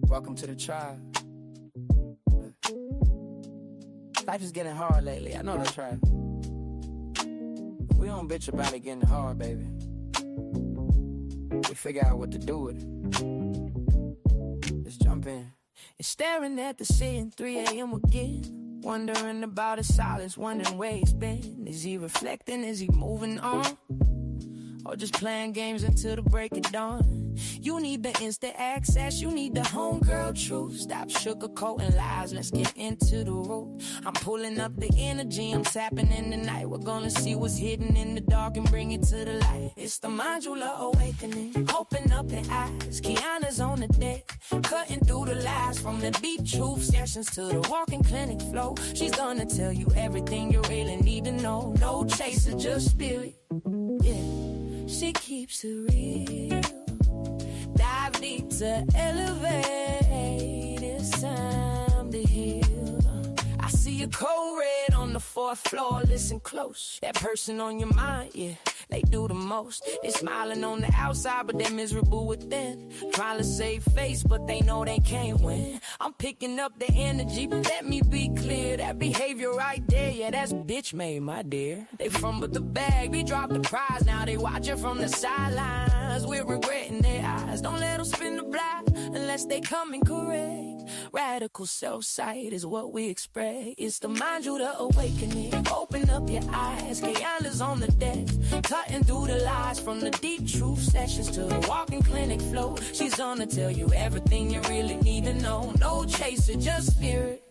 Welcome to the tribe. Life is getting hard lately. I know that's right. We don't bitch about it getting hard, baby. We figure out what to do with it. Let's jump in. And staring at the ceiling, 3 a.m. again. Wondering about his silence, wondering where he's been. Is he reflecting? Is he moving on? Or just playing games until the break of dawn? You need the instant access, you need the homegirl truth. Stop sugarcoating lies, let's get into the root. I'm pulling up the energy, I'm tapping in the night. We're gonna see what's hidden in the dark and bring it to the light. It's the ManjulaAwakening, open up your eyes. Kiana's on the deck, cutting through the lies. From the deep truth sessions to the walking clinic flow. She's gonna tell you everything you really need to know. No chaser, just spirit, yeah. She keeps it real. Dive deep to elevate. It's time to heal. I see a cold red on the 4th floor. Listen close. That person on your mind, yeah, they do the most. They smiling on the outside, but they're miserable within. Trying to save face, but they know they can't win. I'm picking up the energy, but let me be clear. That behavior right there, yeah, that's bitch made, my dear. They fumbled the bag, we dropped the prize. Now they watching from the sidelines. We're regretting their eyes. Don't let them spin the block unless they come in correct. Radical self-sight is what we expect. It's the ManjulaAwakening. Open up your eyes. Kiana's on the deck, cutting through the lies. From the deep truth sessions to the walking clinic flow. She's gonna tell you everything you really need to know. No chaser, just spirit,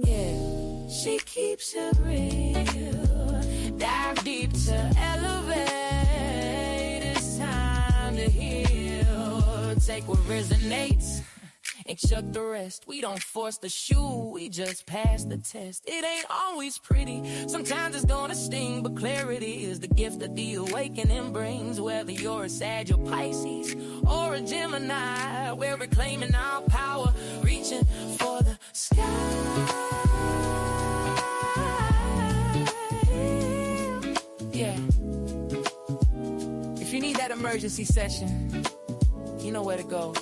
yeah. She keeps it real. Dive deep to elevate. It's time to heal. Take what resonates and chuck the rest. We don't force the shoe, we just pass the test. It ain't always pretty, sometimes it's gonna sting, but clarity is the gift that the awakening brings. Whether you're a Sag or Pisces or a Gemini, we're reclaiming our power, reaching for the sky. Yeah. If you need that emergency session, you know where to go.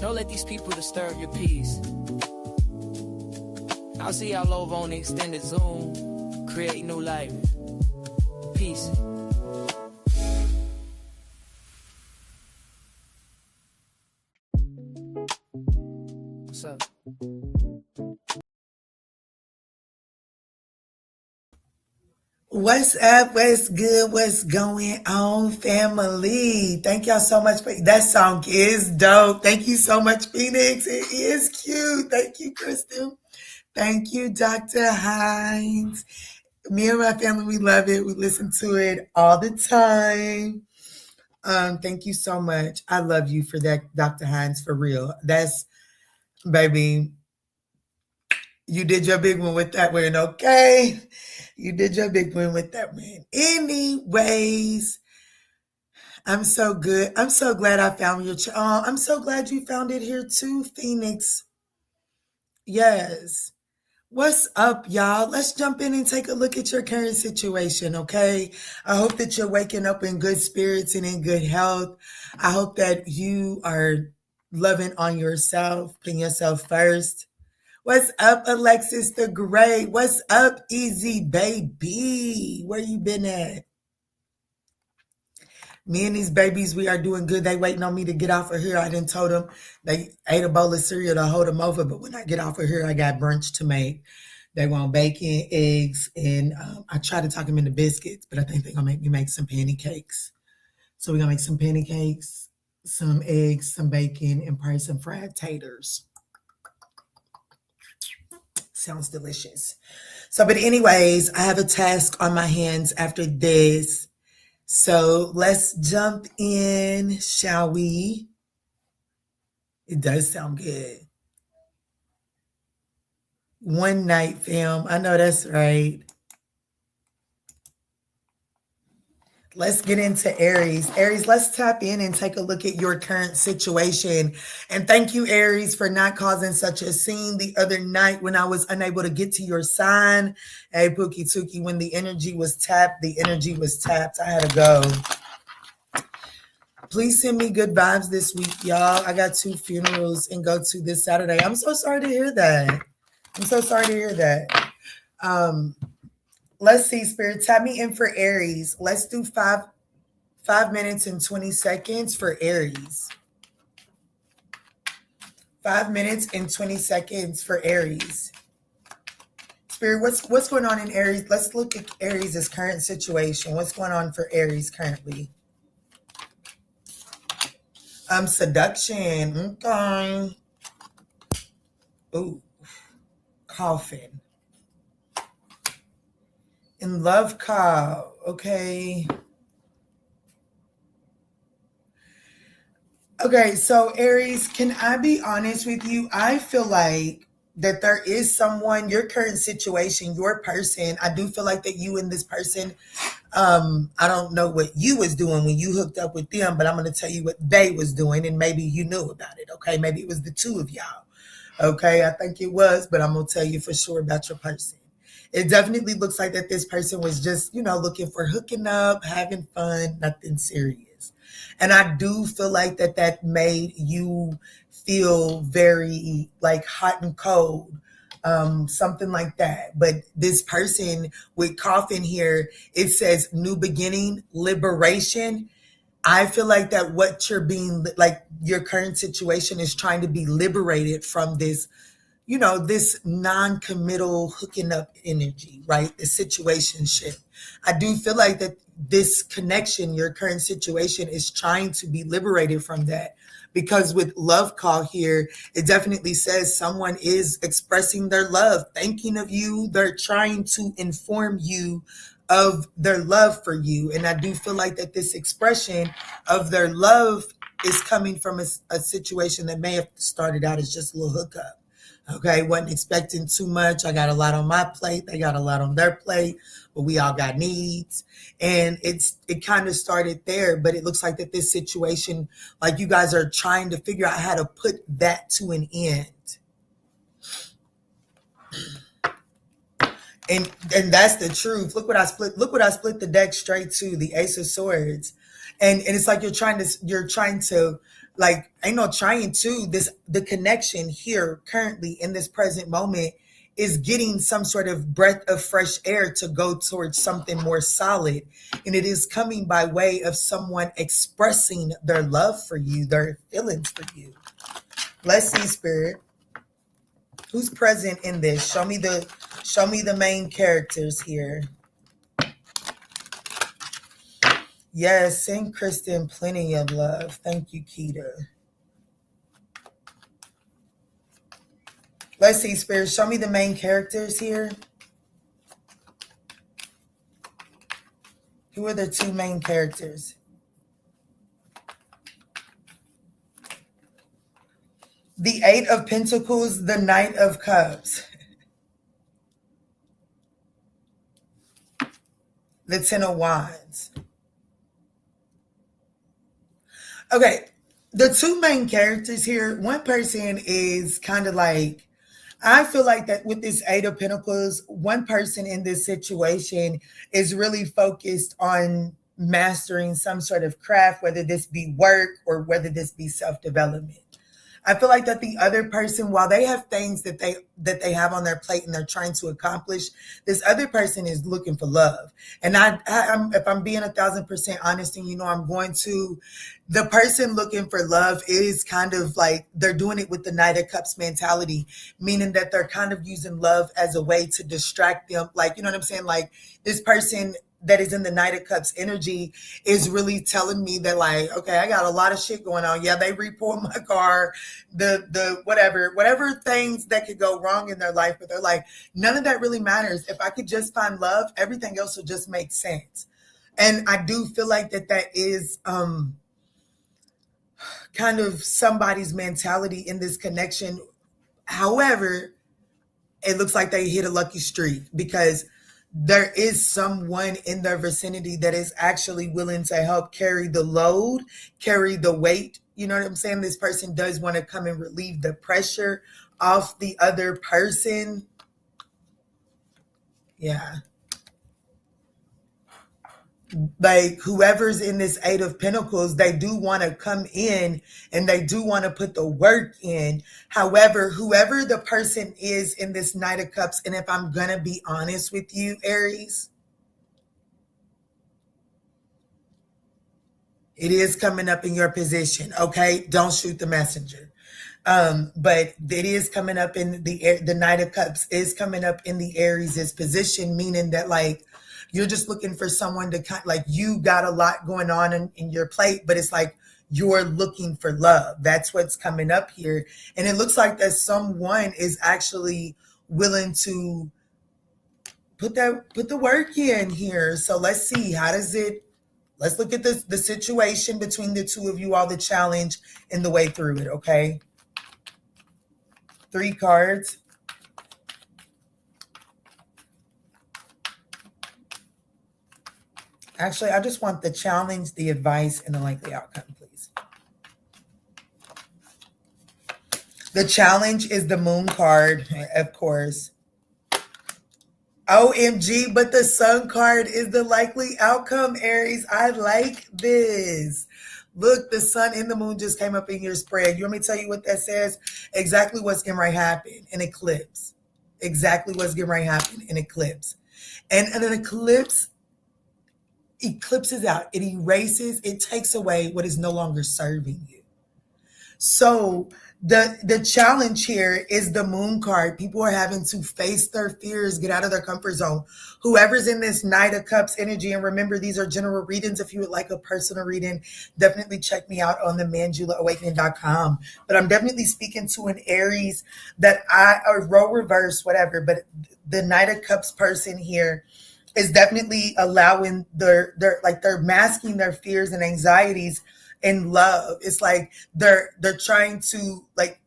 Don't let these people disturb your peace. I'll see y'all over on the extended Zoom. Create new life. Peace. What's up? What's up? What's good? What's going on, family? Thank y'all so much. That song is dope. Thank you so much, Phoenix. It is cute. Thank you, Kristen. Thank you, Dr. Hines. Me and my family, we love it. We listen to it all the time. Thank you so much. I love you for that, Dr. Hines, for real. That's, baby, you did your big one with that one, okay? You did your big one with that one. Anyways, I'm so good. I'm so glad I found your channel. I'm so glad you found it here too, Phoenix. Yes. What's up, y'all? Let's jump in and take a look at your current situation, okay? I hope that you're waking up in good spirits and in good health. I hope that you are loving on yourself, putting yourself first. What's up, Alexis the Great? What's up, Easy Baby? Where you been at? Me and these babies, we are doing good. They waiting on me to get off of here. I didn't told them they ate a bowl of cereal to hold them over, but when I get off of here, I got brunch to make. They want bacon, eggs, and I try to talk them into biscuits, but I think they're going to make me make some pancakes. So we're going to make some pancakes, some eggs, some bacon, and probably some fried taters. Sounds delicious. So, but anyways, I have a task on my hands after this. So let's jump in, shall we? It does sound good. One night, fam. I know that's right. Let's get into Aries. Aries, let's tap in and take a look at your current situation. And thank you, Aries, for not causing such a scene the other night when I was unable to get to your sign. Hey, Pookie Tookie, when the energy was tapped, the energy was tapped. I had to go. Please send me good vibes this week, y'all. I got 2 funerals and go to this Saturday. I'm so sorry to hear that. I'm so sorry to hear that. Let's see, Spirit. Tap me in for Aries. Let's do 5 minutes and 20 seconds for Aries. 5 minutes and 20 seconds for Aries. Spirit, what's going on in Aries? Let's look at Aries' current situation. What's going on for Aries currently? Seduction. Okay. Ooh. Coffin. In love call. Okay. Okay, so Aries, can I be honest with you? I feel like that there is someone, your current situation, your person. I do feel like that you and this person, I don't know what you was doing when you hooked up with them, but I'm going to tell you what they was doing, and maybe you knew about it. Okay, maybe it was the 2 of y'all. Okay, I think it was, but I'm going to tell you for sure about your person. It definitely looks like that this person was just, looking for hooking up, having fun, nothing serious. And I do feel like that made you feel very like hot and cold, something like that. But this person with coffin here, it says new beginning, liberation. I feel like that what you're being, like your current situation is trying to be liberated from this, this non-committal hooking up energy, right? The situationship. I do feel like that this connection, your current situation is trying to be liberated from that. Because with love call here, it definitely says someone is expressing their love, thinking of you. They're trying to inform you of their love for you. And I do feel like that this expression of their love is coming from a situation that may have started out as just a little hookup. Okay, wasn't expecting too much. I got a lot on my plate. They got a lot on their plate, but we all got needs. And it kind of started there, but it looks like that this situation, like you guys are trying to figure out how to put that to an end. And that's the truth. Look what I split the deck straight to, the Ace of Swords. And it's like you're trying to like, ain't no trying to, the connection here currently in this present moment is getting some sort of breath of fresh air to go towards something more solid. And it is coming by way of someone expressing their love for you, their feelings for you. Let's see, Spirit. Who's present in this? Show me the main characters here. Yes, send Kristen plenty of love. Thank you, Keita. Let's see, Spirit. Show me the main characters here. Who are the 2 main characters? The 8 of Pentacles, the Knight of Cups. The 10 of Wands. Okay, the 2 main characters here, one person is kind of like, I feel like that with this 8 of Pentacles, one person in this situation is really focused on mastering some sort of craft, whether this be work or whether this be self-development. I feel like that the other person, while they have things that they have on their plate and they're trying to accomplish, this other person is looking for love. And I'm if I'm being 1,000% honest, and I'm going to, the person looking for love is kind of like they're doing it with the Knight of Cups mentality, meaning that they're kind of using love as a way to distract them. Like, you know what I'm saying? Like this person that is in the Knight of Cups energy is really telling me that, like, okay, I got a lot of shit going on. Yeah, they repoed my car, the whatever things that could go wrong in their life, but they're like, none of that really matters. If I could just find love, everything else will just make sense. And I do feel like that is kind of somebody's mentality in this connection. However, it looks like they hit a lucky streak because there is someone in their vicinity that is actually willing to help carry the load, carry the weight. You know what I'm saying? This person does want to come and relieve the pressure off the other person. Yeah. like whoever's in this Eight of Pentacles, they do want to come in and they do want to put the work in. However, whoever the person is in this Knight of Cups, and if I'm going to be honest with you, Aries, it is coming up in your position, okay? Don't shoot the messenger. But it is coming up in the Knight of Cups is coming up in the Aries' position, meaning that like you're just looking for someone to kind like you got a lot going on in your plate, but it's like you're looking for love. That's what's coming up here. And it looks like that someone is actually willing to put the work in here. So let's see, let's look at the situation between the two of you all, the challenge and the way through it, okay? 3 cards. Actually, I just want the challenge, the advice, and the likely outcome, please. The challenge is the Moon card, of course. OMG, but the Sun card is the likely outcome, Aries. I like this. Look, the Sun and the Moon just came up in your spread. You want me to tell you what that says? Exactly what's getting ready to happen. An eclipse. Exactly what's getting ready to happen. An eclipse. And an eclipse eclipses out. It erases. It takes away what is no longer serving you. So the challenge here is the Moon card. People are having to face their fears, get out of their comfort zone. Whoever's in this Knight of Cups energy, and remember, these are general readings. If you would like a personal reading, definitely check me out on the ManjulaAwakening.com. But I'm definitely speaking to an Aries that or role reverse, whatever. But the Knight of Cups person here is definitely allowing they're masking their fears and anxieties in love. It's like they're trying to like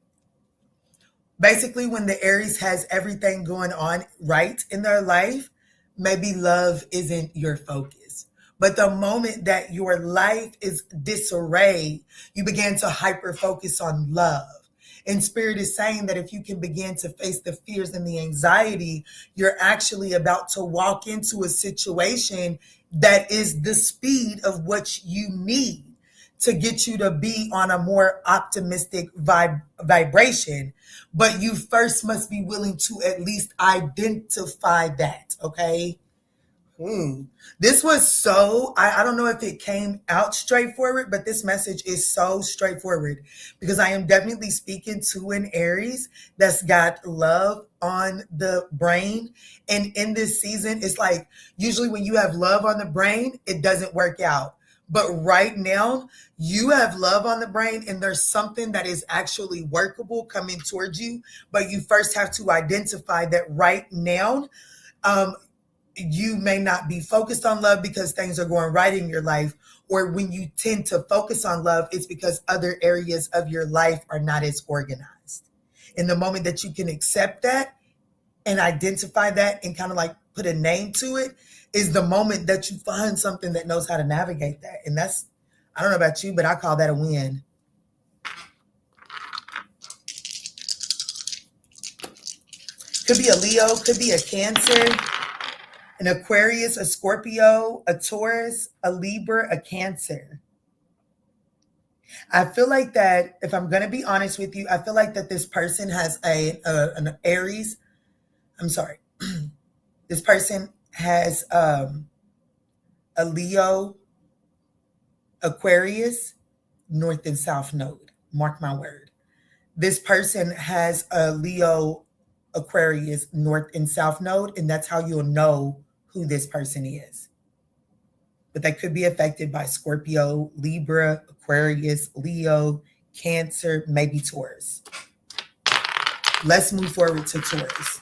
basically when the Aries has everything going on right in their life, maybe love isn't your focus. But the moment that your life is disarray, you begin to hyper focus on love. And Spirit is saying that if you can begin to face the fears and the anxiety, you're actually about to walk into a situation that is the speed of what you need to get you to be on a more optimistic vibration. But you first must be willing to at least identify that, okay? This was so, I don't know if it came out straightforward, but this message is so straightforward because I am definitely speaking to an Aries that's got love on the brain. And in this season, it's like usually when you have love on the brain, it doesn't work out. But right now, you have love on the brain and there's something that is actually workable coming towards you. But you first have to identify that right now, you may not be focused on love because things are going right in your life. Or when you tend to focus on love, it's because other areas of your life are not as organized. In the moment that you can accept that and identify that and kind of like put a name to it is the moment that you find something that knows how to navigate that. And that's, I don't know about you, but I call that a win. Could be a Leo, could be a Cancer, an Aquarius, a Scorpio, a Taurus, a Libra, a Cancer. I feel like that, if I'm going to be honest with you, I feel like that this person has an Aries. I'm sorry. This person has a Leo, Aquarius, North and South node. Mark my word. This person has a Leo, Aquarius, North and South node, and that's how you'll know who this person is. But they could be affected by Scorpio, Libra, Aquarius, Leo, Cancer, maybe Taurus. Let's move forward to Taurus.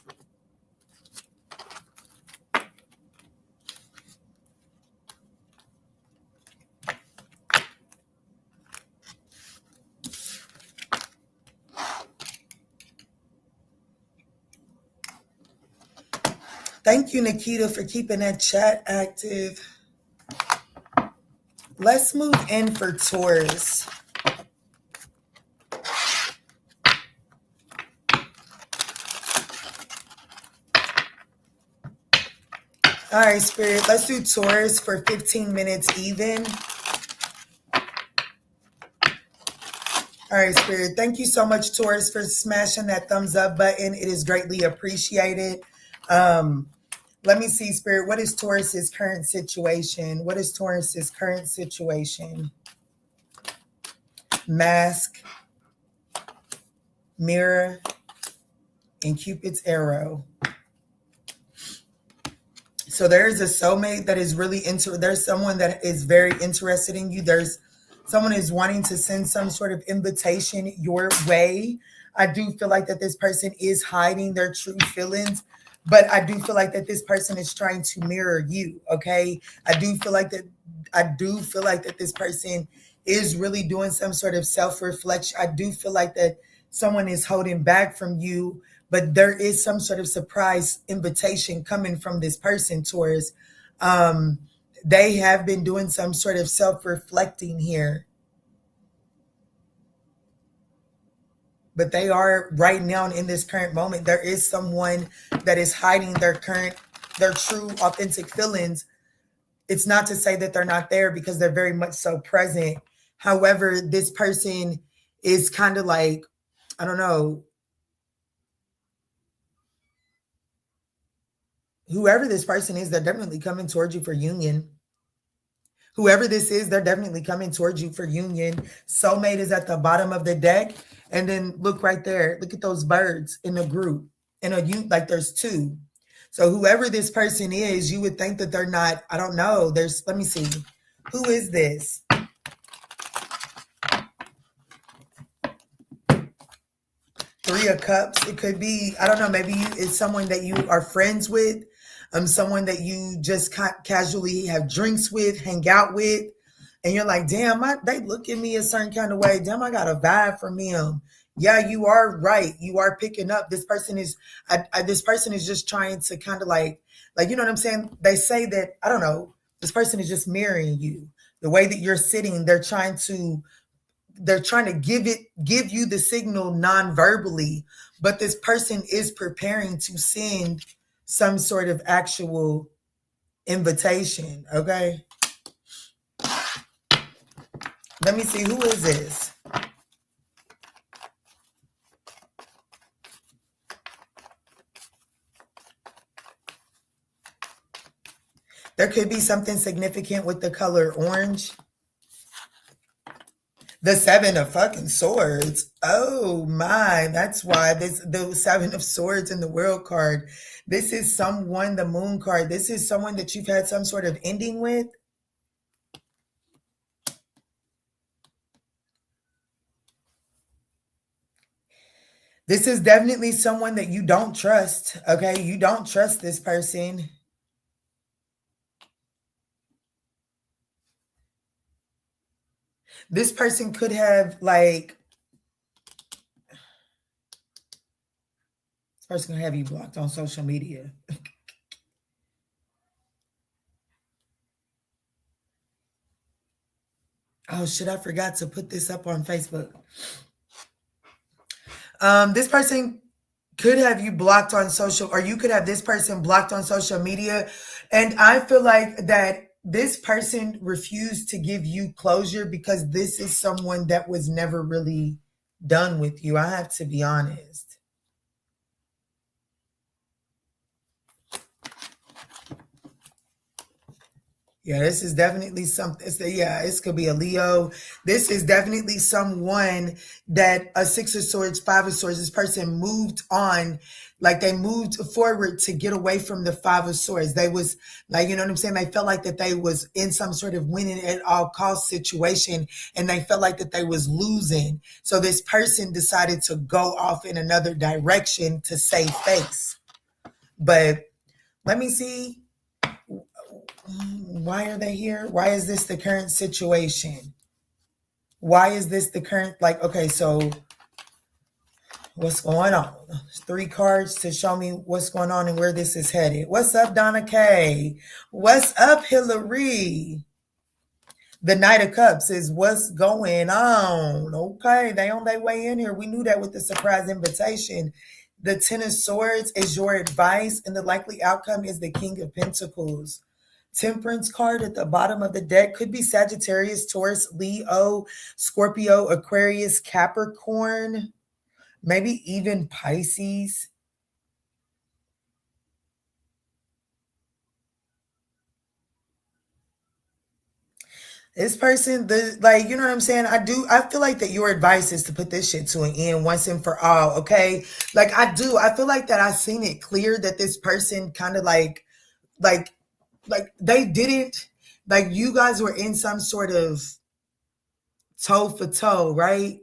Thank you, Nikita, for keeping that chat active. Let's move in for Taurus. All right, Spirit. Let's do Taurus for 15 minutes even. All right, Spirit. Thank you so much, Taurus, for smashing that thumbs up button. It is greatly appreciated. Let me see, Spirit. What is Taurus's current situation? What is Taurus's current situation? Mask, mirror, and Cupid's arrow. So there's a soulmate that is really there's someone that is very interested in you. There's someone is wanting to send some sort of invitation your way. I do feel like that this person is hiding their true feelings, but I do feel like that this person is trying to mirror you. Okay. I do feel like that this person is really doing some sort of self-reflection. I do feel like that someone is holding back from you, but there is some sort of surprise invitation coming from this person, Taurus. They have been doing some sort of self-reflecting here. But they are right now in this current moment. There is someone that is hiding their true, authentic feelings. It's not to say that they're not there, because they're very much so present. However, this person is kind of like, I don't know, whoever this person is, they're definitely coming towards you for union. Whoever this is, they're definitely coming towards you for union. Soulmate is at the bottom of the deck. And then look right there. Look at those birds in a group. Like there's two. So whoever this person is, you would think that they're not, I don't know. Let me see. Who is this? Three of Cups. It could be, I don't know, maybe it's someone that you are friends with. Someone that you just casually have drinks with, hang out with. And you're like, damn, they look at me a certain kind of way. Damn, I got a vibe from him. Yeah, you are right. You are picking up. This person is just trying to kind of like, you know what I'm saying? They say that, I don't know, this person is just mirroring you. The way that you're sitting, they're trying to give you the signal non-verbally, but this person is preparing to send some sort of actual invitation. Okay. Let me see. Who is this? There could be something significant with the color orange. The Seven of fucking Swords. Oh my, that's why the Seven of Swords in the World card. This is someone, the Moon card. This is someone that you've had some sort of ending with. This is definitely someone that you don't trust. Okay, you don't trust this person. This person could have this person gonna have you blocked on social media. Oh shit, I forgot to put this up on Facebook. This person could have you blocked on social, or you could have this person blocked on social media. And I feel like that this person refused to give you closure because this is someone that was never really done with you. I have to be honest. Yeah, this is definitely something. Yeah, this could be a Leo. This is definitely someone that a Six of Swords, Five of Swords, this person moved on, like they moved forward to get away from the Five of Swords. They was like, you know what I'm saying? They felt like that they was in some sort of winning at all cost situation, and they felt like that they was losing. So this person decided to go off in another direction to save face. But let me see. Why are they here? Why is this the current situation? Why is this the current, okay, so what's going on? 3 cards to show me what's going on and where this is headed. What's up, Donna K? What's up, Hillary? The Knight of Cups is what's going on. Okay, they on their way in here. We knew that with the surprise invitation. The Ten of Swords is your advice, and the likely outcome is the King of Pentacles. Temperance card at the bottom of the deck could be Sagittarius, Taurus, Leo, Scorpio, Aquarius, Capricorn, maybe even Pisces. This person, you know what I'm saying? I feel like that your advice is to put this shit to an end once and for all, okay? I feel like that I've seen it clear that this person kind of like they didn't, you guys were in some sort of toe for toe, right?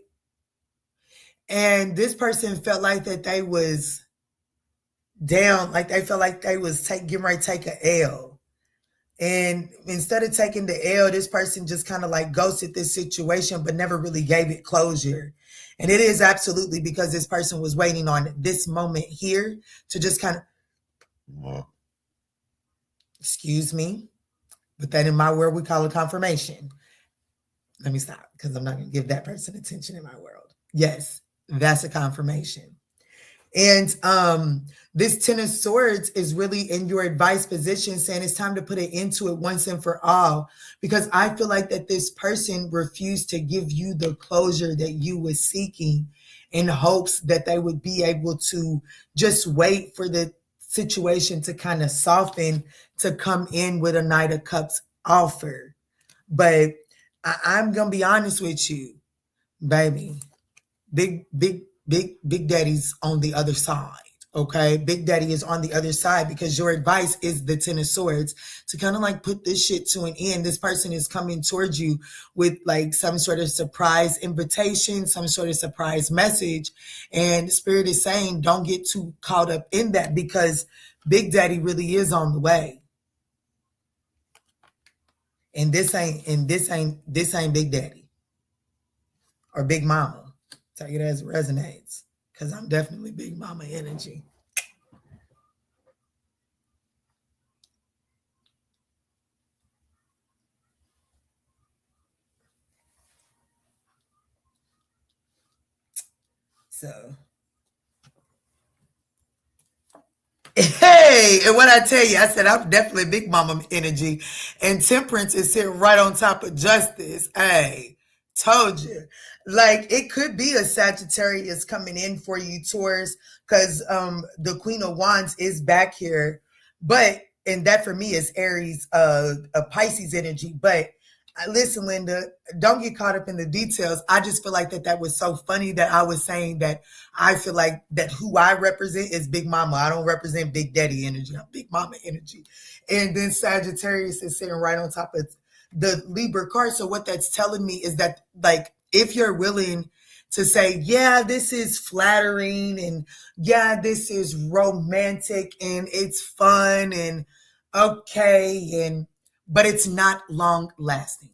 And this person felt like that they was down, like they felt like they was getting ready to take an L. And instead of taking the L, this person just kind of like ghosted this situation, but never really gave it closure. And it is absolutely because this person was waiting on this moment here to just kind of, excuse me, but that in my world, we call it confirmation. Let me stop because I'm not going to give that person attention in my world. Yes, that's a confirmation. And this Ten of Swords is really in your advice position, saying it's time to put an end to it once and for all, because I feel like that this person refused to give you the closure that you were seeking in hopes that they would be able to just wait for the situation to kind of soften to come in with a Knight of Cups offer. But I'm going to be honest with you, baby. Big Daddy's on the other side, okay? Big Daddy is on the other side because your advice is the Ten of Swords to kind of like put this shit to an end. This person is coming towards you with like some sort of surprise invitation, some sort of surprise message. And Spirit is saying, don't get too caught up in that because Big Daddy really is on the way. And this ain't Big Daddy or Big Mama. Tell you that as it resonates, because I'm definitely Big Mama energy. So, hey, and what I tell you, I said I'm definitely Big Mama energy, and Temperance is sitting right on top of Justice. Hey, told you. Like it could be a Sagittarius coming in for you, Taurus, because the Queen of Wands is back here, and that for me is Aries, a Pisces energy. But listen, Linda, don't get caught up in the details. I just feel like that was so funny that I was saying that I feel like that who I represent is Big Mama. I don't represent Big Daddy energy. I'm Big Mama energy. And then Sagittarius is sitting right on top of the Libra card. So what that's telling me is that, like, if you're willing to say, yeah, this is flattering and yeah, this is romantic and it's fun and okay, but it's not long lasting.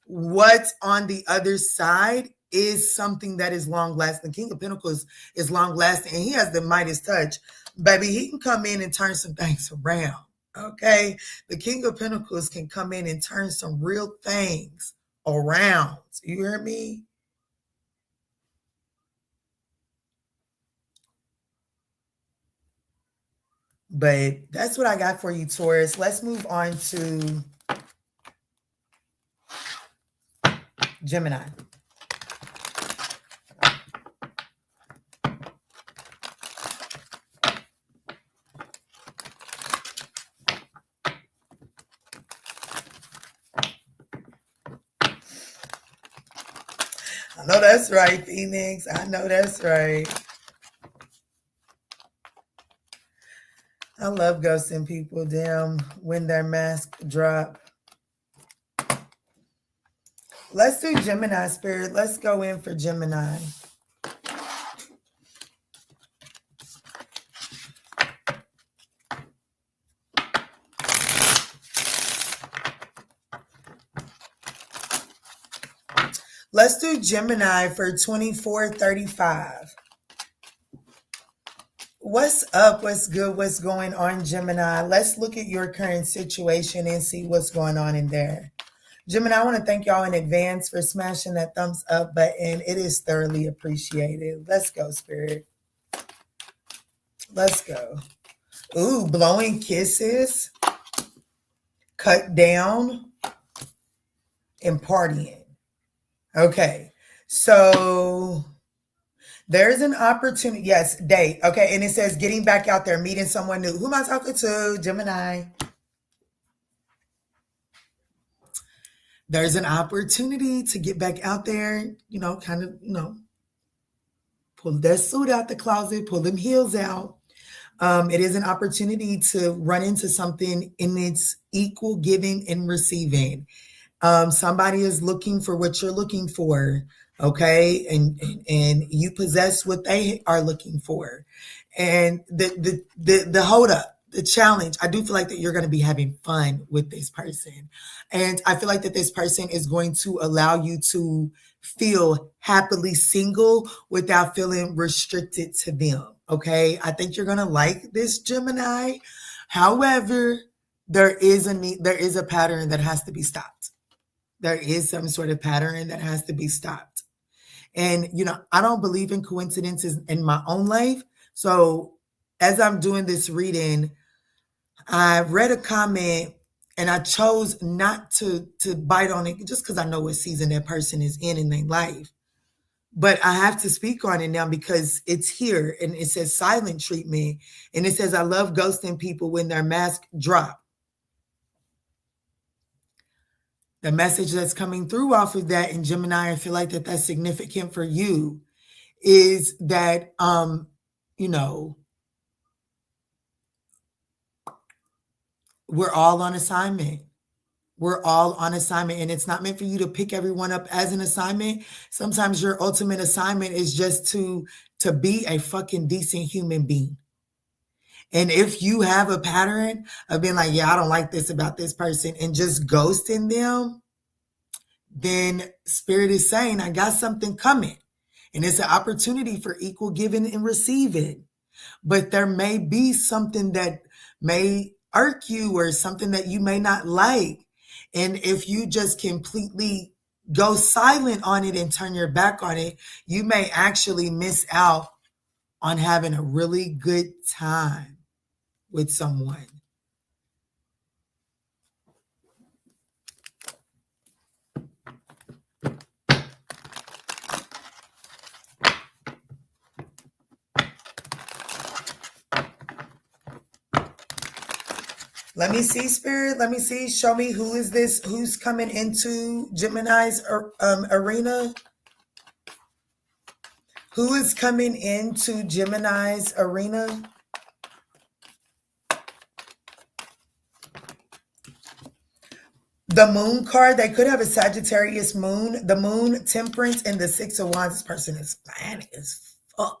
What's on the other side is something that is long lasting. The King of Pentacles is long lasting and he has the Midas touch. Baby, he can come in and turn some things around. Okay. The King of Pentacles can come in and turn some real things around. You hear me? But that's what I got for you, Taurus. Let's move on to Gemini. I know that's right, Phoenix. I know that's right. I love ghosting people, damn, when their mask drop. Let's do Gemini, Spirit. Let's go in for Gemini. Let's do Gemini for 2435. What's up? What's good? What's going on, Gemini? Let's look at your current situation and see what's going on in there. Gemini, I want to thank y'all in advance for smashing that thumbs up button. It is thoroughly appreciated. Let's go, Spirit. Let's go. Ooh, blowing kisses, cut down, and partying. Okay. So there's an opportunity. Yes, date. Okay. And it says getting back out there, meeting someone new. Who am I talking to? Gemini. There's an opportunity to get back out there, kind of, pull that suit out the closet, pull them heels out. It is an opportunity to run into something in its equal giving and receiving. Somebody is looking for what you're looking for, okay, and you possess what they are looking for. And the hold up, the challenge, I do feel like that you're going to be having fun with this person, and I feel like that this person is going to allow you to feel happily single without feeling restricted to them. Okay, I think you're going to like this, Gemini. However, there is a pattern that has to be stopped. There is some sort of pattern that has to be stopped. And, I don't believe in coincidences in my own life. So as I'm doing this reading, I read a comment and I chose not to bite on it just because I know what season that person is in their life. But I have to speak on it now because it's here and it says silent treatment. And it says, I love ghosting people when their mask drop. The message that's coming through off of that in Gemini, I feel like that's significant for you, is that, we're all on assignment. We're all on assignment, and it's not meant for you to pick everyone up as an assignment. Sometimes your ultimate assignment is just to be a fucking decent human being. And if you have a pattern of being like, yeah, I don't like this about this person, and just ghosting them, then Spirit is saying, I got something coming. And it's an opportunity for equal giving and receiving. But there may be something that may irk you or something that you may not like. And if you just completely go silent on it and turn your back on it, you may actually miss out on having a really good time with someone. Let me see, Spirit. Let me see. Show me who is this? Who's coming into Gemini's arena? Who is coming into Gemini's arena? The moon card, they could have a Sagittarius moon, the moon, temperance, and the 6 of wands. This person is fine as fuck.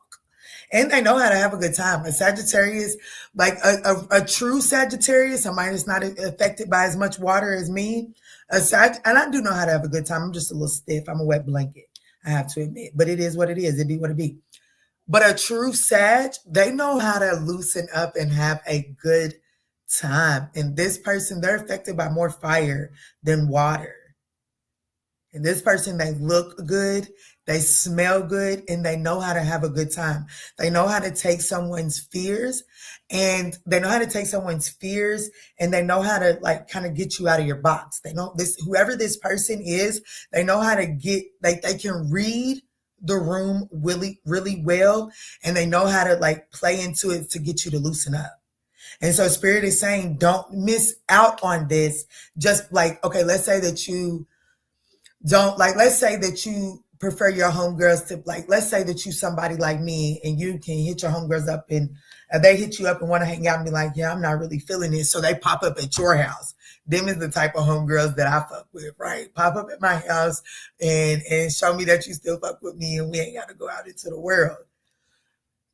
And they know how to have a good time. A Sagittarius, like a true Sagittarius, somebody that's not affected by as much water as me. And I do know how to have a good time. I'm just a little stiff. I'm a wet blanket, I have to admit. But it is what it is. It be what it be. But a true Sag, they know how to loosen up and have a good time. And this person, they're affected by more fire than water. And this person, they look good, they smell good, and they know how to have a good time. They know how to take someone's fears, and they know how to kind of get you out of your box. They know this, whoever this person is, they know how to get, they can read the room really, really well, and they know how to play into it to get you to loosen up. And so Spirit is saying, don't miss out on this. Just okay, let's say that you don't let's say that you prefer your homegirls to let's say that you somebody like me and you can hit your homegirls up and they hit you up and want to hang out and be like, yeah, I'm not really feeling it. So they pop up at your house. Them is the type of homegirls that I fuck with, right? Pop up at my house and show me that you still fuck with me and we ain't got to go out into the world.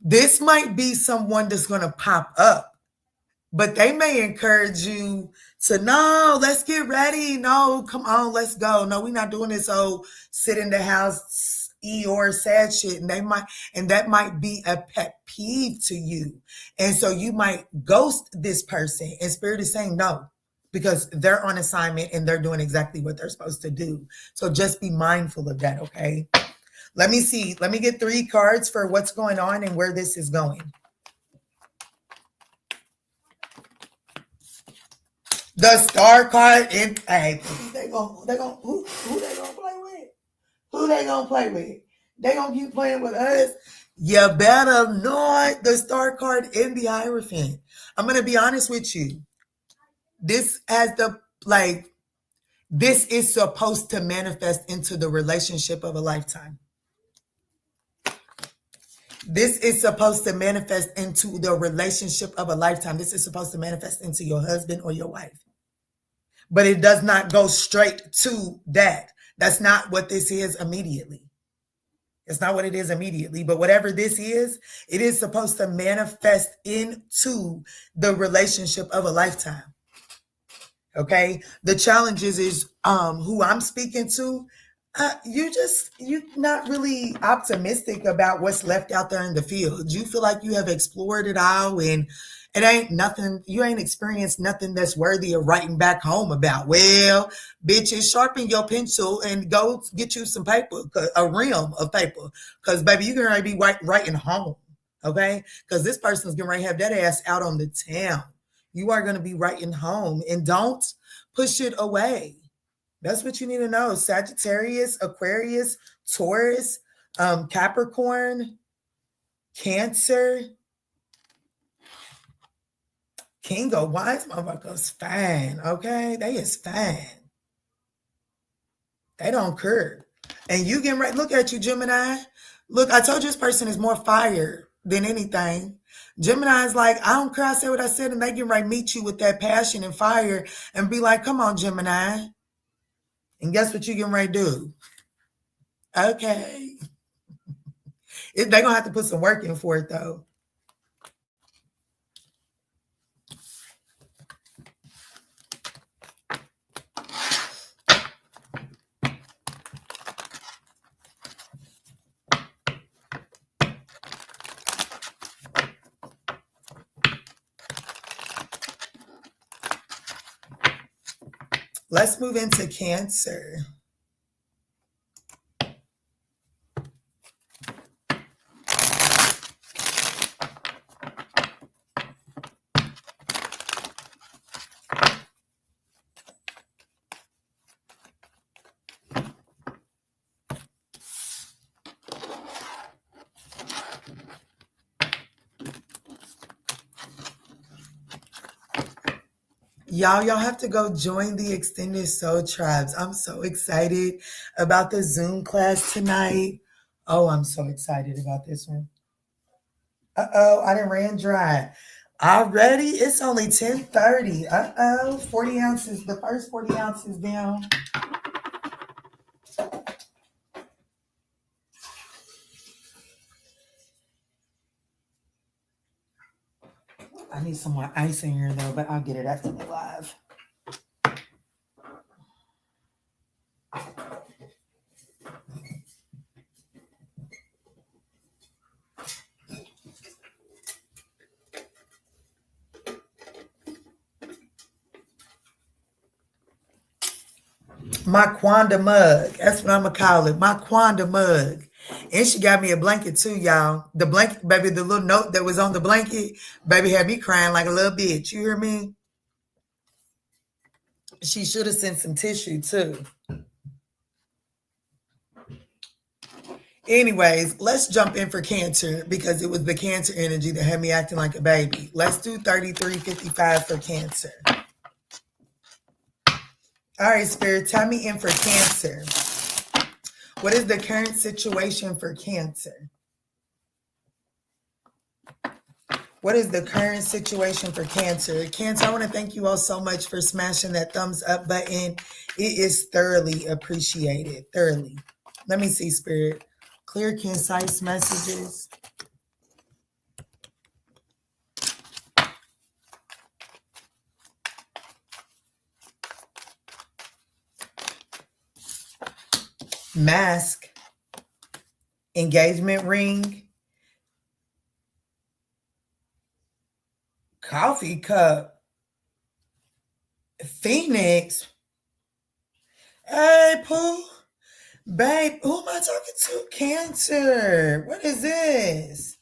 This might be someone that's going to pop up. But they may encourage you to, no, let's get ready. No, come on, let's go. No, we're not doing this old sit in the house, Eeyore sad shit. And that might be a pet peeve to you. And so you might ghost this person. And Spirit is saying no, because they're on assignment and they're doing exactly what they're supposed to do. So just be mindful of that, okay? Let me see. Let me get 3 cards for what's going on and where this is going. The star card and hey, who they gonna play with? Who they gonna play with? They gonna keep playing with us? You better not. The star card and the Hierophant. I'm gonna be honest with you. This has the this is supposed to manifest into the relationship of a lifetime. This is supposed to manifest into the relationship of a lifetime. This is supposed to manifest into your husband or your wife. But it does not go straight to that. That's not what this is immediately. It's not what it is immediately. But whatever this is, it is supposed to manifest into the relationship of a lifetime. Okay? The challenge is who I'm speaking to. You're not really optimistic about what's left out there in the field. You feel like you have explored it all and it ain't nothing, you ain't experienced nothing that's worthy of writing back home about. Well, bitches, sharpen your pencil and go get you some paper, a rim of paper. Because, baby, you're going to be writing home, okay? Because this person's going to have that ass out on the town. You are going to be writing home, and don't push it away. That's what you need to know. Sagittarius, Aquarius, Taurus, Capricorn, Cancer, Kingo. Wise motherfuckers fine, okay? They is fine. They don't care. And you getting right. Look at you, Gemini. Look, I told you this person is more fire than anything. Gemini is like, I don't care. I said what I said, and they get right meet you with that passion and fire and be like, come on, Gemini. And guess what you getting ready to do? Okay. They're going to have to put some work in for it, though. Let's move into Cancer. Y'all have to go join the Extended Soul Tribes. I'm so excited about the Zoom class tonight. Oh, I'm so excited about this one. Uh-oh, I done ran dry. Already? It's only 10:30. Uh-oh, 40 ounces. The first 40 ounces down. I need some more ice in here, though, but I'll get it after the live. My Quanda mug. That's what I'm going to call it. My Quanda mug. And she got me a blanket too, y'all. The blanket, baby, the little note that was on the blanket, baby, had me crying like a little bitch. You hear me? She should have sent some tissue too. Anyways, let's jump in for Cancer because it was the Cancer energy that had me acting like a baby. Let's do 3355 for Cancer. All right, Spirit, tell me in for Cancer. What is the current situation for Cancer? What is the current situation for Cancer? Cancer, I want to thank you all so much for smashing that thumbs up button. It is thoroughly appreciated. Thoroughly. Let me see, Spirit. Clear, concise messages. Mask. Engagement ring. Coffee cup. Phoenix. Hey, Pooh. Babe, who am I talking to? Cancer. What is this?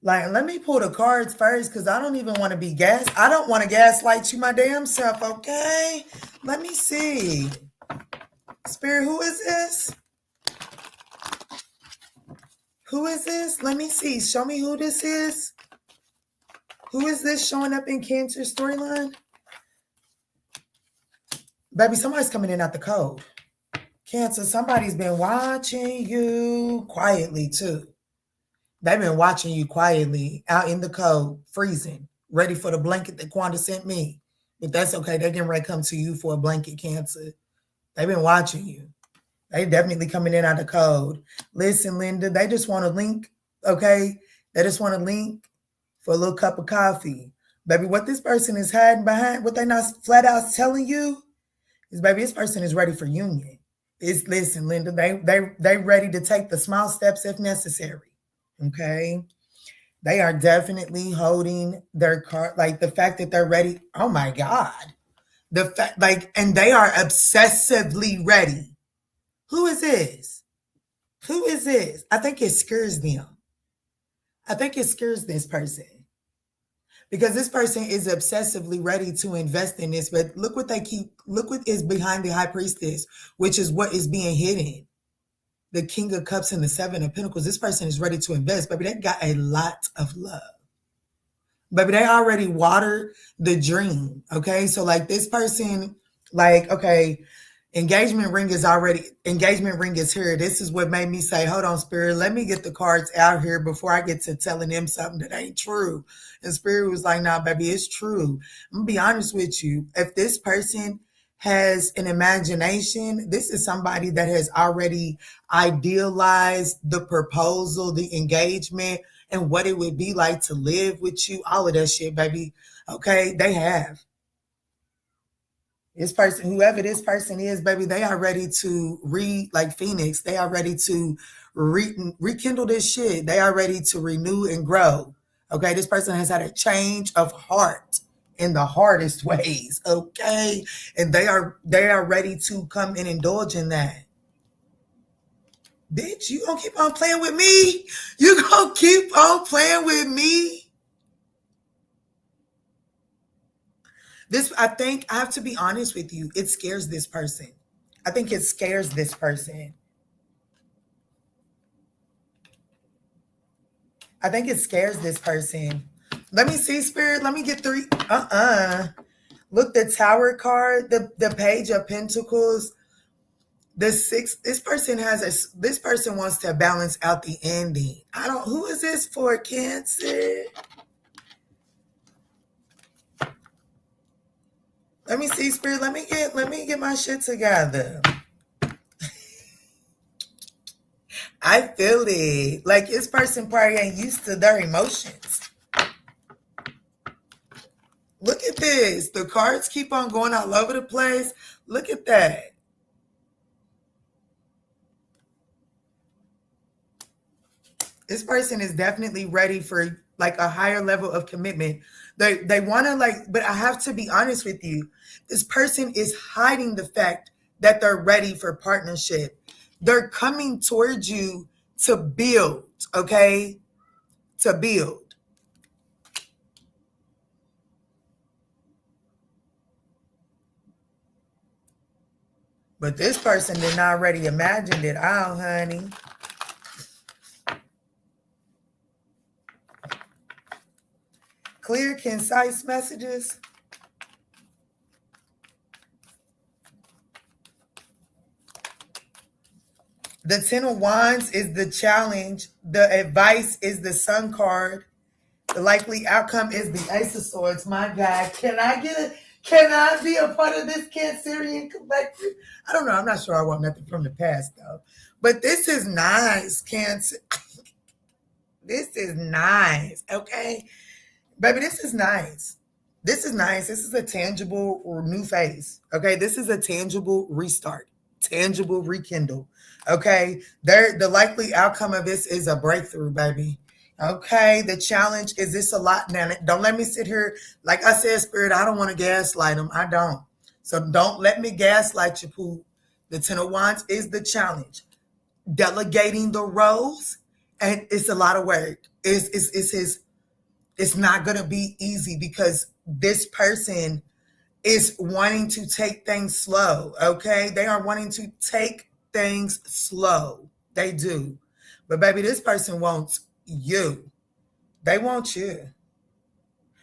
Like, let me pull the cards first because I don't even want to be I don't want to gaslight you my damn self, okay? Let me see. Spirit, who is this? Who is this? Let me see. Show me who this is. Who is this showing up in Cancer storyline? Baby, somebody's coming in out the cold. Cancer, somebody's been watching you quietly too. They've been watching you quietly out in the cold, freezing, ready for the blanket that Quanda sent me. But that's okay. They're getting ready to come to you for a blanket, Cancer. They've been watching you. They definitely coming in out of cold. Listen, Linda, they just want to link, okay? They just want to link for a little cup of coffee. Baby, what this person is hiding behind, what they not flat out telling you is, baby, this person is ready for union. Listen, Linda, they ready to take the small steps if necessary, okay? They are definitely holding their card, like the fact that they're ready. Oh my God. The fact, like, and they are obsessively ready. Who is this? Who is this? I think it scares them. I think it scares this person because this person is obsessively ready to invest in this. But look what is behind the high priestess, which is what is being hidden. The King of Cups and the Seven of Pentacles. This person is ready to invest, baby. They got a lot of love. Baby, they already watered the dream. Okay. So like this person, like, okay, engagement ring is here. This is what made me say, hold on, Spirit, let me get the cards out here before I get to telling them something that ain't true. And Spirit was like, nah, baby, it's true. I'm gonna be honest with you. If this person has an imagination, this is somebody that has already idealized the proposal, the engagement, and what it would be like to live with you, all of that shit, baby. Okay, they have. This person, whoever this person is, baby, they are ready to like Phoenix. They are ready to rekindle this shit. They are ready to renew and grow. Okay, this person has had a change of heart in the hardest ways. Okay, and they are ready to come and indulge in that. Bitch, you gonna keep on playing with me? You gonna keep on playing with me? This, I think, I have to be honest with you, it scares this person. I think it scares this person. I think it scares this person. Let me see, Spirit. Let me get three. Look, the Tower card, the Page of Pentacles, the Six. This person wants to balance out the ending. Who is this for, Cancer? Let me see, Spirit. Let me get my shit together. I feel it. Like this person probably ain't used to their emotions. Look at this. The cards keep on going all over the place. Look at that. This person is definitely ready for like a higher level of commitment. They want to but I have to be honest with you. This person is hiding the fact that they're ready for partnership. They're coming towards you to build, okay? To build. But this person did not already imagine it out, honey. Clear, concise messages. The Ten of Wands is the challenge. The advice is the Sun card. The likely outcome is the Ace of Swords. My God, can I be a part of this Cancerian collective? I don't know. I'm not sure I want nothing from the past though. But this is nice, Cancer. This is nice, okay? Baby, this is nice. This is nice. This is a tangible or new phase, okay? This is a tangible restart, tangible rekindle, okay? The likely outcome of this is a breakthrough, baby. Okay, the challenge is this a lot. Now, don't let me sit here. Like I said, Spirit, I don't want to gaslight them. I don't. So don't let me gaslight you, Pooh. The Ten of Wands is the challenge. Delegating the roles, and it's a lot of work. It's not going to be easy because this person is wanting to take things slow, okay? They are wanting to take things slow. They do. But baby, this person wants you. They want you.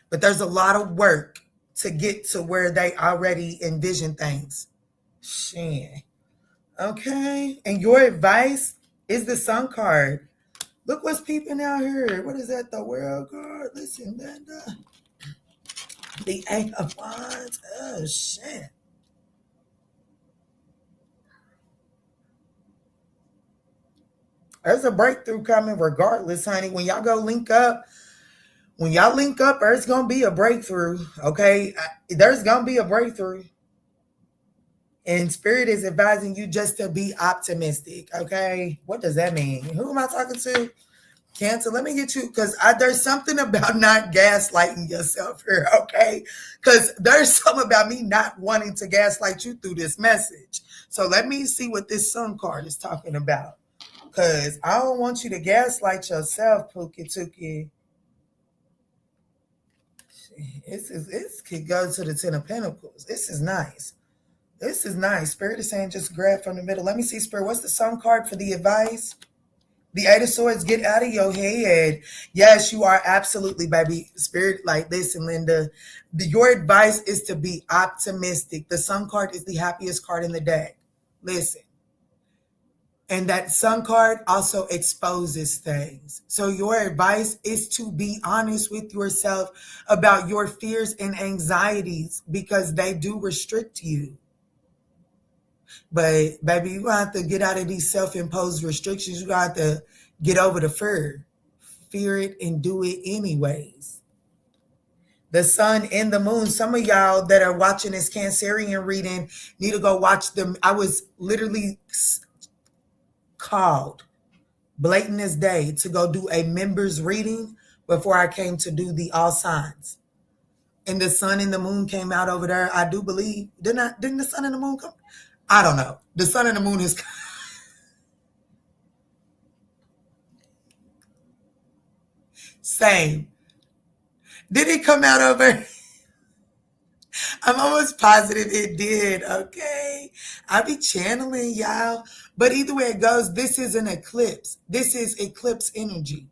But there's a lot of work to get to where they already envision things. Shit. Okay? And your advice is the Sun card. Look what's peeping out here. What is that? The World card? Listen, Linda. The Eight of Wands. Oh, shit. There's a breakthrough coming regardless, honey. When y'all link up, there's going to be a breakthrough, okay? There's going to be a breakthrough. And Spirit is advising you just to be optimistic, okay? What does that mean? Who am I talking to? Cancer, let me get you, because there's something about not gaslighting yourself here, okay? Because there's something about me not wanting to gaslight you through this message. So let me see what this Sun card is talking about. Because I don't want you to gaslight yourself, Pookie Tookie. This could go to the Ten of Pentacles. This is nice. This is nice. Spirit is saying just grab from the middle. Let me see, Spirit. What's the Sun card for the advice? The Eight of Swords, get out of your head. Yes, you are absolutely, baby. Spirit, like, listen, Linda. Your advice is to be optimistic. The Sun card is the happiest card in the deck. Listen. And that Sun card also exposes things. So your advice is to be honest with yourself about your fears and anxieties because they do restrict you. But baby, you're going to have to get out of these self-imposed restrictions. You're going to have to get over the fear. Fear it and do it anyways. The Sun and the Moon. Some of y'all that are watching this Cancerian reading need to go watch them. I was literally called blatant as day to go do a members reading before I came to do the all signs. And the Sun and the Moon came out over there. I do believe. Didn't the Sun and the Moon come? I don't know. The Sun and the Moon is same. Did it come out over? I'm almost positive it did, okay? I be channeling y'all. But either way it goes, this is an eclipse. This is eclipse energy.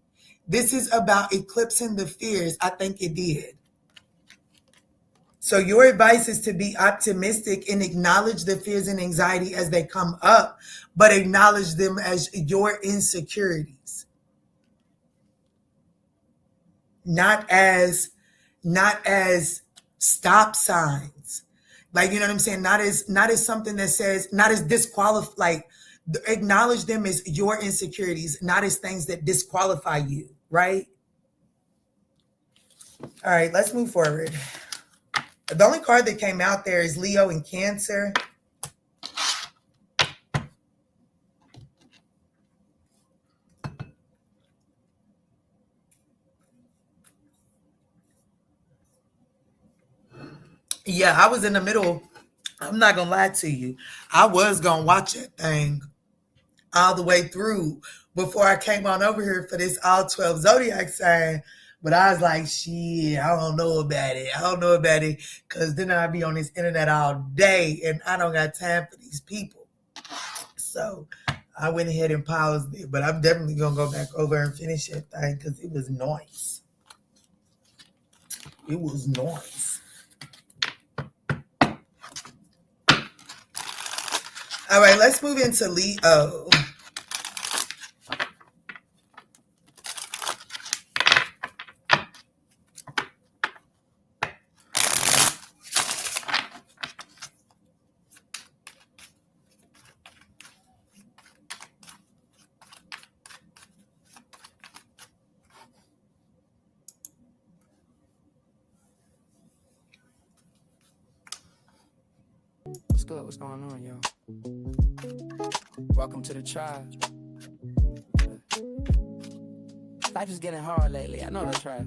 This is about eclipsing the fears. I think it did. So your advice is to be optimistic and acknowledge the fears and anxiety as they come up, but acknowledge them as your insecurities. Not as stop signs. Like, you know what I'm saying? Not as something that says, not as disqualify, like acknowledge them as your insecurities, not as things that disqualify you, right? All right, let's move forward. The only card that came out there is Leo and Cancer. Yeah, I was in the middle. I'm not going to lie to you. I was going to watch that thing all the way through before I came on over here for this all 12 zodiac sign. But I was like, shit, I don't know about it. Because then I'll be on this internet all day and I don't got time for these people. So I went ahead and paused it. But I'm definitely going to go back over and finish that thing because it was nice. It was nice. All right, let's move into Leo. What's good? What's going on, y'all? Welcome to the tribe. Life is getting hard lately. I know that's right.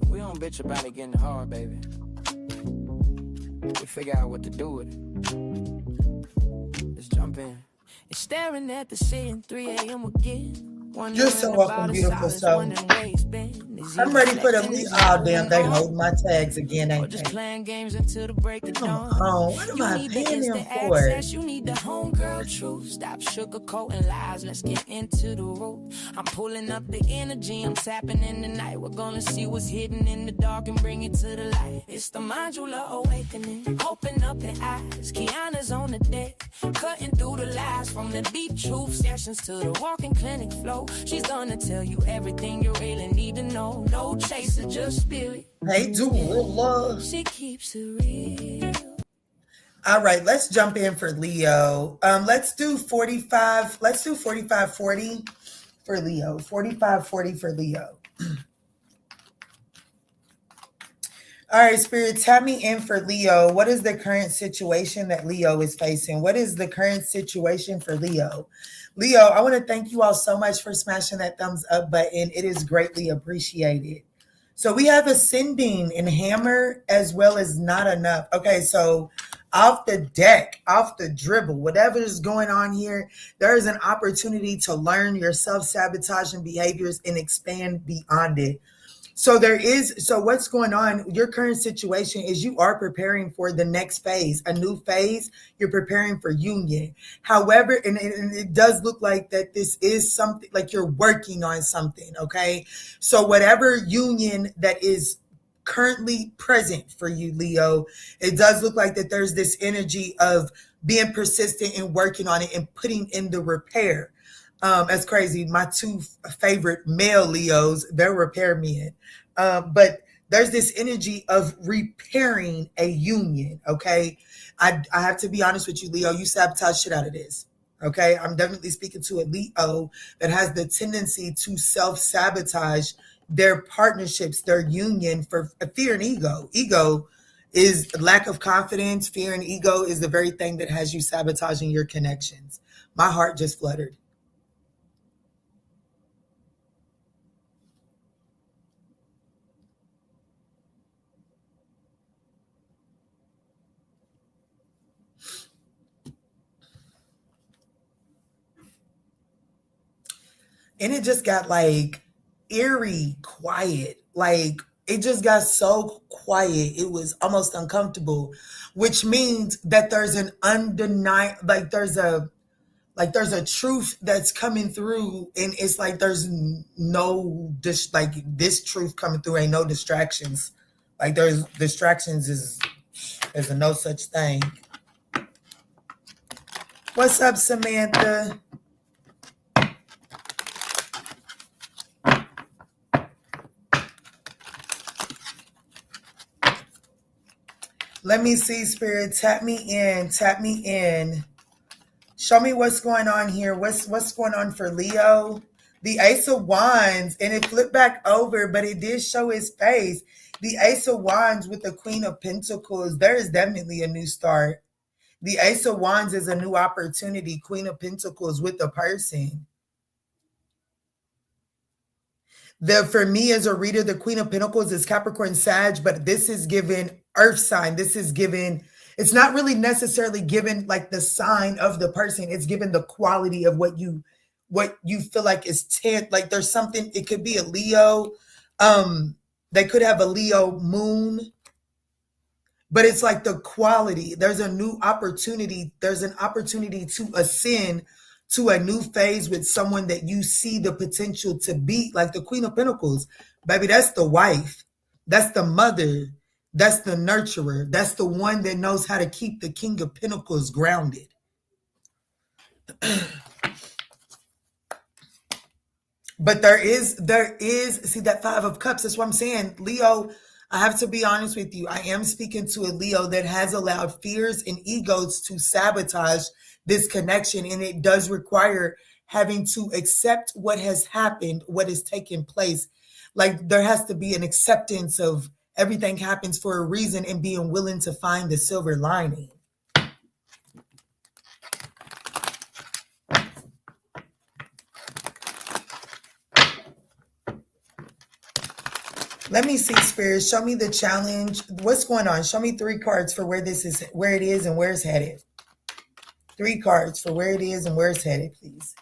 We don't bitch about it getting hard, baby. We figure out what to do with it. Let's jump in. And staring at the ceiling, 3 a.m. again. You're so welcome, beautiful soul. I'm ready for the Leo. Oh, damn, they hold my tags again, ain't they? Playing games until the break of dawn. Oh, what am I paying them for? You need the homegirl truth. Stop sugarcoating lies. Let's get into the root. I'm pulling up the energy. I'm tapping in the night. We're gonna see what's hidden in the dark and bring it to the light. It's the ManjulaAwakening. Open up your eyes. Kiana's on the deck. Cutting through the lies from the deep truth sessions to the walking clinic flow. She's gonna tell you everything you really need to know. No chaser, just spirit. Hey, do love. She keeps it real. All right, let's jump in for Leo. Let's do 45. Let's do 45-40 for Leo. 45-40 for Leo. All right, Spirit, tap me in for Leo. What is the current situation that Leo is facing? What is the current situation for Leo? Leo, I want to thank you all so much for smashing that thumbs up button. It is greatly appreciated. So we have ascending and hammer as well as not enough. Okay, so off the deck, off the dribble, whatever is going on here, there is an opportunity to learn your self-sabotaging behaviors and expand beyond it. So what's going on? Your current situation is you are preparing for the next phase, a new phase. You're preparing for union. However, and it does look like that this is something like you're working on something. Okay. So whatever union that is currently present for you, Leo, it does look like that there's this energy of being persistent and working on it and putting in the repair. That's crazy. My two favorite male Leos, they're repairmen. But there's this energy of repairing a union. Okay. I have to be honest with you, Leo, you sabotage shit out of this. Okay. I'm definitely speaking to a Leo that has the tendency to self-sabotage their partnerships, their union for fear and ego. Ego is lack of confidence. Fear and ego is the very thing that has you sabotaging your connections. My heart just fluttered. And it just got like eerie quiet. Like it just got so quiet. It was almost uncomfortable, which means that there's an undeniable, like there's a truth that's coming through. And it's like, there's no, this truth coming through. Ain't no distractions. Like there's distractions there's a no such thing. What's up, Samantha? Let me see, Spirit. Tap me in. Tap me in. Show me what's going on here. What's going on for Leo? The Ace of Wands, and it flipped back over, but it did show his face. The Ace of Wands with the Queen of Pentacles. There is definitely a new start. The Ace of Wands is a new opportunity. Queen of Pentacles with a person. For me as a reader, the Queen of Pentacles is Capricorn Sag, but this is given earth sign. This is given, it's not really necessarily given like the sign of the person. It's given the quality of what you feel like is like there's something, it could be a Leo. They could have a Leo moon, but it's like the quality. There's a new opportunity. There's an opportunity to ascend to a new phase with someone that you see the potential to be, like the Queen of Pentacles. Baby, that's the wife. That's the mother. That's the nurturer. That's the one that knows how to keep the King of Pentacles grounded. But there is, see that Five of Cups. That's what I'm saying. Leo, I have to be honest with you. I am speaking to a Leo that has allowed fears and egos to sabotage this connection. And it does require having to accept what has happened, what has taken place. Like there has to be an acceptance of everything happens for a reason and being willing to find the silver lining. Let me see, Spirit. Show me the challenge. What's going on? Show me 3 cards for where it is and where it's headed. 3 cards for where it is and where it's headed, please.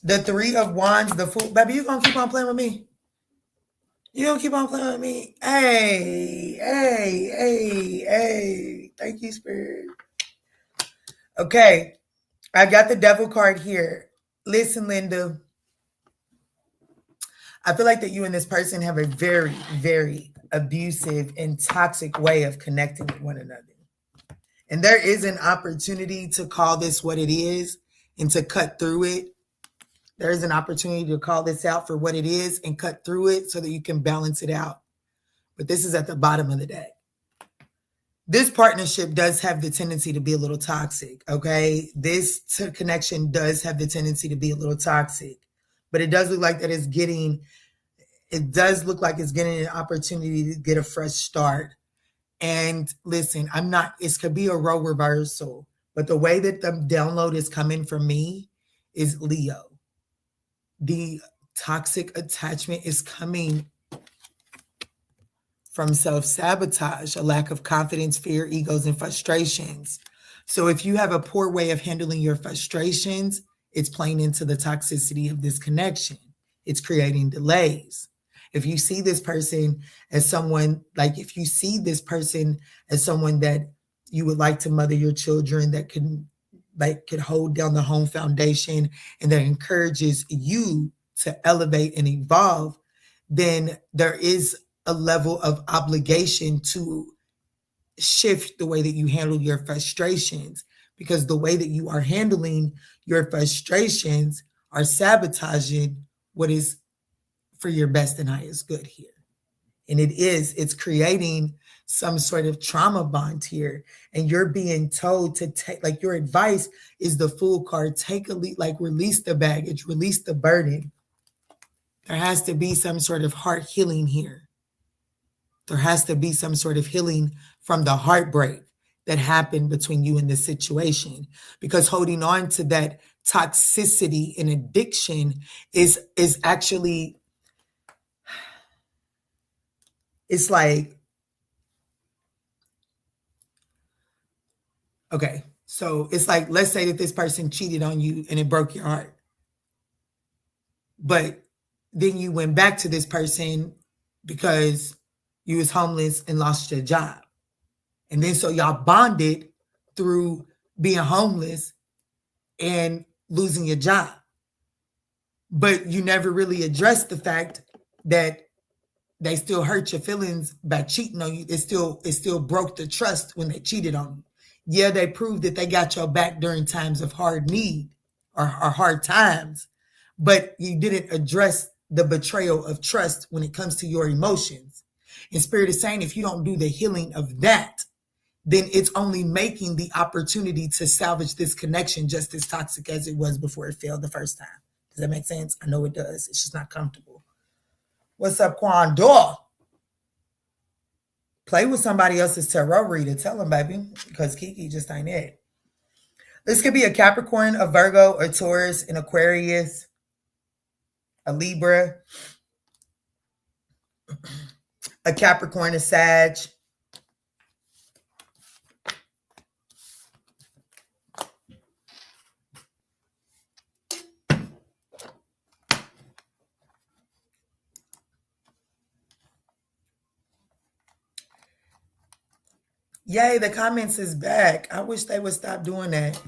The Three of Wands, the Fool. Baby, you gonna keep on playing with me? You gonna keep on playing with me? Hey. Thank you, Spirit. Okay. I got the Devil card here. Listen, Linda. I feel like that you and this person have a very, very abusive and toxic way of connecting with one another. And there is an opportunity to call this what it is and to cut through it. There is an opportunity to call this out for what it is and cut through it so that you can balance it out. But this is at the bottom of the deck. This partnership does have the tendency to be a little toxic, okay? This connection does have the tendency to be a little toxic. But it does look like that it's getting an opportunity to get a fresh start. And listen, it could be a role reversal, but the way that the download is coming from me is Leo. The toxic attachment is coming from self-sabotage, a lack of confidence, fear, egos, and frustrations. So if you have a poor way of handling your frustrations, it's playing into the toxicity of this connection. It's creating delays. If you see this person as someone, that you would like to mother your children, that could hold down the home foundation and that encourages you to elevate and evolve, then there is a level of obligation to shift the way that you handle your frustrations, because the way that you are handling your frustrations are sabotaging what is for your best and highest good here. And it's creating some sort of trauma bond here. And you're being told to take, like, your advice is the Fool card. Take a leap, like, release the baggage, release the burden. There has to be some sort of heart healing here. There has to be some sort of healing from the heartbreak that happened between you and this situation, because holding on to that toxicity and addiction is actually, it's like, okay, so it's like, let's say that this person cheated on you and it broke your heart, but then you went back to this person because you was homeless and lost your job. And then so y'all bonded through being homeless and losing your job. But you never really addressed the fact that they still hurt your feelings by cheating on you. It still broke the trust when they cheated on you. Yeah, they proved that they got your back during times of hard need or hard times, but you didn't address the betrayal of trust when it comes to your emotions. And Spirit is saying, if you don't do the healing of that, then it's only making the opportunity to salvage this connection just as toxic as it was before it failed the first time. Does that make sense? I know it does. It's just not comfortable. What's up, Quandor? Play with somebody else's tarot reader. Tell them, baby, because Kiki just ain't it. This could be a Capricorn, a Virgo, a Taurus, an Aquarius, a Libra, a Capricorn, a Sag. Yay, the comments is back. I wish they would stop doing that.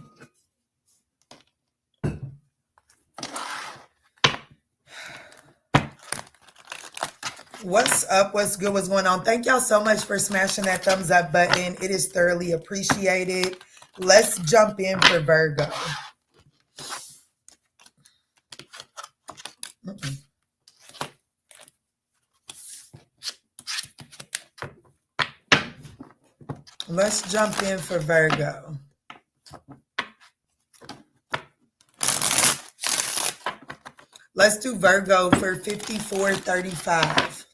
What's up? What's good? What's going on? Thank y'all so much for smashing that thumbs up button. It is thoroughly appreciated. Let's jump in for Virgo. Let's jump in for Virgo. Let's do Virgo for 5435.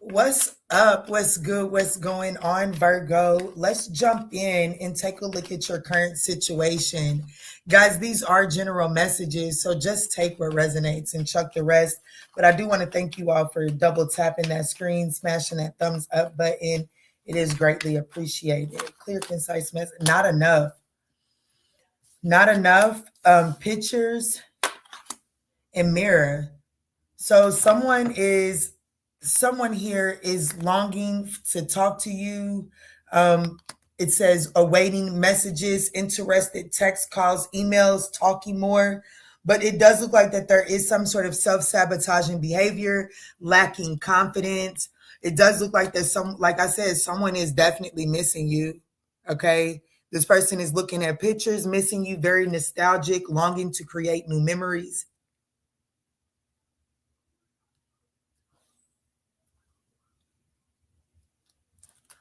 What's up? What's good? What's going on, Virgo? Let's jump in and take a look at your current situation. Guys, these are general messages, so just take what resonates and chuck the rest. But I do want to thank you all for double tapping that screen, smashing that thumbs up button. It is greatly appreciated. Clear, concise message. Not enough. Not enough. pictures and mirror. So someone here is longing to talk to you. It says awaiting messages, interested text calls, emails, talking more. But it does look like that there is some sort of self-sabotaging behavior, lacking confidence. It does look like there's like I said, someone is definitely missing you. Okay. This person is looking at pictures, missing you, very nostalgic, longing to create new memories.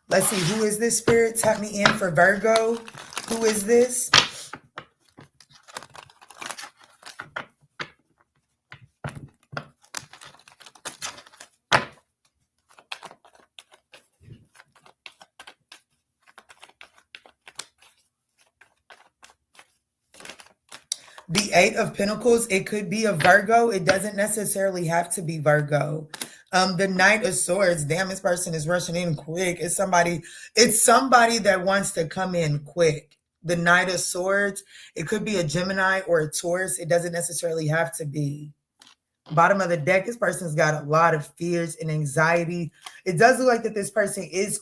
Let's see, who is this, Spirit? Tap me in for Virgo. Who is this? The Eight of Pentacles, it could be a Virgo. It doesn't necessarily have to be Virgo. The Knight of Swords, damn, this person is rushing in quick. It's somebody that wants to come in quick. The Knight of Swords, it could be a Gemini or a Taurus. It doesn't necessarily have to be. Bottom of the deck, this person's got a lot of fears and anxiety. It does look like that this person is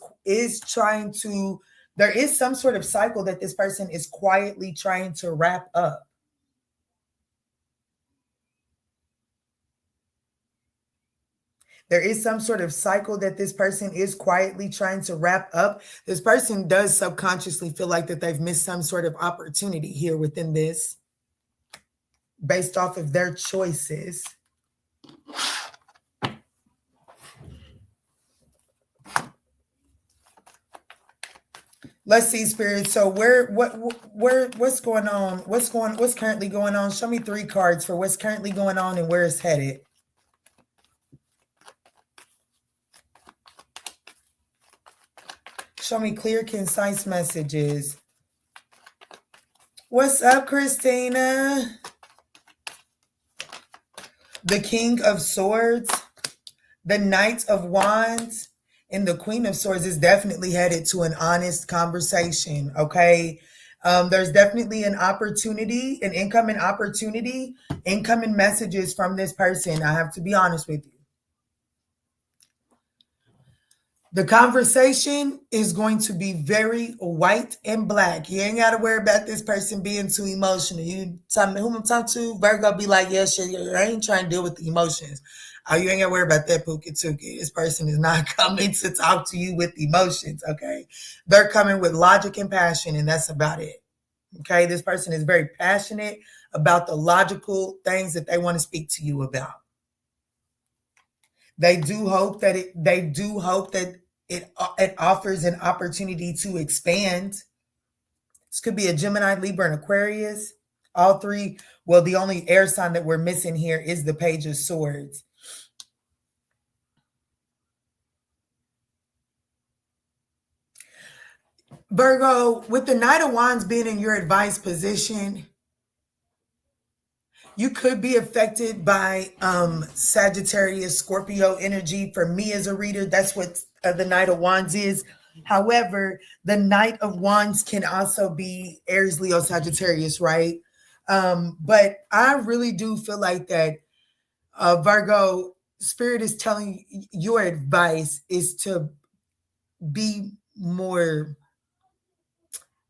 trying to, there is some sort of cycle that this person is quietly trying to wrap up. There is some sort of cycle that this person is quietly trying to wrap up. This person does subconsciously feel like that they've missed some sort of opportunity here within this, based off of their choices. Let's see, Spirit. So what's going on? What's currently going on? Show me 3 cards for what's currently going on and where it's headed. Show me clear, concise messages. What's up, Christina? The King of Swords, the Knight of Wands, and the Queen of Swords is definitely headed to an honest conversation, okay? There's definitely an opportunity, an incoming opportunity, incoming messages from this person. I have to be honest with you. The conversation is going to be very white and black. You ain't got to worry about this person being too emotional. You tell me who I'm talking to, Virgo be like, yeah, shit, I ain't trying to deal with the emotions. Oh, you ain't got to worry about that, Pookie Tookie. This person is not coming to talk to you with emotions, okay? They're coming with logic and passion, and that's about it, okay? This person is very passionate about the logical things that they want to speak to you about. They do hope that it offers an opportunity to expand. This could be a Gemini, Libra, and Aquarius. All 3. Well, the only air sign that we're missing here is the Page of Swords. Virgo, with the Knight of Wands being in your advice position, you could be affected by Sagittarius, Scorpio energy. For me as a reader, that's what the Knight of Wands is. However, the Knight of Wands can also be Aries, Leo, Sagittarius, right? But I really do feel like that Virgo, Spirit is telling you, your advice is to be more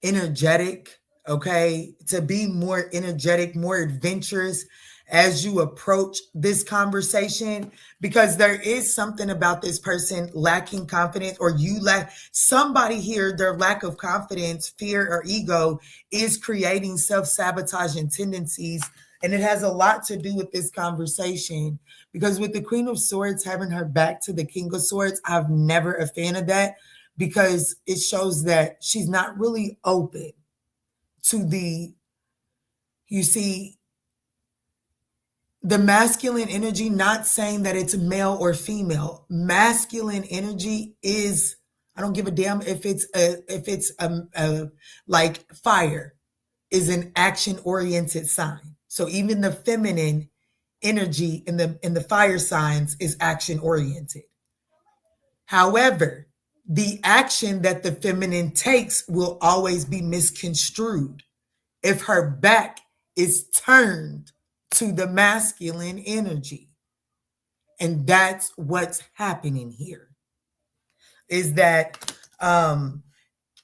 energetic, okay? To be more energetic, more adventurous as you approach this conversation, because there is something about this person lacking confidence, or you lack somebody here, their lack of confidence, fear, or ego is creating self-sabotaging tendencies. And it has a lot to do with this conversation, because with the Queen of Swords having her back to the King of Swords, I've never a fan of that, because it shows that she's not really open to the masculine energy, not saying that it's male or female. Masculine energy is, I don't give a damn if it's like fire is an action-oriented sign. So even the feminine energy in the fire signs is action-oriented. However, the action that the feminine takes will always be misconstrued. If her back is turned to the masculine energy. And that's what's happening here. Is that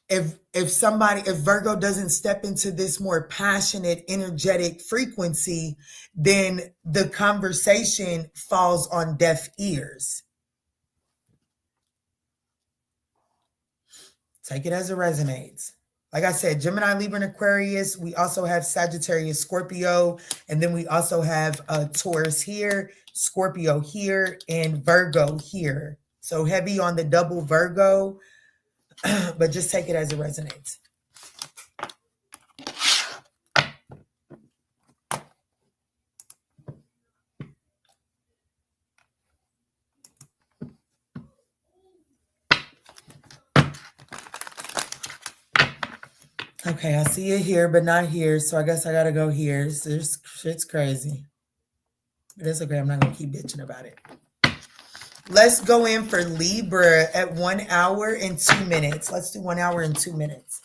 if Virgo doesn't step into this more passionate, energetic frequency, then the conversation falls on deaf ears. Take it as it resonates. Like I said, Gemini, Libra, and Aquarius. We also have Sagittarius, Scorpio, and then we also have Taurus here, Scorpio here, and Virgo here. So heavy on the double Virgo, but just take it as it resonates. Okay, I see it here, but not here. So I guess I got to go here. This shit's crazy. But it's okay. I'm not going to keep bitching about it. Let's go in for Libra at 1 hour and 2 minutes. Let's do 1 hour and 2 minutes.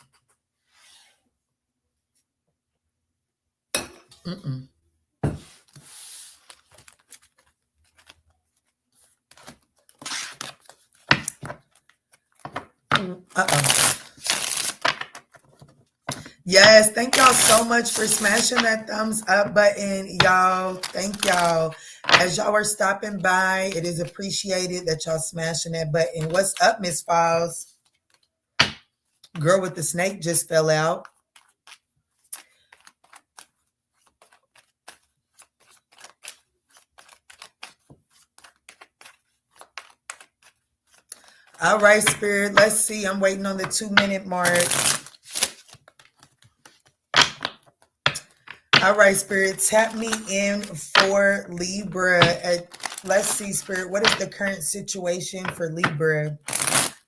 Uh-oh. Yes, thank y'all so much for smashing that thumbs up button, y'all. Thank y'all. As y'all are stopping by, it is appreciated that y'all smashing that button. What's up, Miss Files? Girl with the snake just fell out. All right, Spirit. Let's see. I'm waiting on the 2-minute mark. All right, Spirit, tap me in for Libra. Let's see, Spirit, what is the current situation for Libra?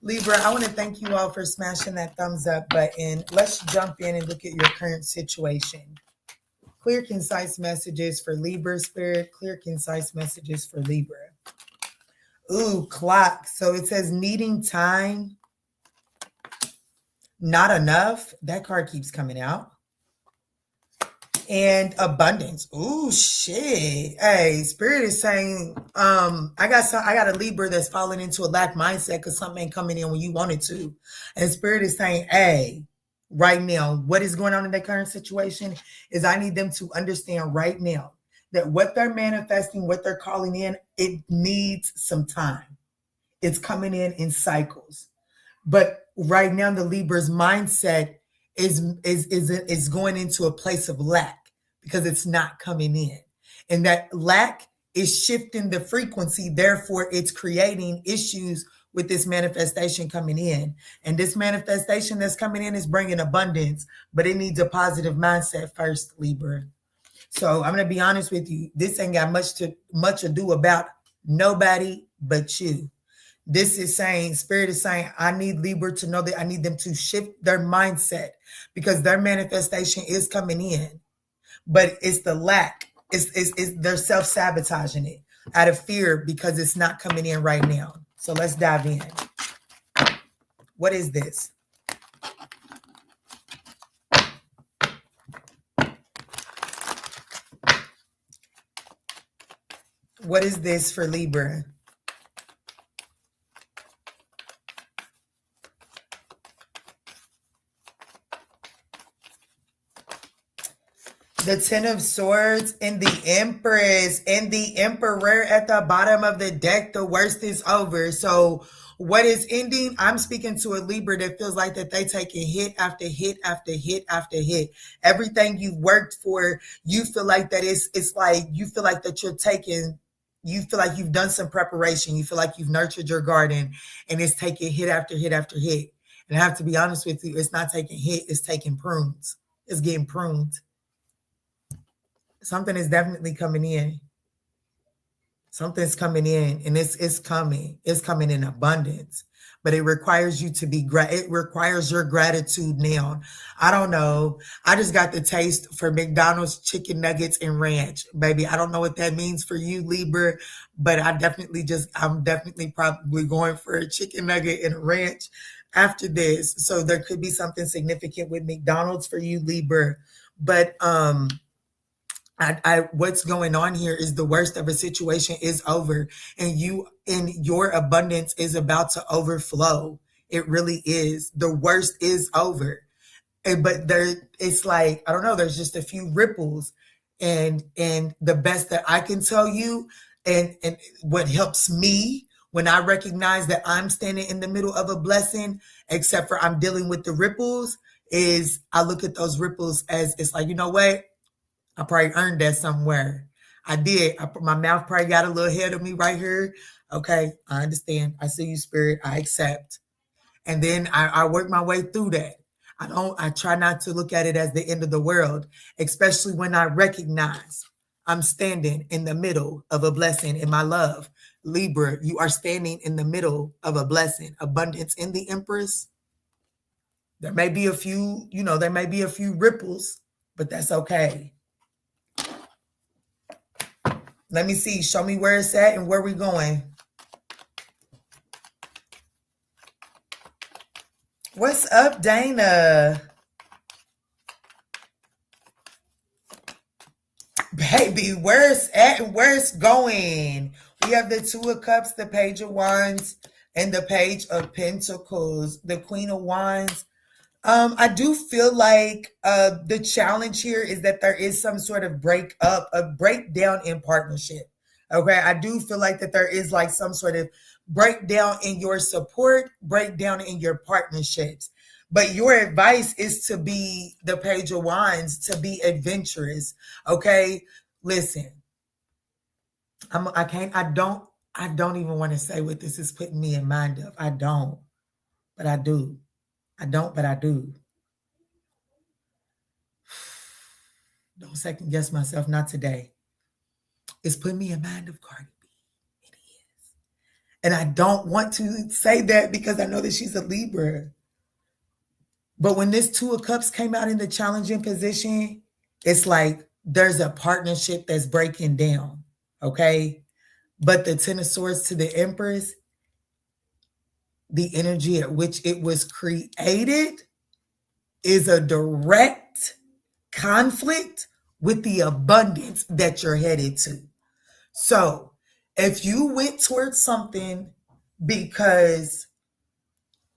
Libra, I want to thank you all for smashing that thumbs up button. Let's jump in and look at your current situation. Clear, concise messages for Libra, Spirit. Clear, concise messages for Libra. Ooh, clock. So it says needing time, not enough. That card keeps coming out. And abundance. Ooh, shit. Hey, Spirit is saying, I got a Libra that's falling into a lack mindset because something ain't coming in when you want it to. And Spirit is saying, hey, right now, what is going on in their current situation is I need them to understand right now that what they're manifesting, what they're calling in, it needs some time. It's coming in cycles. But right now, the Libra's mindset is going into a place of lack because it's not coming in. And that lack is shifting the frequency. Therefore, it's creating issues with this manifestation coming in. And this manifestation that's coming in is bringing abundance, but it needs a positive mindset first, Libra. So I'm going to be honest with you. This ain't got much ado about nobody but you. This is saying, Spirit is saying, I need Libra to know that I need them to shift their mindset because their manifestation is coming in, but it's the lack. They're self-sabotaging it out of fear because it's not coming in right now. So let's dive in. What is this? What is this for Libra? The 10 of Swords and the Empress and the Emperor at the bottom of the deck. The worst is over. So what is ending? I'm speaking to a Libra that feels like that they take a hit after hit after hit after hit. Everything you've worked for, you feel like that it's like you feel like that you feel like you've done some preparation. You feel like you've nurtured your garden and it's taking hit after hit after hit. And I have to be honest with you, it's not taking hit, it's taking prunes. It's getting pruned. Something is definitely coming in. Something's coming in, and it's coming. It's coming in abundance. But it requires you to be it requires your gratitude now. I don't know. I just got the taste for McDonald's chicken nuggets and ranch, baby. I don't know what that means for you, Libra, but I'm definitely probably going for a chicken nugget and a ranch after this. So there could be something significant with McDonald's for you, Libra. But What's going on here is the worst of a situation is over, and your abundance is about to overflow. It really is. The worst is over. But it's like, I don't know, there's just a few ripples, and the best that I can tell you, and what helps me when I recognize that I'm standing in the middle of a blessing, except for I'm dealing with the ripples, is I look at those ripples as, it's like, you know what, I probably earned that somewhere. I did. My mouth probably got a little ahead of me right here. Okay, I understand. I see you, spirit. I accept. And then I work my way through that. I try not to look at it as the end of the world, especially when I recognize I'm standing in the middle of a blessing in my love. Libra, you are standing in the middle of a blessing. Abundance in the Empress. There may be a few, there may be a few ripples, but that's okay. Let me see. Show me where it's at and where we going. What's up, Dana? Baby, where it's at and where it's going. We have the Two of Cups, the Page of Wands, and the Page of Pentacles, the Queen of Wands. I do feel like the challenge here is that there is some sort of breakdown in partnership. Okay, I do feel like that there is like some sort of breakdown in your support, breakdown in your partnerships. But your advice is to be the Page of Wands, to be adventurous. Okay, listen, I don't even want to say what this is putting me in mind of. I don't, but I do. I don't, but I do. Don't second guess myself, not today. It's putting me in mind of Cardi B. It is. And I don't want to say that because I know that she's a Libra. But when this Two of Cups came out in the challenging position, it's like there's a partnership that's breaking down, okay? But the Ten of Swords to the Empress, the energy at which it was created is a direct conflict with the abundance that you're headed to. So if you went towards something because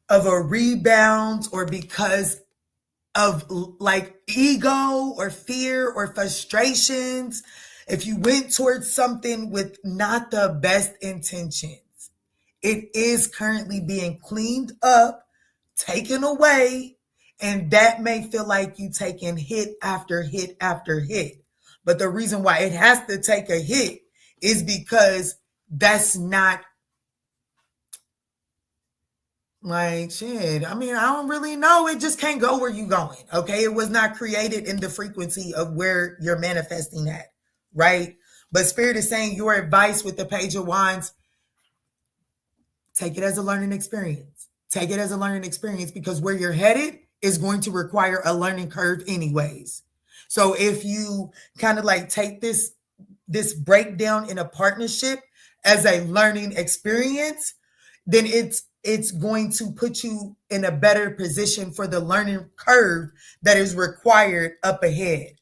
of a rebound or because of like ego or fear or frustrations, if you went towards something with not the best intentions, it is currently being cleaned up, taken away, and that may feel like you taking hit after hit after hit. But the reason why it has to take a hit is because that's not like shit. I mean, I don't really know. It just can't go where you're going. Okay. It was not created in the frequency of where you're manifesting at. Right. But Spirit is saying your advice with the Page of Wands, take it as a learning experience. Take it as a learning experience because where you're headed is going to require a learning curve anyways. So if you kind of like take this breakdown in a partnership as a learning experience, then it's going to put you in a better position for the learning curve that is required up ahead.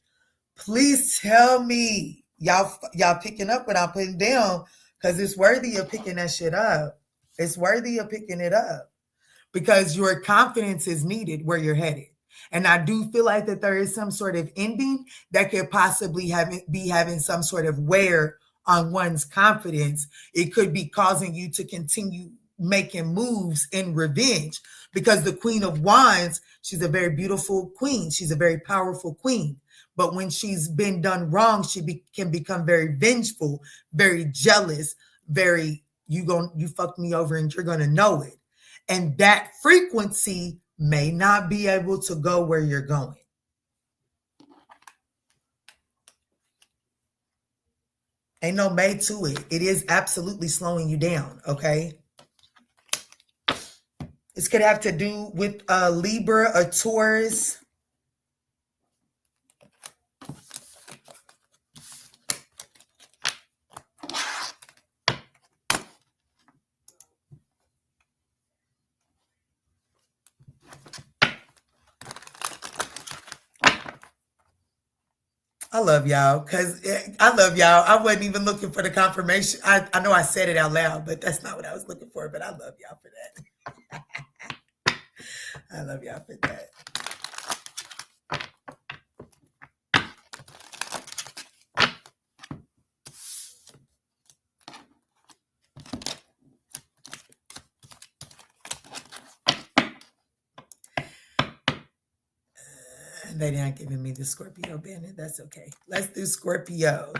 Please tell me y'all picking up what I'm putting down, because it's worthy of picking that shit up. It's worthy of picking it up because your confidence is needed where you're headed. And I do feel like that there is some sort of ending that could possibly be having some sort of wear on one's confidence. It could be causing you to continue making moves in revenge, because the Queen of Wands, she's a very beautiful queen. She's a very powerful queen. But when she's been done wrong, she can become very vengeful, very jealous, very, you fucked me over and you're going to know it. And that frequency may not be able to go where you're going. Ain't no may to it. It is absolutely slowing you down, okay? This could have to do with a Libra, a Taurus. I love y'all because I love y'all. I wasn't even looking for the confirmation. I know I said it out loud, but that's not what I was looking for. But I love y'all for that. I love y'all for that. They're not giving me the Scorpio banner. That's okay. Let's do Scorpio.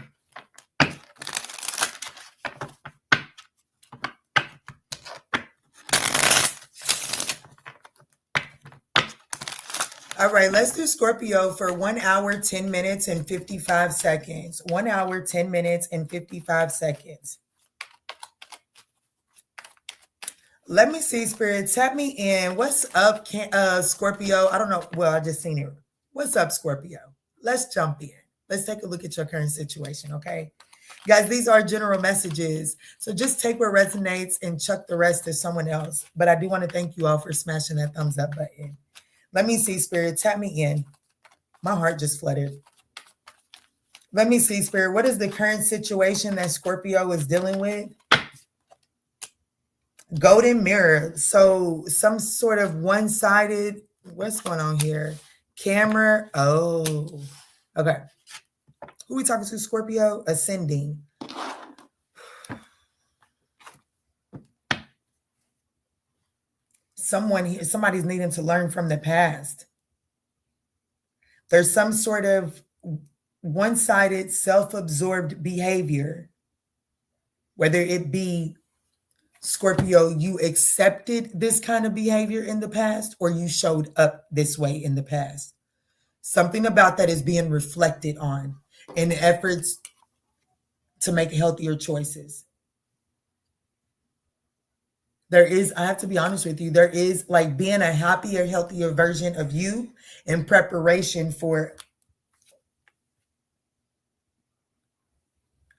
All right, let's do Scorpio for 1 hour, 10 minutes, and 55 seconds. 1 hour, 10 minutes, and 55 seconds. Let me see, Spirit. Tap me in. What's up, Scorpio? I don't know. Well, I just seen it. What's up, Scorpio? Let's jump in. Let's take a look at your current situation, okay? Guys, these are general messages. So just take what resonates and chuck the rest to someone else. But I do want to thank you all for smashing that thumbs up button. Let me see, Spirit. Tap me in. My heart just fluttered. Let me see, Spirit. What is the current situation that Scorpio is dealing with? Golden mirror. So some sort of one-sided. What's going on here? Camera. Oh, okay. Who we talking to? Scorpio ascending. Somebody's needing to learn from the past. There's some sort of one-sided, self-absorbed behavior, whether it be Scorpio, you accepted this kind of behavior in the past, or you showed up this way in the past. Something about that is being reflected on in efforts to make healthier choices. There is, I have to be honest with you, there is like being a happier, healthier version of you in preparation for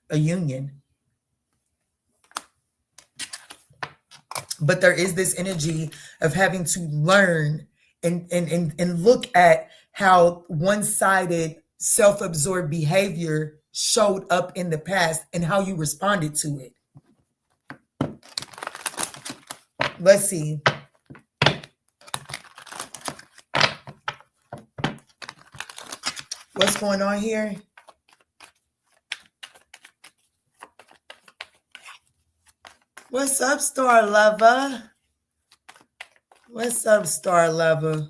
a union. But there is this energy of having to learn and look at how one-sided, self-absorbed behavior showed up in the past and how you responded to it. Let's see. What's going on here? What's up, Star Lover? What's up, Star Lover?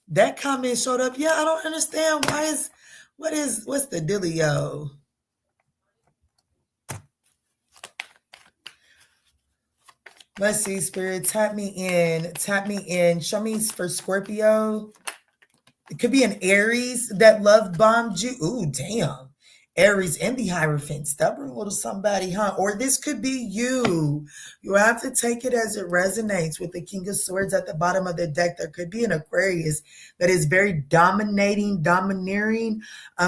That comment showed up. Yeah, I don't understand. What's the dealio? Let's see, Spirit. Tap me in. Tap me in. Show me for Scorpio. It could be an Aries that love bombed you. Ooh, damn. Aries and the Hierophant. Stubborn little somebody, huh? Or this could be you. You have to take it as it resonates with the King of Swords at the bottom of the deck. There could be an Aquarius that is very dominating, domineering.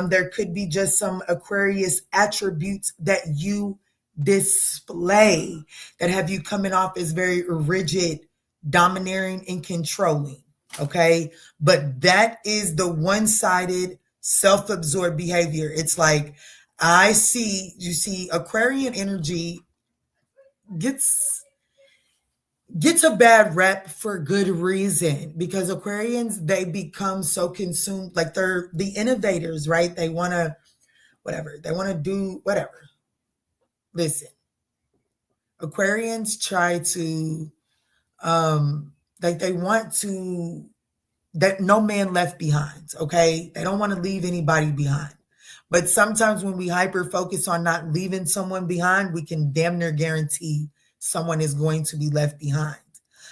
There could be just some Aquarius attributes that you display that have you coming off as very rigid, domineering, and controlling. Okay. But that is the one-sided, self-absorbed behavior. It's like, you see Aquarian energy gets a bad rep for good reason, because Aquarians, they become so consumed, like they're the innovators, right? They want to, whatever. They want to do whatever. Listen, Aquarians try to, they want to, that no man left behind, okay? They don't want to leave anybody behind. But sometimes when we hyper focus on not leaving someone behind, we can damn near guarantee someone is going to be left behind.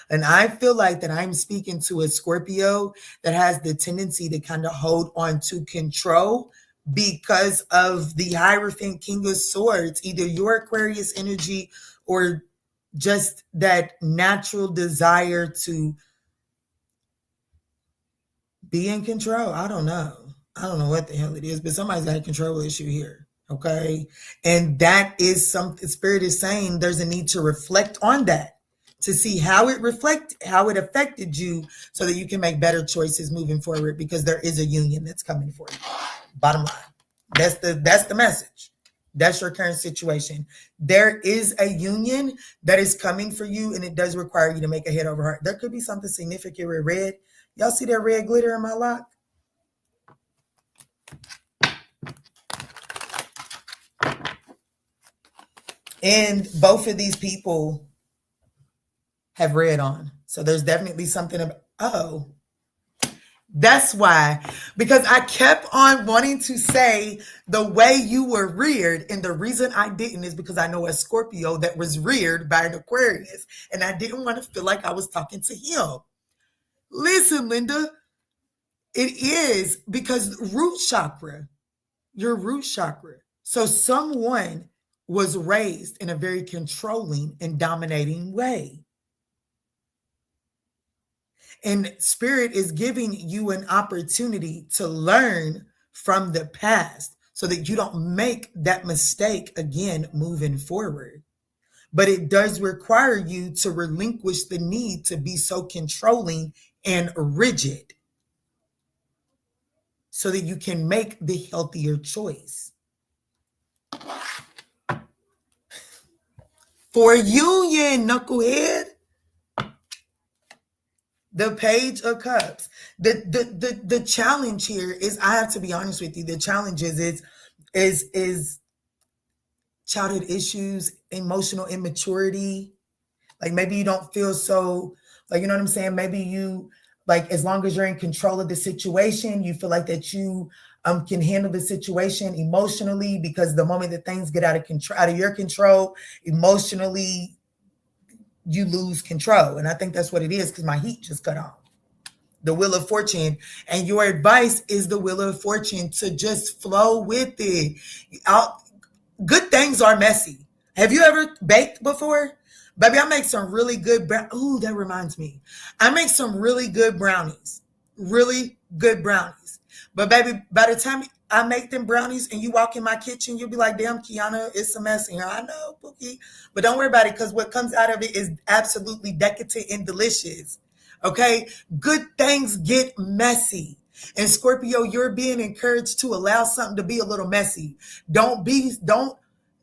And I feel like that I'm speaking to a Scorpio that has the tendency to kind of hold on to control because of the Hierophant King of Swords, either your Aquarius energy or just that natural desire to be in control. I don't know what the hell it is, but somebody's got a control issue here. Okay. And that is something Spirit is saying there's a need to reflect on that, to see how it affected you so that you can make better choices moving forward, because there is a union that's coming for you. Bottom line. That's the message. That's your current situation. There is a union that is coming for you, and it does require you to make a head over heart. There could be something significant with red. Y'all see that red glitter in my lock? And both of these people have red on. So there's definitely something about, that's why, because I kept on wanting to say the way you were reared, and the reason I didn't is because I know a Scorpio that was reared by an Aquarius, and I didn't want to feel like I was talking to him. Listen, Linda, it is because root chakra, your root chakra. So someone was raised in a very controlling and dominating way. And Spirit is giving you an opportunity to learn from the past so that you don't make that mistake again moving forward. But it does require you to relinquish the need to be so controlling and rigid so that you can make the healthier choice. For union, knucklehead. The Page of Cups. The challenge here is, I have to be honest with you, the challenge is childhood issues, emotional immaturity. Like maybe you don't feel so, like, you know what I'm saying? Maybe you, like, as long as you're in control of the situation, you feel like that you can handle the situation emotionally, because the moment that things get out of your control, emotionally, you lose control. And I think that's what it is, because my heat just cut off. The Wheel of Fortune. And your advice is the Wheel of Fortune, to just flow with it. Good things are messy. Have you ever baked before? Baby, I make some really good, ooh, that reminds me. I make some really good brownies. Really good brownies. But baby, by the time I make them brownies and you walk in my kitchen, you'll be like, damn, Kiana, it's a mess in here. I know, Pookie. But don't worry about it, because what comes out of it is absolutely decadent and delicious. Okay? Good things get messy. And Scorpio, you're being encouraged to allow something to be a little messy. Don't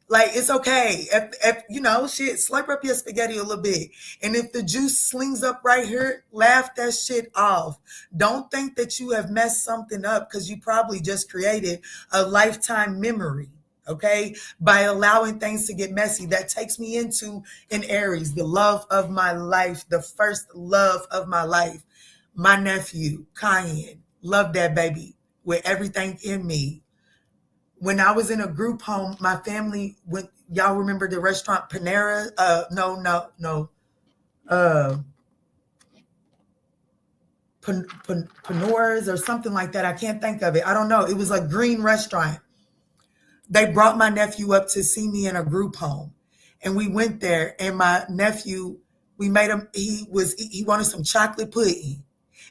like, it's okay. If you know, shit, slurp up your spaghetti a little bit. And if the juice slings up right here, laugh that shit off. Don't think that you have messed something up, because you probably just created a lifetime memory, okay? By allowing things to get messy. That takes me into an Aries, the love of my life, the first love of my life. My nephew, Cayenne. Love that baby with everything in me. When I was in a group home, my family, when y'all remember the restaurant Panera? Panora's or something like that. I can't think of it. I don't know. It was a green restaurant. They brought my nephew up to see me in a group home. And we went there, and my nephew, we made him, he wanted some chocolate pudding.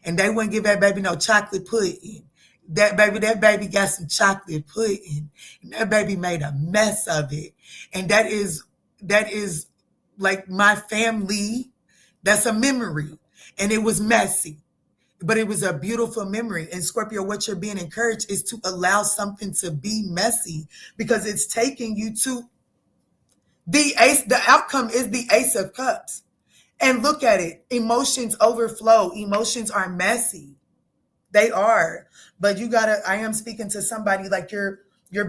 And they wouldn't give that baby no chocolate pudding. That baby got some chocolate pudding, and that baby made a mess of it. And that is like my family. That's a memory, and it was messy, but it was a beautiful memory. And Scorpio, what you're being encouraged is to allow something to be messy, because it's taking you to the ace. The outcome is the Ace of Cups. And look at it. Emotions overflow. Emotions are messy. They are. But I am speaking to somebody like you're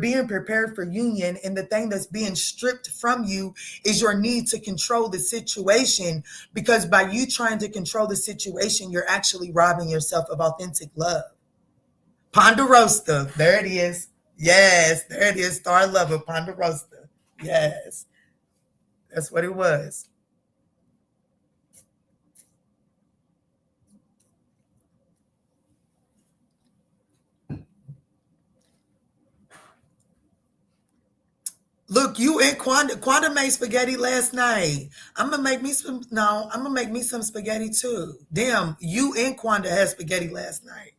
being prepared for union, and the thing that's being stripped from you is your need to control the situation, because by you trying to control the situation, you're actually robbing yourself of authentic love. Ponderosa. There it is. Yes, there it is. Star Lover, Ponderosa. Yes. That's what it was. Look, you and Quanda made spaghetti last night. I'm gonna make me some spaghetti too. Damn, you and Quanda had spaghetti last night.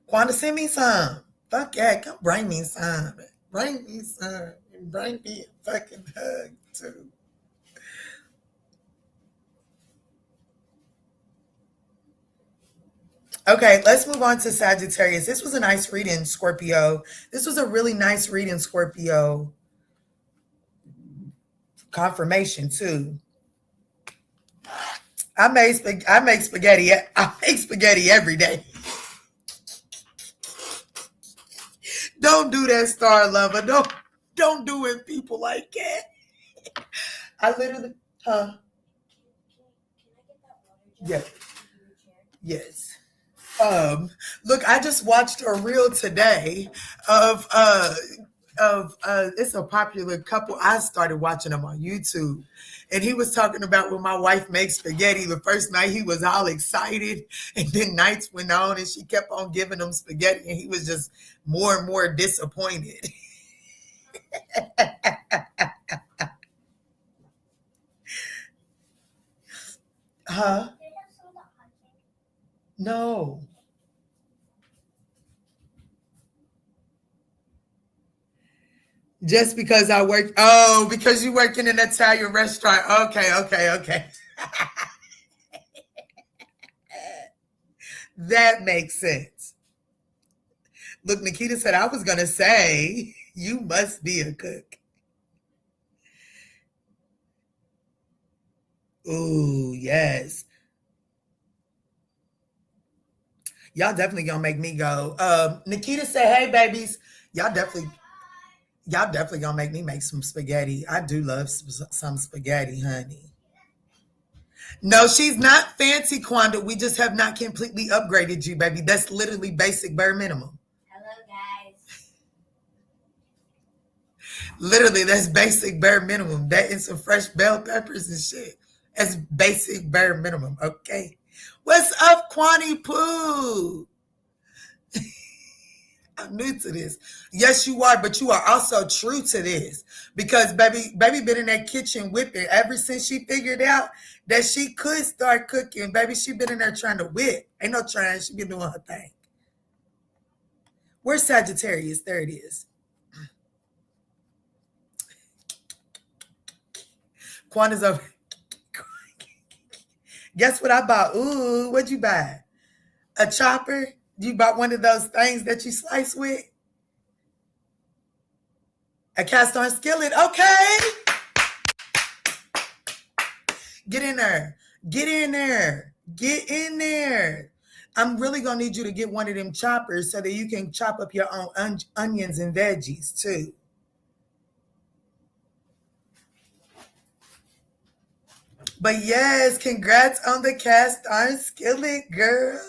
Quanda, send me some. Fuck yeah, come bring me some. Bring me some. And bring me a fucking hug too. Okay, let's move on to Sagittarius. This was a nice reading, Scorpio. This was a really nice reading, Scorpio. Confirmation too. I make spaghetti. I make spaghetti every day. Don't do that, Star Lover. Don't do it, people like that. I literally, huh? Yes. Yes. Look, I just watched a reel today of it's a popular couple. I started watching them on YouTube. And he was talking about when my wife makes spaghetti. The first night he was all excited, and then nights went on and she kept on giving him spaghetti, and he was just more and more disappointed. Huh? No. Just because I work. Oh, because you work in an Italian restaurant. Okay. That makes sense. Look, Nikita said, I was going to say, you must be a cook. Ooh, yes. Y'all definitely going to make me go. Nikita said, hey, babies. Y'all definitely gonna make me make some spaghetti. I do love some spaghetti, honey. No, she's not fancy, Quanda. We just have not completely upgraded you, baby. That's literally basic bare minimum. Hello, guys. Literally, that's basic bare minimum. That and some fresh bell peppers and shit. That's basic bare minimum, okay? What's up, Kwani Poo? I'm new to this. Yes, you are, but you are also true to this because baby been in that kitchen whipping ever since she figured out that she could start cooking. Baby, she been in there trying to whip. Ain't no trying. She been doing her thing. Where's Sagittarius? There it is. Quanta's over. Guess what I bought? Ooh, what'd you buy? A chopper? You bought one of those things that you slice with? A cast iron skillet. Okay. Get in there. Get in there. Get in there. I'm really going to need you to get one of them choppers so that you can chop up your own onions and veggies too. But yes, congrats on the cast iron skillet, girl.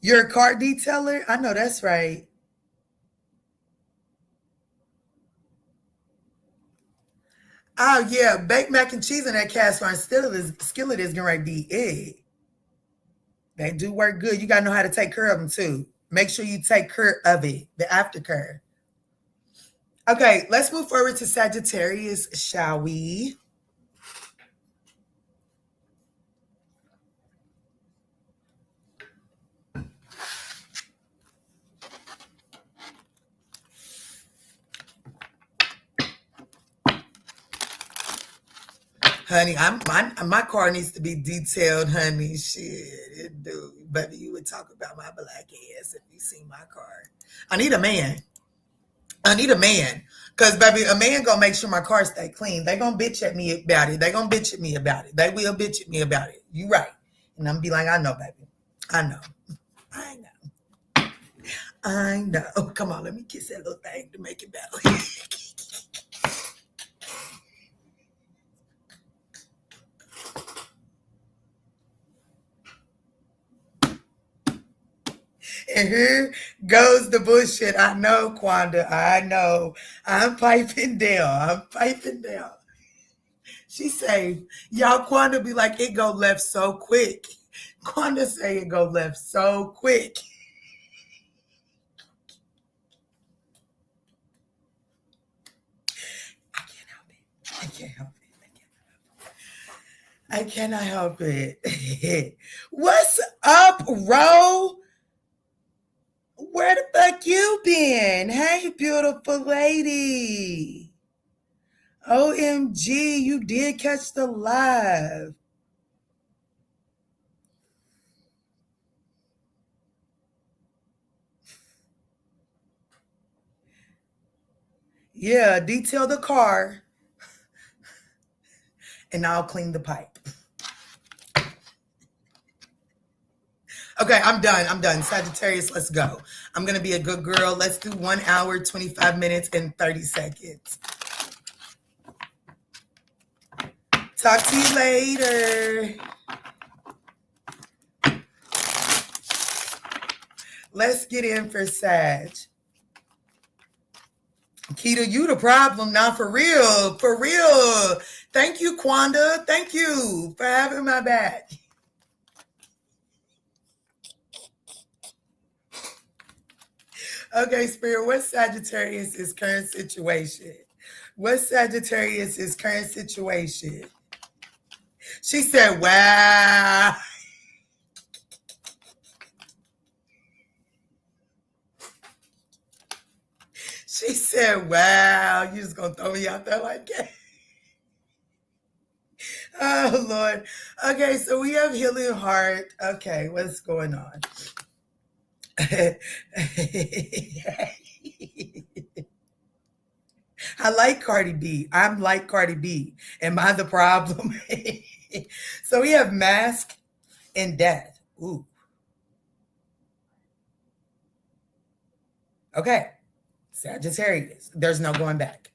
You're a car detailer? I know that's right. Oh, yeah. Baked mac and cheese in that cast iron skillet is going to be it. They do work good. You got to know how to take care of them, too. Make sure you take care of it, the aftercare. Okay, let's move forward to Sagittarius, shall we? Honey, my car needs to be detailed, honey. Shit, dude. Baby, you would talk about my black ass if you see my car. I need a man. Because, baby, a man gonna make sure my car stay clean. They gonna bitch at me about it. They will bitch at me about it. You right. And I'm be like, I know, baby. I know. Come on, let me kiss that little thing to make it better. And here goes the bullshit. I know, Quanda. I know. I'm piping down. She say, y'all, Quanda be like, it go left so quick. Quanda say it go left so quick. I cannot help it. What's up, Ro? Where the fuck you been? Hey, beautiful lady. OMG, you did catch the live. Yeah, detail the car and I'll clean the pipe. Okay, I'm done. Sagittarius, let's go. I'm going to be a good girl. Let's do 1 hour, 25 minutes, and 30 seconds. Talk to you later. Let's get in for Sag. Keita, you the problem now, for real. For real. Thank you, Quanda. Thank you for having my back. Okay, Spirit, what's Sagittarius' current situation? What's Sagittarius' current situation? She said, wow. She said, wow. You just going to throw me out there like that? Oh, Lord. Okay, so we have Healing Heart. Okay, what's going on? I like Cardi B. I'm like Cardi B. Am I the problem? So we have Mask and Death. Ooh. Okay. Sagittarius. There's no going back.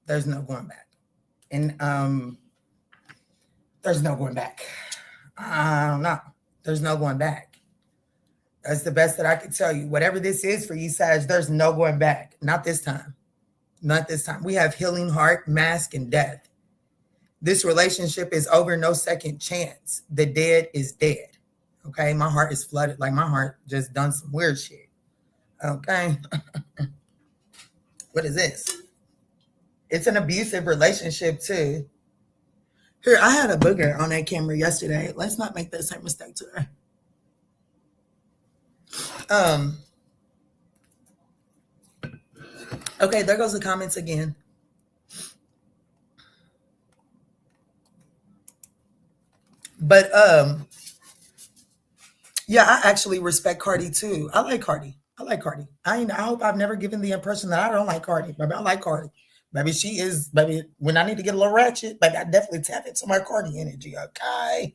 There's no going back. And there's no going back. I don't know. There's no going back. That's the best that I can tell you. Whatever this is for you, Sag, there's no going back. Not this time. Not this time. We have Healing Heart, Mask, and Death. This relationship is over. No second chance. The dead is dead. Okay? My heart is flooded. Like my heart just done some weird shit. Okay? What is this? It's an abusive relationship too. Here, I had a booger on that camera yesterday. Let's not make that same mistake today. Okay, there goes the comments again. But yeah, I actually respect Cardi too. I like Cardi. I hope I've never given the impression that I don't like Cardi. Baby, I like Cardi. Baby, she is, baby, when I need to get a little ratchet, baby, I definitely tap into my Cardi energy, okay?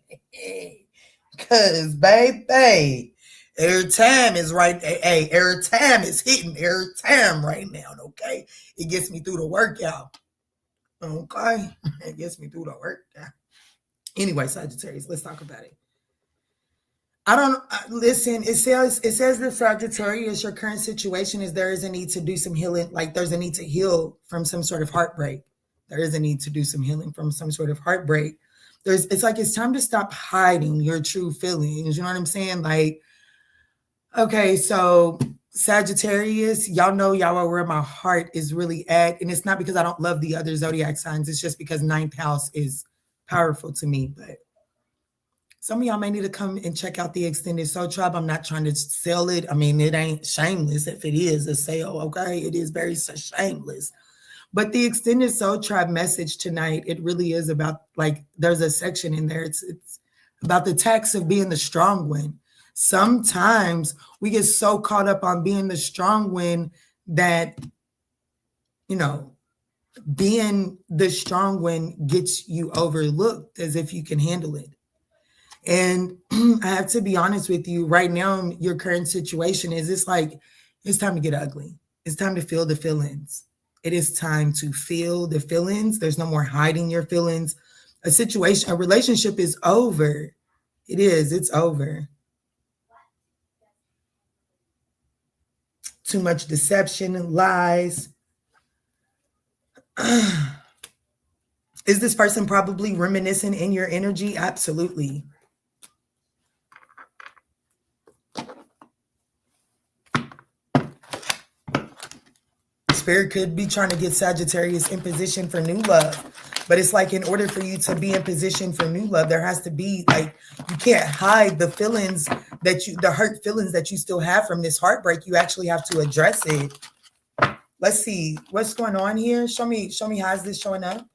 Because, baby, every time is right. Hey, every time is hitting. Every time right now, okay? It gets me through the workout. Okay? It gets me through the workout. Anyway, Sagittarius, let's talk about it. I don't listen. It says the Sagittarius, your current situation is there is a need to do some healing. Like there's a need to heal from some sort of heartbreak. There is a need to do some healing from some sort of heartbreak. It's like it's time to stop hiding your true feelings. You know what I'm saying? Like, okay, so Sagittarius, y'all know y'all are where my heart is really at. And it's not because I don't love the other zodiac signs. It's just because 9th house is powerful to me. But some of y'all may need to come and check out the Extended Soul Tribe. I'm not trying to sell it. I mean, it ain't shameless if it is a sale, okay? It is very shameless. But the Extended Soul Tribe message tonight, it really is about, like, there's a section in there. It's about the tax of being the strong one. Sometimes we get so caught up on being the strong one that, you know, being the strong one gets you overlooked as if you can handle it. And I have to be honest with you right now, your current situation is it's like, it's time to get ugly. It's time to feel the feelings. It is time to feel the feelings. There's no more hiding your feelings. A relationship is over. It is, it's over. Too much deception and lies. Is this person probably reminiscent in your energy? Absolutely. Spirit could be trying to get Sagittarius in position for new love. But it's like in order for you to be in position for new love, there has to be like, you can't hide the feelings the hurt feelings that you still have from this heartbreak. You actually have to address it. Let's see what's going on here. Show me how's this showing up.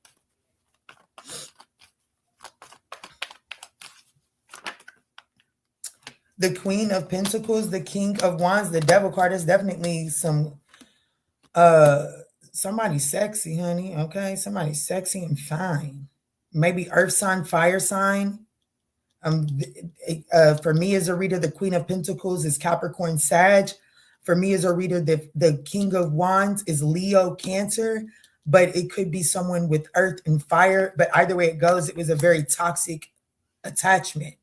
The Queen of Pentacles, the King of Wands, the Devil card is definitely some somebody sexy, honey. Okay, somebody sexy and fine. Maybe earth sign, fire sign. For me as a reader, the Queen of Pentacles is Capricorn, Sag. For me as a reader, the King of Wands is Leo, Cancer. But it could be someone with earth and fire. But either way it goes, it was a very toxic attachment.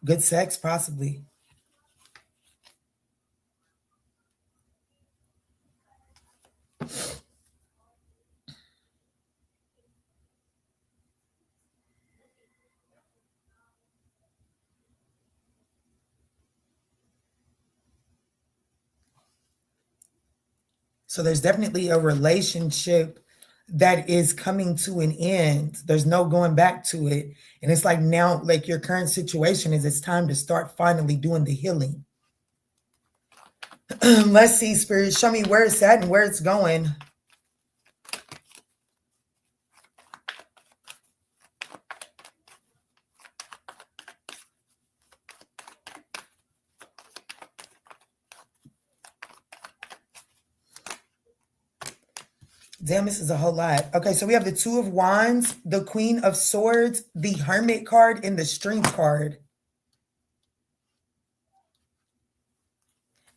Good sex, possibly. So there's definitely a relationship that is coming to an end. There's no going back to it. And it's like now, like your current situation is it's time to start finally doing the healing. Let's see, Spirit. Show me where it's at and where it's going. Damn, this is a whole lot. Okay, so we have the Two of Wands, the Queen of Swords, the Hermit card, and the Strength card.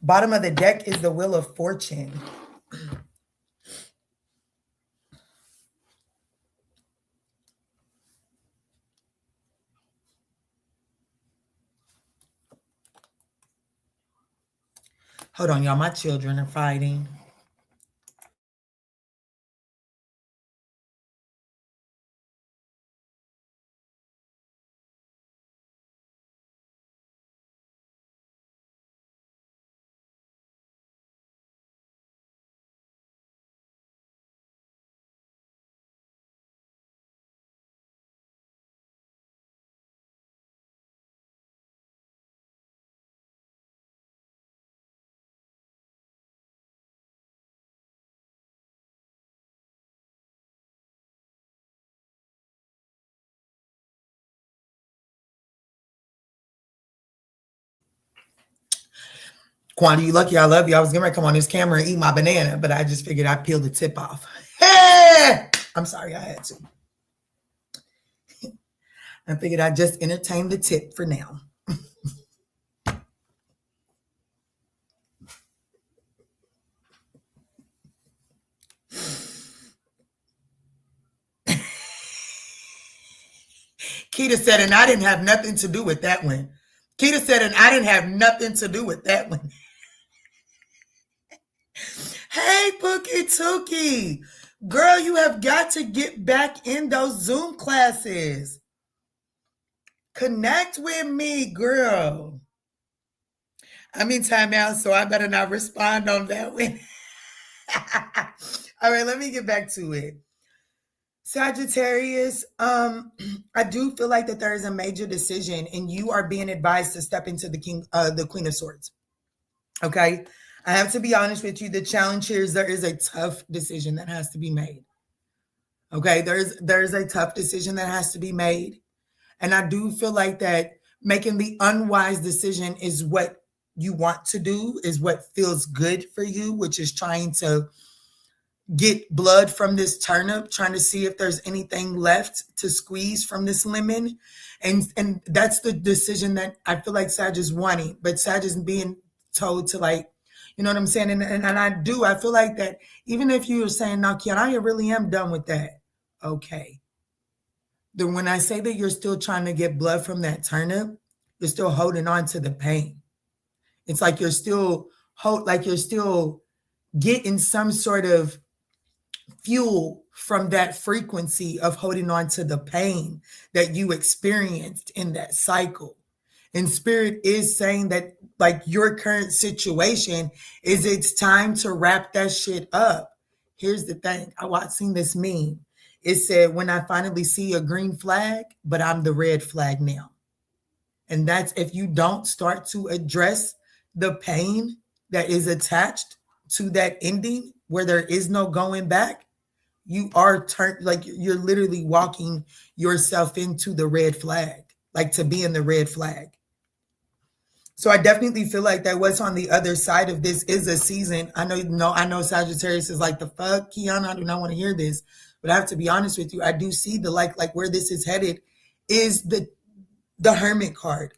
Bottom of the deck is the Wheel of Fortune. Hold on, y'all. My children are fighting. Quanta, you lucky I love you. I was going to come on this camera and eat my banana, but I just figured I'd peel the tip off. Hey! I'm sorry, I had to. I figured I'd just entertain the tip for now. Keita said, and I didn't have nothing to do with that one. Keita said, and I didn't have nothing to do with that one. Hey, Pookie Tookie. Girl, you have got to get back in those Zoom classes. Connect with me, girl. I'm in timeout, so I better not respond on that one. All right, let me get back to it. Sagittarius, I do feel like that there is a major decision and you are being advised to step into the Queen of Swords. Okay? I have to be honest with you. The challenge here is there is a tough decision that has to be made. Okay? There's a tough decision that has to be made. And I do feel like that making the unwise decision is what you want to do, is what feels good for you, which is trying to get blood from this turnip, trying to see if there's anything left to squeeze from this lemon. And that's the decision that I feel like Sag is wanting, but Sag is being told to, like, you know what I'm saying? And I feel like that even if you are saying, no, Kiana, I really am done with that. Okay. Then when I say that you're still trying to get blood from that turnip, you're still holding on to the pain. It's like you're still getting some sort of fuel from that frequency of holding on to the pain that you experienced in that cycle. And Spirit is saying that, like, your current situation is it's time to wrap that shit up. Here's the thing. I seen this meme. It said, when I finally see a green flag, but I'm the red flag now. And that's if you don't start to address the pain that is attached to that ending where there is no going back, you are you're literally walking yourself into the red flag, like to be in the red flag. So I definitely feel like that what's on the other side of this is a season. I know Sagittarius is like, the fuck, Kiana, I do not want to hear this. But I have to be honest with you. I do see the like where this is headed is the Hermit card.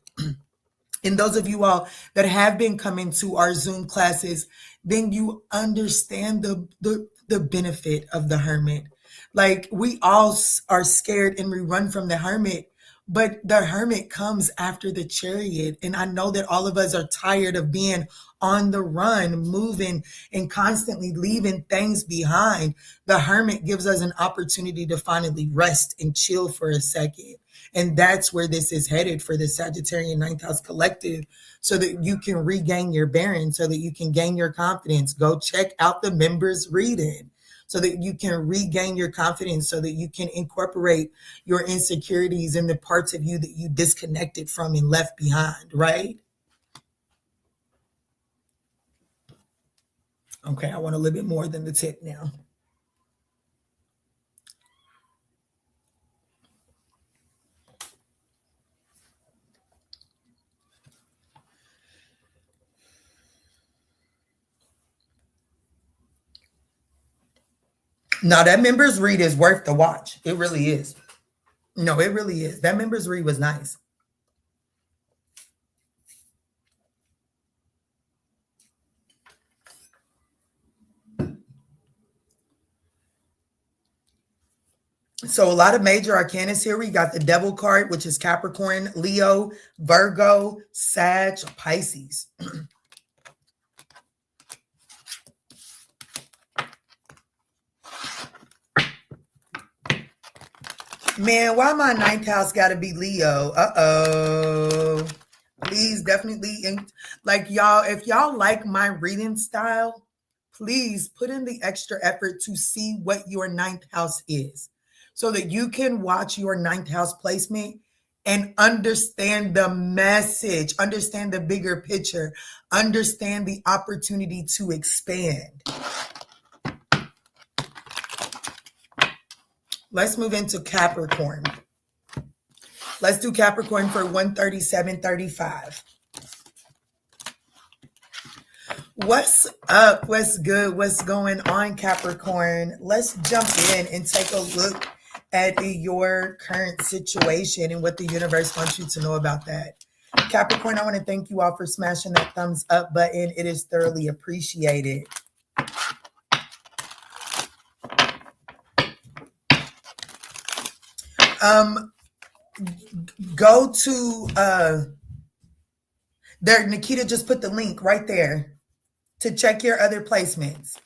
And those of you all that have been coming to our Zoom classes, then you understand the benefit of the Hermit. Like, we all are scared and we run from the Hermit, but the Hermit comes after the Chariot. And I know that all of us are tired of being on the run, moving and constantly leaving things behind. The Hermit gives us an opportunity to finally rest and chill for a second. And that's where this is headed for the Sagittarian Ninth House Collective, so that you can regain your bearings, so that you can gain your confidence. Go check out the members reading so that you can regain your confidence, so that you can incorporate your insecurities and the parts of you that you disconnected from and left behind, right? Okay, I want a little bit more than the tip now. No, that members read is worth the watch. It really is. No, it really is. That members read was nice. So a lot of major arcanas here. We got the Devil card, which is Capricorn, Leo, Virgo, Sag, Pisces. Man, why my ninth house got to be Leo? Uh-oh. Please, definitely. Like, y'all, if y'all like my reading style, please put in the extra effort to see what your ninth house is, so that you can watch your ninth house placement and understand the message, understand the bigger picture, understand the opportunity to expand. Let's move into Capricorn. Let's do Capricorn for 137.35. What's up? What's good? What's going on, Capricorn? Let's jump in and take a look at your current situation and what the universe wants you to know about that. Capricorn, I want to thank you all for smashing that thumbs up button. It is thoroughly appreciated. Go to there. Nikita just put the link right there to check your other placements.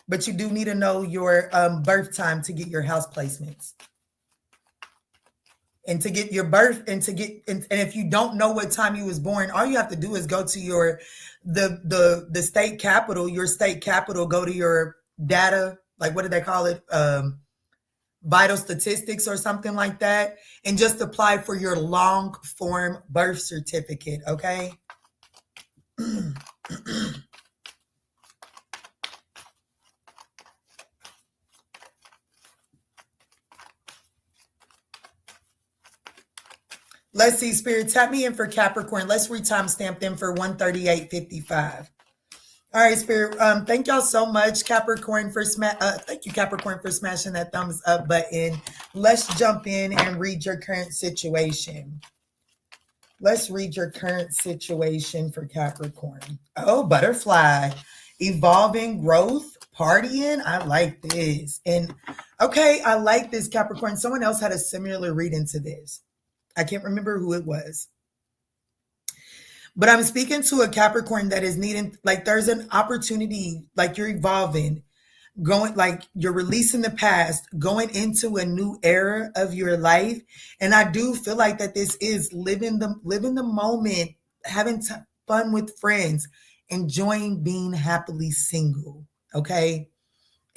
But you do need to know your birth time to get your house placements. And to get your birth and if you don't know what time you was born, all you have to do is go to your the state capital, go to your data, like what do they call it? Vital statistics or something like that, and just apply for your long form birth certificate, okay? Let's see, Spirit, tap me in for Capricorn. Let's re-timestamp them for 138.55. All right, Spirit. Thank y'all so much, Capricorn, thank you, Capricorn, for smashing that thumbs up button. Let's jump in and read your current situation. Let's read your current situation for Capricorn. Oh, butterfly, evolving, growth, partying. I like this. And okay, I like this, Capricorn. Someone else had a similar reading to this. I can't remember who it was. But I'm speaking to a Capricorn that is needing, like, there's an opportunity, like you're evolving, going, like you're releasing the past, going into a new era of your life. And I do feel like that this is living the moment, having fun with friends, enjoying being happily single. Okay.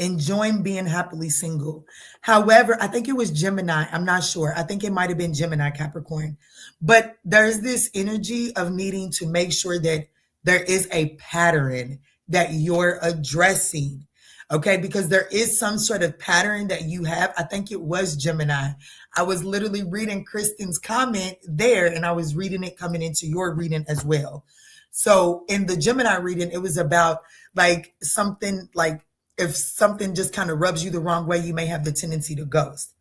Enjoying being happily single. However, I think it was Gemini. I'm not sure. I think it might have been Gemini, Capricorn. But there's this energy of needing to make sure that there is a pattern that you're addressing. Okay, because there is some sort of pattern that you have. I think it was Gemini. I was literally reading Kristen's comment there, and I was reading it coming into your reading as well. So in the Gemini reading, it was about like something like if something just kind of rubs you the wrong way, you may have the tendency to ghost.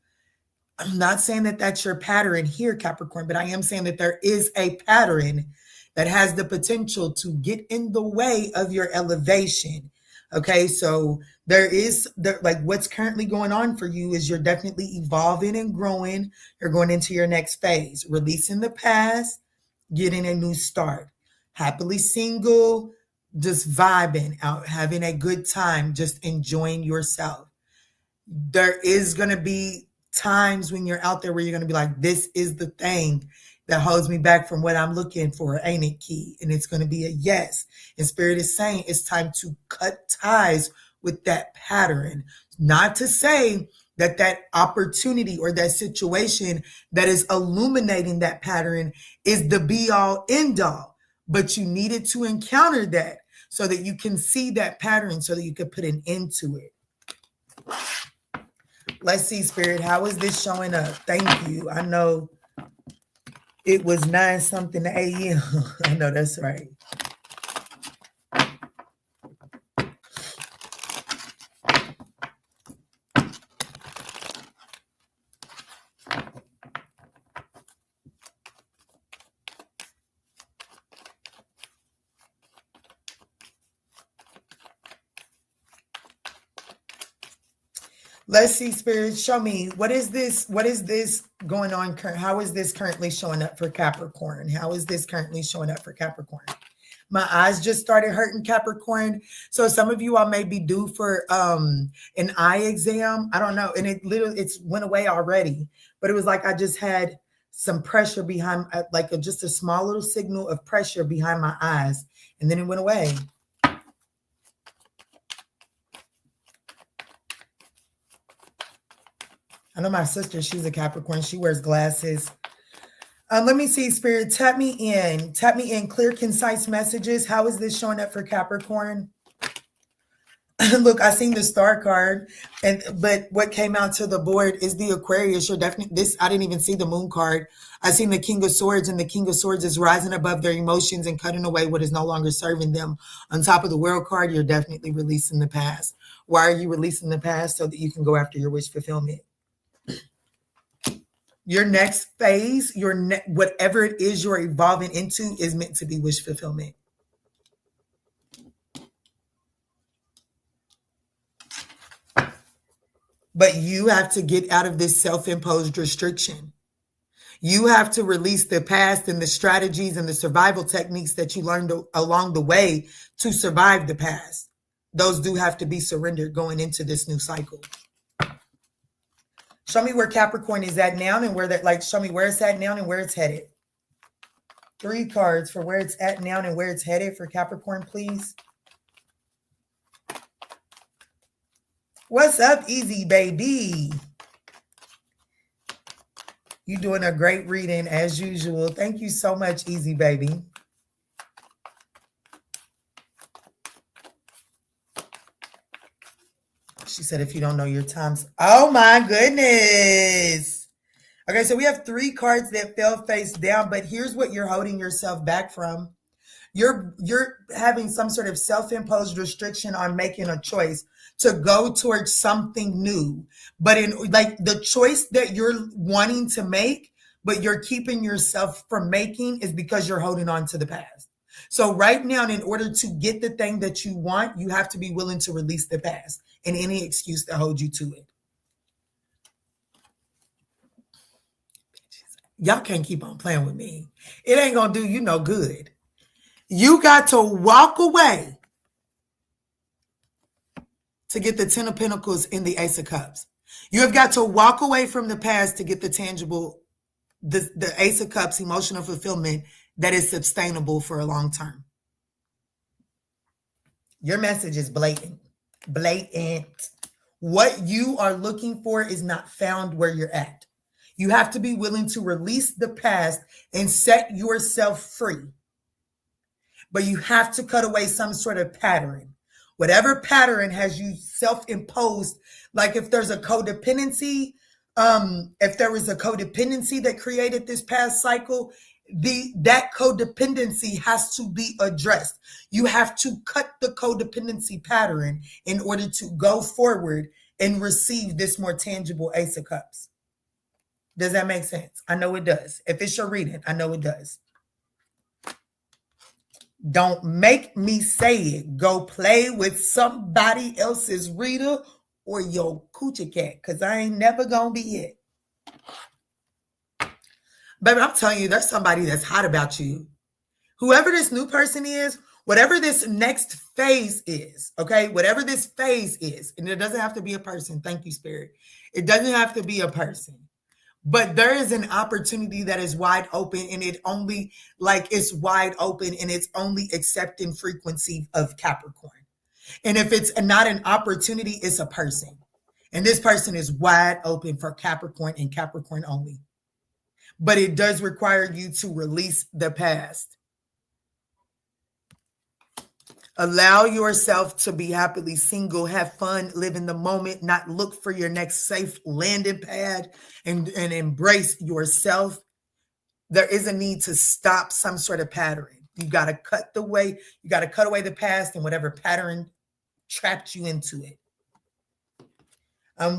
I'm not saying that that's your pattern here, Capricorn, but I am saying that there is a pattern that has the potential to get in the way of your elevation. Okay, so like what's currently going on for you is you're definitely evolving and growing. You're going into your next phase, releasing the past, getting a new start. Happily single, just vibing out, having a good time, just enjoying yourself. There is going to be times when you're out there where you're going to be like, this is the thing that holds me back from what I'm looking for, ain't it, Key? And it's going to be a yes. And Spirit is saying it's time to cut ties with that pattern. Not to say that that opportunity or that situation that is illuminating that pattern is the be all end all, but you needed to encounter that so that you can see that pattern so that you can put an end to it. Let's see, Spirit, how is this showing up? Thank you. I know it was 9-something a.m. I know that's right. Let's see, Spirit, show me, what is this going on? How is this currently showing up for Capricorn? How is this currently showing up for Capricorn? My eyes just started hurting, Capricorn. So some of you all may be due for an eye exam. I don't know. And it's went away already. But it was like I just had some pressure behind, just a small little signal of pressure behind my eyes. And then it went away. I know my sister, she's a Capricorn. She wears glasses. Let me see, Spirit. Tap me in. Clear, concise messages. How is this showing up for Capricorn? Look, I seen the star card, but what came out to the board is the Aquarius. You're definitely this. I didn't even see the Moon card. I seen the King of Swords, and the King of Swords is rising above their emotions and cutting away what is no longer serving them. On top of the World card, you're definitely releasing the past. Why are you releasing the past? So that you can go after your wish fulfillment. Your next phase, whatever it is you're evolving into is meant to be wish fulfillment. But you have to get out of this self-imposed restriction. You have to release the past and the strategies and the survival techniques that you learned along the way to survive the past. Those do have to be surrendered going into this new cycle. Show me where Capricorn is at now and show me where it's at now and where it's headed. 3 cards for where it's at now and where it's headed for Capricorn, please. What's up, Easy Baby? You doing a great reading as usual. Thank you so much, Easy Baby. She said, if you don't know your times. Oh my goodness. Okay, so we have 3 cards that fell face down, but here's what you're holding yourself back from. You're having some sort of self-imposed restriction on making a choice to go towards something new. But in the choice that you're wanting to make, but you're keeping yourself from making is because you're holding on to the past. So right now, in order to get the thing that you want, you have to be willing to release the past and any excuse that holds you to it. Y'all can't keep on playing with me. It ain't going to do you no good. You got to walk away to get the 10 of Pentacles and the Ace of Cups. You have got to walk away from the past to get the tangible, the Ace of Cups, emotional fulfillment that is sustainable for a long term. Your message is blatant. Blatant. What you are looking for is not found where you're at. You have to be willing to release the past and set yourself free. but you have to cut away some sort of pattern. Whatever pattern has you self-imposed, like if there's a codependency, if there was a codependency that created this past cycle, that codependency has to be addressed. You have to cut the codependency pattern in order to go forward and receive this more tangible Ace of Cups. Does that make sense? I know it does. If it's your reading, I know it does. Don't make me say it. Go play with somebody else's reader or your coochie cat, because I ain't never gonna be it. Baby, I'm telling you, there's somebody that's hot about you. Whoever this new person is, whatever this next phase is, okay? Whatever this phase is, and it doesn't have to be a person. Thank you, Spirit. It doesn't have to be a person. But there is an opportunity that is wide open, and it only, like, it's wide open, and it's only accepting frequency of Capricorn. And if it's not an opportunity, it's a person. And this person is wide open for Capricorn and Capricorn only. But it does require you to release the past. Allow yourself to be happily single, have fun, live in the moment, not look for your next safe landing pad, and embrace yourself. There is a need to stop some sort of pattern. You got to cut away the past and whatever pattern trapped you into it.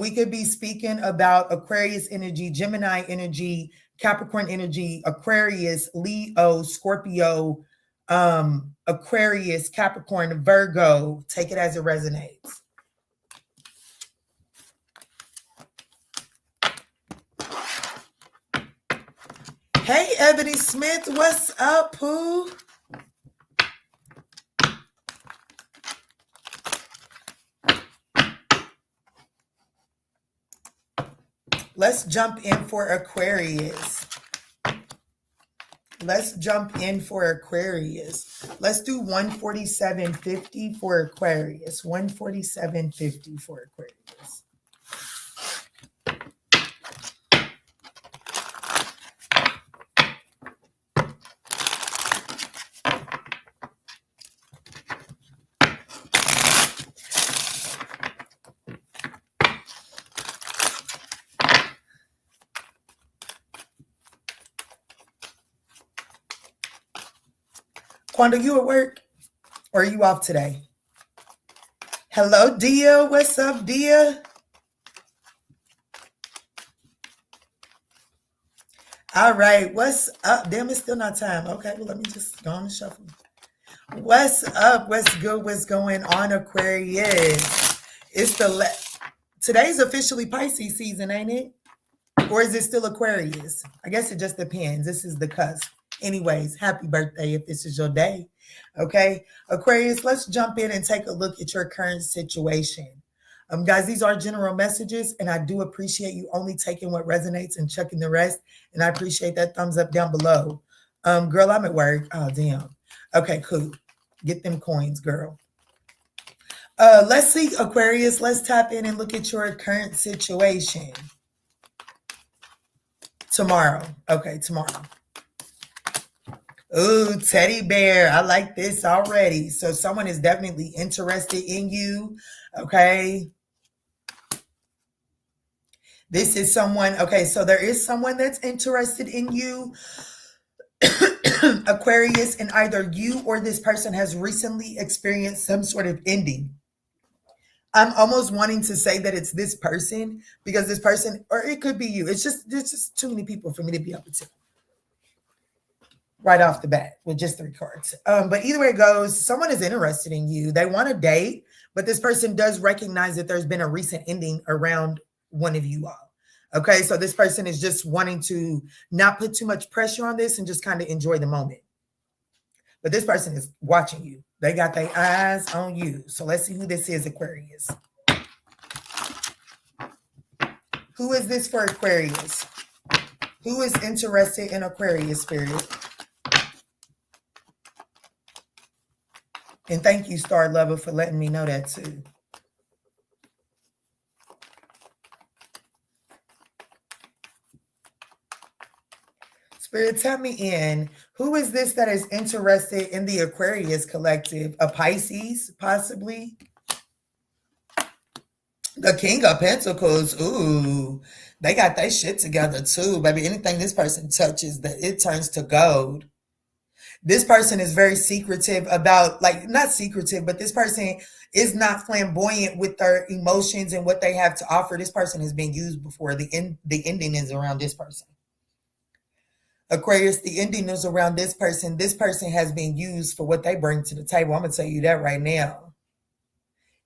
We could be speaking about Aquarius energy, Gemini energy, Capricorn energy, Aquarius, Leo, Scorpio, Aquarius, Capricorn, Virgo. Take it as it resonates. Hey, Ebony Smith, what's up, Pooh? Let's jump in for Aquarius. Let's jump in for Aquarius. Let's do 147.50 for Aquarius. 147.50 for Aquarius. Quando, you at work or are you off today? Hello, Dia. What's up, Dia? All right. What's up? Damn, it's still not time. Okay, well, let me just go on and shuffle. What's up? What's good? What's going on, Aquarius? It's today's officially Pisces season, ain't it? Or is it still Aquarius? I guess it just depends. This is the cusp. Anyways, happy birthday if this is your day. Okay, Aquarius, let's jump in and take a look at your current situation. Guys, these are general messages, and I do appreciate you only taking what resonates and checking the rest. And I appreciate that thumbs up down below. Girl, I'm at work. Oh, damn. Okay, cool. Get them coins, girl. Let's see, Aquarius. Let's tap in and look at your current situation. Tomorrow. Okay, tomorrow. Ooh, teddy bear. I like this already. So someone is definitely interested in you. Okay. This is someone. Okay, so there is someone that's interested in you, Aquarius, and either you or this person has recently experienced some sort of ending. I'm almost wanting to say that it's this person because this person, or it could be you. There's just too many people for me to be able to. Right off the bat with just 3 cards. But either way it goes, someone is interested in you. They want to date, but this person does recognize that there's been a recent ending around one of you all. Okay, so this person is just wanting to not put too much pressure on this and just kind of enjoy the moment. But this person is watching you. They got their eyes on you. So let's see who this is, Aquarius. Who is this for Aquarius? Who is interested in Aquarius, Spirit? And thank you, Star Lover, for letting me know that too. Spirit, tell me in. Who is this that is interested in the Aquarius collective? A Pisces, possibly? The King of Pentacles. Ooh, they got their shit together too, baby. Anything this person touches, that it turns to gold. This person is very secretive about, like, not secretive, but this person is not flamboyant with their emotions and what they have to offer. This person has been used before. The ending is around this person. Aquarius, the ending is around this person. This person has been used for what they bring to the table. I'm going to tell you that right now.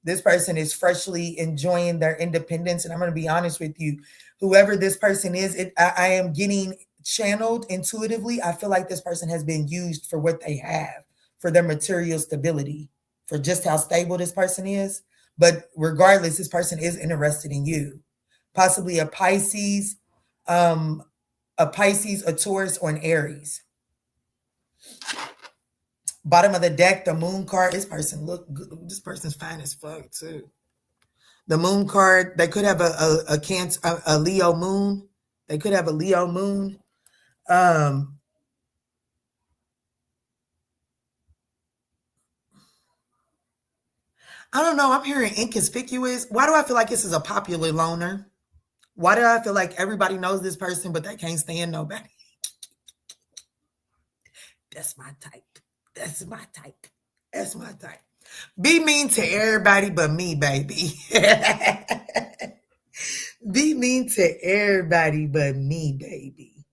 This person is freshly enjoying their independence. And I'm going to be honest with you. Whoever this person is, I am getting channeled intuitively. I feel like this person has been used for what they have, for their material stability, for just how stable this person is. But regardless, this person is interested in you. Possibly a Pisces, a Taurus, or an Aries. Bottom of the deck, the Moon card. This person look good. This person's fine as fuck too. The Moon card. They could have a Cancer, a Leo Moon. They could have a Leo Moon. I don't know. I'm hearing inconspicuous. Why do I feel like this is a popular loner? Why do I feel like everybody knows this person, but they can't stand nobody? That's my type. That's my type. That's my type. Be mean to everybody but me, baby. Be mean to everybody but me, baby.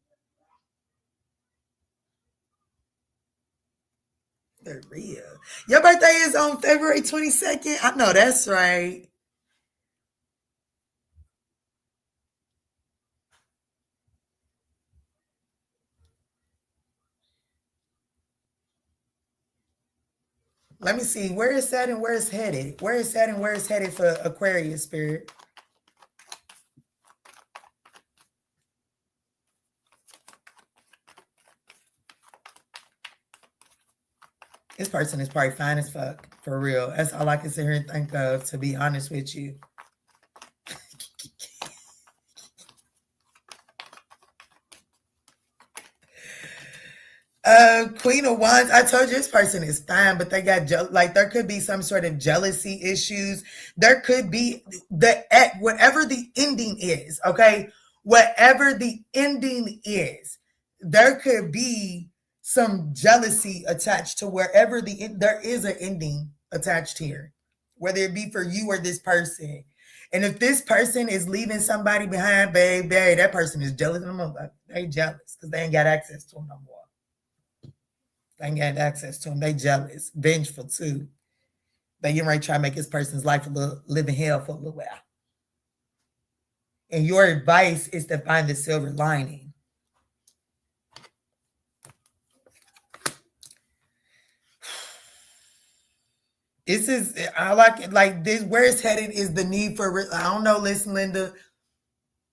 For real. Your birthday is on February 22nd? I know that's right. Let me see. Where is that and where it's headed? Where is that and where it's headed for Aquarius spirit? This person is probably fine as fuck, for real. That's all I can sit here and think of, to be honest with you. Queen of Wands. I told you this person is fine, but they got like there could be some sort of jealousy issues. There could be whatever the ending is. Okay, whatever the ending is, there could be some jealousy attached to wherever there is an ending attached here, whether it be for you or this person. And if this person is leaving somebody behind, baby, that person is jealous of them. They jealous because they ain't got access to them no more. They ain't got access to them. They jealous, vengeful too. They getting ready to try to make this person's life living hell for a little while. And your advice is to find the silver lining. This is, I like it like this. Where it's headed is the need for, I don't know, listen, Linda,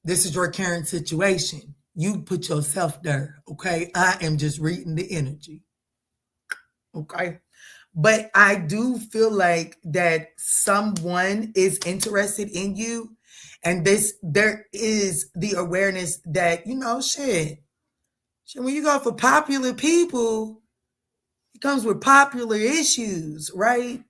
this is your current situation. You put yourself there, okay? I am just reading the energy. Okay. But I do feel like that someone is interested in you. And there is the awareness that, shit, when you go for popular people, it comes with popular issues, right?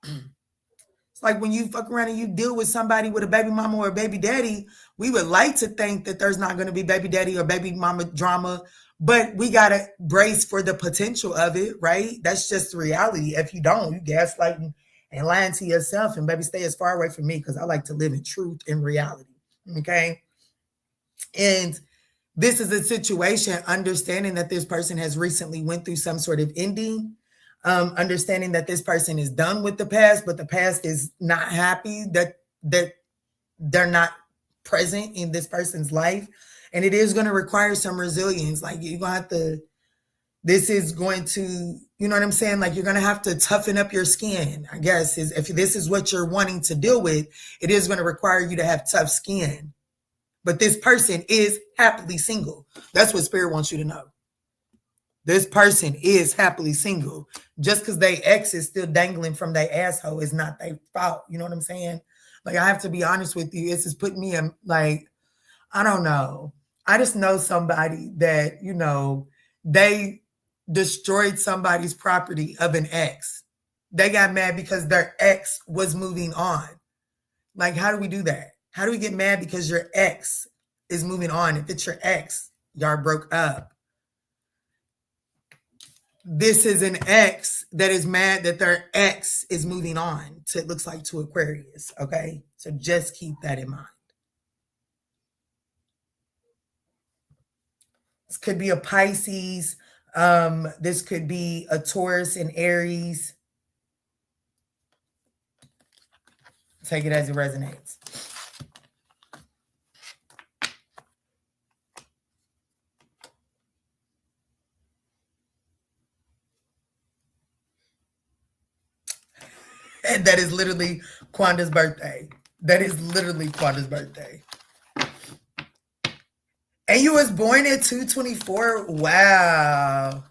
It's like when you fuck around and you deal with somebody with a baby mama or a baby daddy, we would like to think that there's not going to be baby daddy or baby mama drama, but we got to brace for the potential of it, right? That's just the reality. If you don't, you gaslighting and lying to yourself, and baby, stay as far away from me because I like to live in truth and reality, okay? And this is a situation, understanding that this person has recently went through some sort of ending, understanding that this person is done with the past, but the past is not happy that they're not present in this person's life. And it is going to require some resilience. Like you're going to have to, this is going to, you know what I'm saying? Like you're going to have to toughen up your skin, I guess, if this is what you're wanting to deal with, it is going to require you to have tough skin. But this person is happily single. That's what Spirit wants you to know. This person is happily single. Just because they ex is still dangling from their asshole is not their fault. You know what I'm saying? Like, I have to be honest with you. This is putting me in, like, I don't know. I just know somebody that, they destroyed somebody's property of an ex. They got mad because their ex was moving on. Like, how do we do that? How do we get mad because your ex is moving on? If it's your ex, y'all broke up. This is an ex that is mad that their ex is moving on to, it looks like, to Aquarius, okay? So just keep that in mind. This could be a Pisces. This could be a Taurus and Aries. Take it as it resonates. And that is literally Quanda's birthday. That is literally Quanda's birthday. And you was born at 2/24? Wow.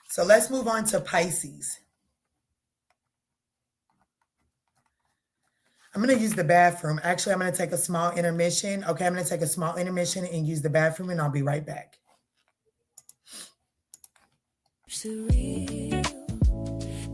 So let's move on to Pisces. I'm going to use the bathroom. Actually, I'm going to take a small intermission. Okay, I'm going to take a small intermission and use the bathroom, and I'll be right back. Surreal.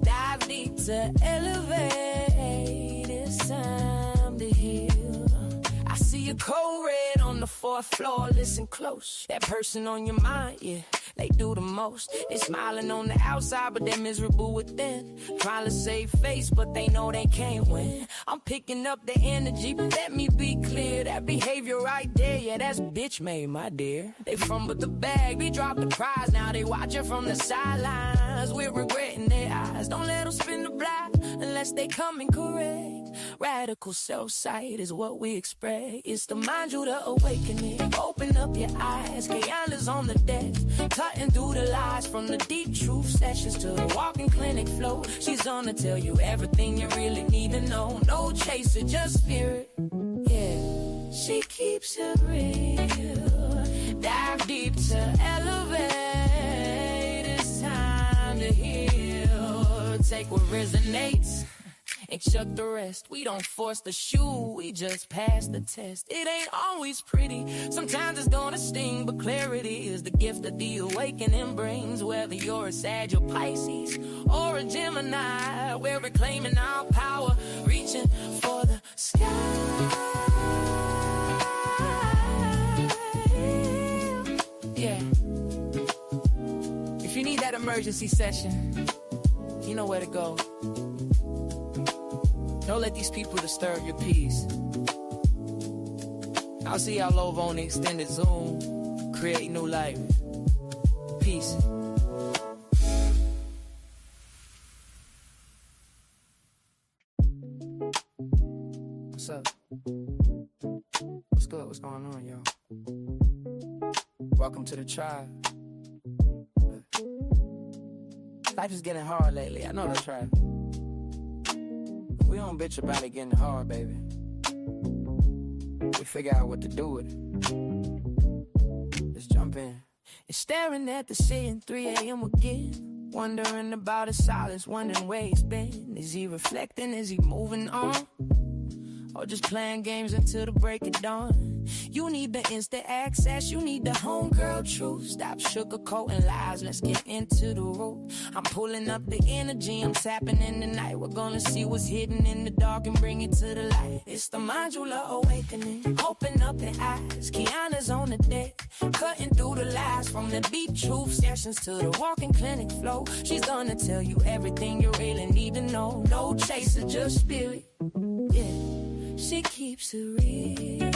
Dive deep to elevate. It's time to heal. I see a cold red on the 4th floor. Listen close. That person on your mind, yeah. They do the most. They smiling on the outside, but they're miserable within. Trying to save face, but they know they can't win. I'm picking up the energy, but let me be clear. That behavior right there, yeah, that's bitch made, my dear. They fumbled the bag, we dropped the prize. Now they watching from the sidelines. We're regretting their eyes. Don't let them spin the block unless they come in correct. Radical self-sight is what we express. It's the ManjulaAwakening. Open up your eyes. Kiana's on the deck. Cutting through the lies from the deep truth sessions to the walking clinic flow. She's gonna tell you everything you really need to know. No chaser, just spirit. Yeah, she keeps it real. Dive deep to elevate. It's time to heal. Take what resonates and chuck the rest. We don't force the shoe, we just pass the test. It ain't always pretty, sometimes it's gonna sting, but clarity is the gift that the awakening brings. Whether you're a Sag or Pisces or a Gemini, we're reclaiming our power, reaching for the sky. Yeah. If you need that emergency session, you know where to go. Don't let these people disturb your peace. I'll see y'all over on the extended Zoom. Create new life. Peace. What's up? What's good? What's going on, y'all? Welcome to the tribe. Life is getting hard lately. I know that's right. We don't bitch about it getting hard, baby. We figure out what to do with it. Let's jump in. And staring at the ceiling, 3 a.m. again. Wondering about his silence, wondering where he's been. Is he reflecting? Is he moving on? Or just playing games until the break of dawn? You need the instant access, you need the homegirl truth. Stop sugarcoating lies, let's get into the root. I'm pulling up the energy, I'm tapping in the night. We're gonna see what's hidden in the dark and bring it to the light. It's the ManjulaAwakening. Open up the eyes, Kiana's on the deck. Cutting through the lies from the deep truth sessions to the walking clinic flow. She's gonna tell you everything you really need to know. No chaser, just spirit. Yeah, she keeps it real.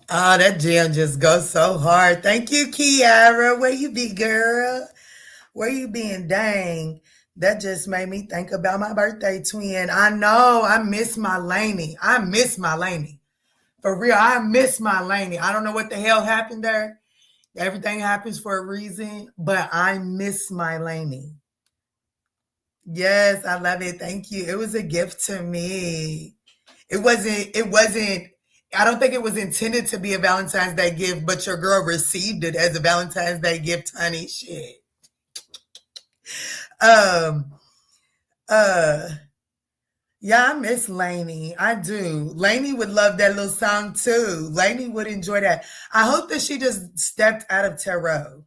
Oh, that jam just goes so hard. Thank you, Kiara. Where you be, girl? Where you been? Dang. That just made me think about my birthday twin. I know. I miss my Laney. I miss my Laney. For real, I miss my Laney. I don't know what the hell happened there. Everything happens for a reason, but I miss my Laney. Yes, I love it. Thank you. It was a gift to me. It wasn't I don't think it was intended to be a Valentine's Day gift, but your girl received it as a Valentine's Day gift, honey. Shit. Um, uh, yeah, I miss Lainey. I do. Lainey would love that little song too. Lainey would enjoy that. I hope that she just stepped out of tarot.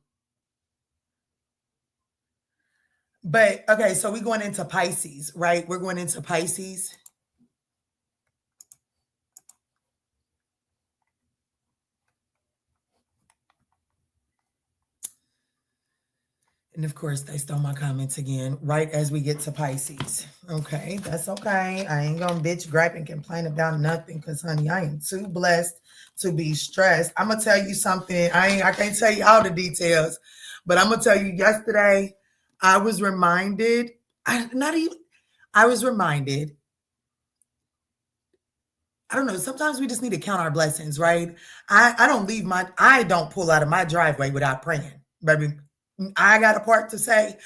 But okay, so we're going into Pisces, right? We're going into Pisces. And of course, they stole my comments again, right as we get to Pisces. Okay, that's okay. I ain't gonna bitch, gripe, and complain about nothing because, honey, I am too blessed to be stressed. I'm gonna tell you something. I can't tell you all the details, but I'm gonna tell you yesterday, I was reminded, I don't know, sometimes we just need to count our blessings, right? I don't pull out of my driveway without praying, baby. I got a part to say,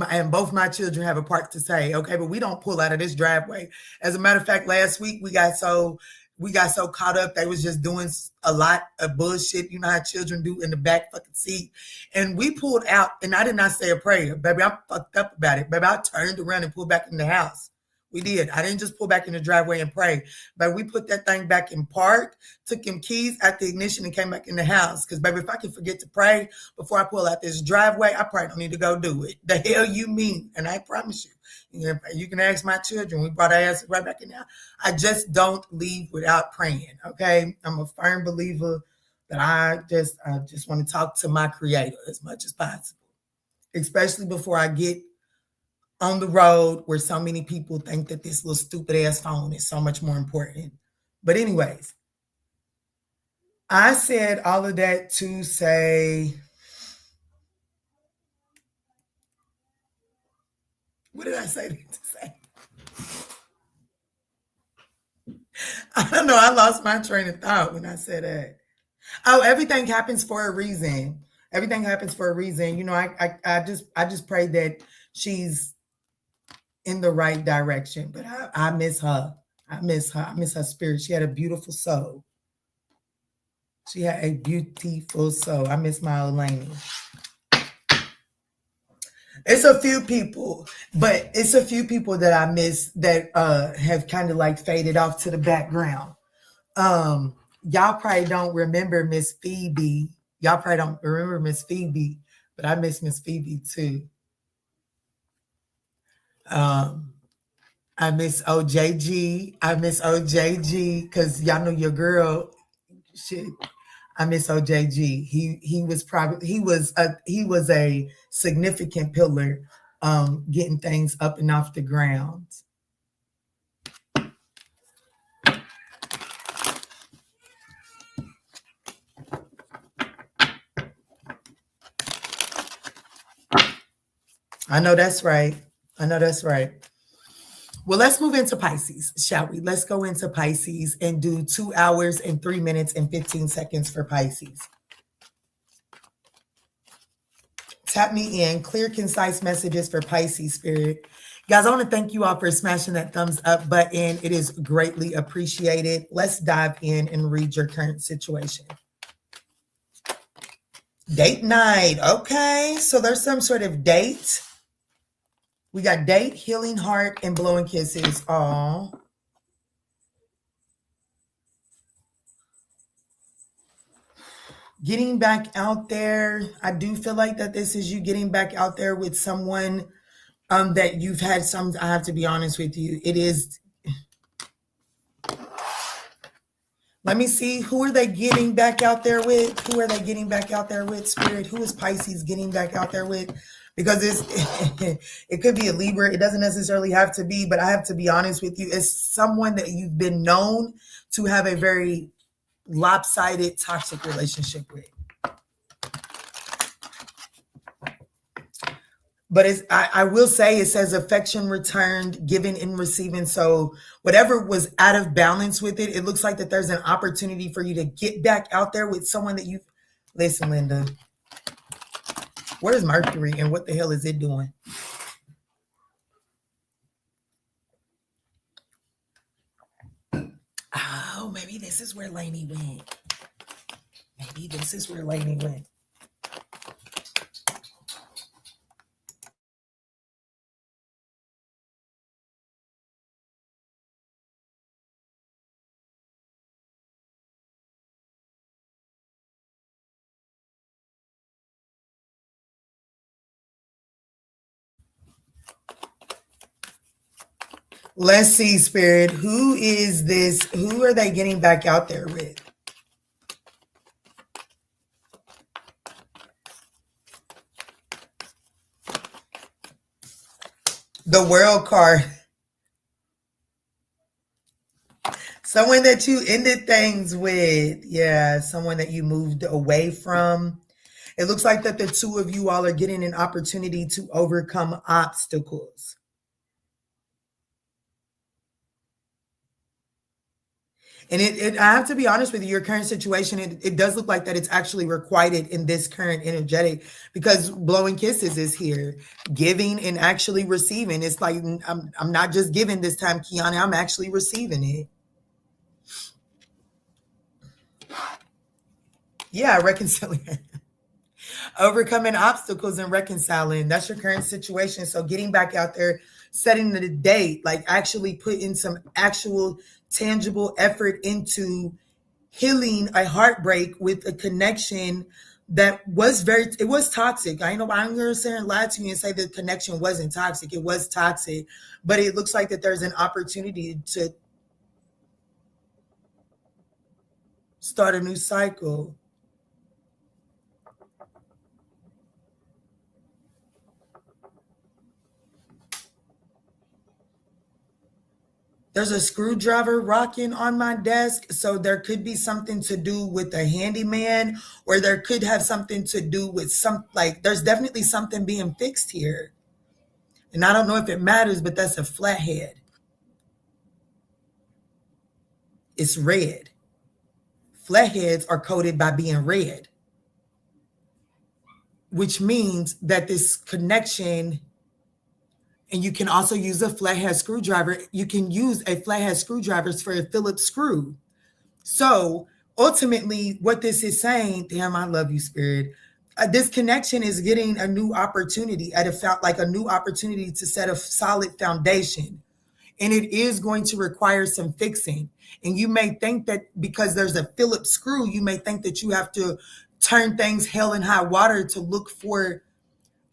and both my children have a part to say, okay, but we don't pull out of this driveway. As a matter of fact, last week we got so caught up, they was just doing a lot of bullshit, you know how children do, in the back fucking seat. And we pulled out, and I did not say a prayer, baby. I'm fucked up about it, baby. I turned around and pulled back in the house. We did. I didn't just pull back in the driveway and pray, but we put that thing back in park, took him keys out the ignition, and came back in the house. Because, baby, if I can forget to pray before I pull out this driveway, I probably don't need to go do it. The hell you mean? And I promise you, you can ask my children. We brought our ass right back in there. I just don't leave without praying, okay? I'm a firm believer that I just want to talk to my creator as much as possible, especially before I get on the road where so many people think that this little stupid ass phone is so much more important. But anyways, I said all of that to say, what did I say to say? I don't know. I lost my train of thought when I said that. Oh, everything happens for a reason. Everything happens for a reason. You know, I just pray that she's in the right direction, but I miss her. I miss her. I miss her spirit. She had a beautiful soul. She had a beautiful soul. I miss my old Lainey. It's a few people, but it's a few people that I miss that have kind of like faded off to the background. Y'all probably don't remember Miss Phoebe. Y'all probably don't remember Miss Phoebe, but I miss Miss Phoebe too. I miss OJG. I miss OJG because y'all know your girl. Shit, I miss OJG. He was a significant pillar, getting things up and off the ground. I know that's right. I know that's right. Well, let's move into Pisces, shall we? Let's go into Pisces and do 2 hours and 3 minutes and 15 seconds for Pisces. Tap me in. Clear, concise messages for Pisces spirit. Guys, I want to thank you all for smashing that thumbs up button. It is greatly appreciated. Let's dive in and read your current situation. Date night. Okay, so there's some sort of date. We got date, healing heart, and blowing kisses. Aw. Getting back out there. I do feel like that this is you getting back out there with someone that you've had some, I have to be honest with you. It is. Let me see. Who are they getting back out there with? Who are they getting back out there with, spirit? Who is Pisces getting back out there with? Because it could be a Libra. It doesn't necessarily have to be, but I have to be honest with you. It's someone that you've been known to have a very lopsided, toxic relationship with. But I will say, it says affection returned, giving and receiving. So whatever was out of balance with it, it looks like that there's an opportunity for you to get back out there with someone that you... Listen, Linda. Where's Mercury and what the hell is it doing? Oh, maybe Maybe this is where Lainey went. Maybe this is where Lainey went. Let's see, Spirit. Who is this? Who are they getting back out there with? The World card. Someone that you ended things with. Yeah, someone that you moved away from. It looks like that the two of you all are getting an opportunity to overcome obstacles. And I have to be honest with you, your current situation, it does look like that it's actually requited in this current energetic, because blowing kisses is here, giving and actually receiving. It's like, I'm not just giving this time, Kiana, I'm actually receiving it. Yeah, reconciling. Overcoming obstacles and reconciling. That's your current situation. So getting back out there, setting the date, like actually putting some actual tangible effort into healing a heartbreak with a connection that was it was toxic. I'm going to sit and lie to you and say the connection wasn't toxic. It was toxic, but it looks like that there's an opportunity to start a new cycle. There's a screwdriver rocking on my desk. So there could be something to do with a handyman, or there could have something to do with there's definitely something being fixed here. And I don't know if it matters, but that's a flathead. It's red. Flatheads are coded by being red, which means that this connection, and you can also use a flathead screwdriver. You can use a flathead screwdriver for a Phillips screw. So ultimately, what this is saying, damn, I love you, Spirit. This connection is getting a new opportunity a new opportunity to set a solid foundation. And it is going to require some fixing. And you may think that because there's a Phillips screw, you may think that you have to turn things hell and high water to look for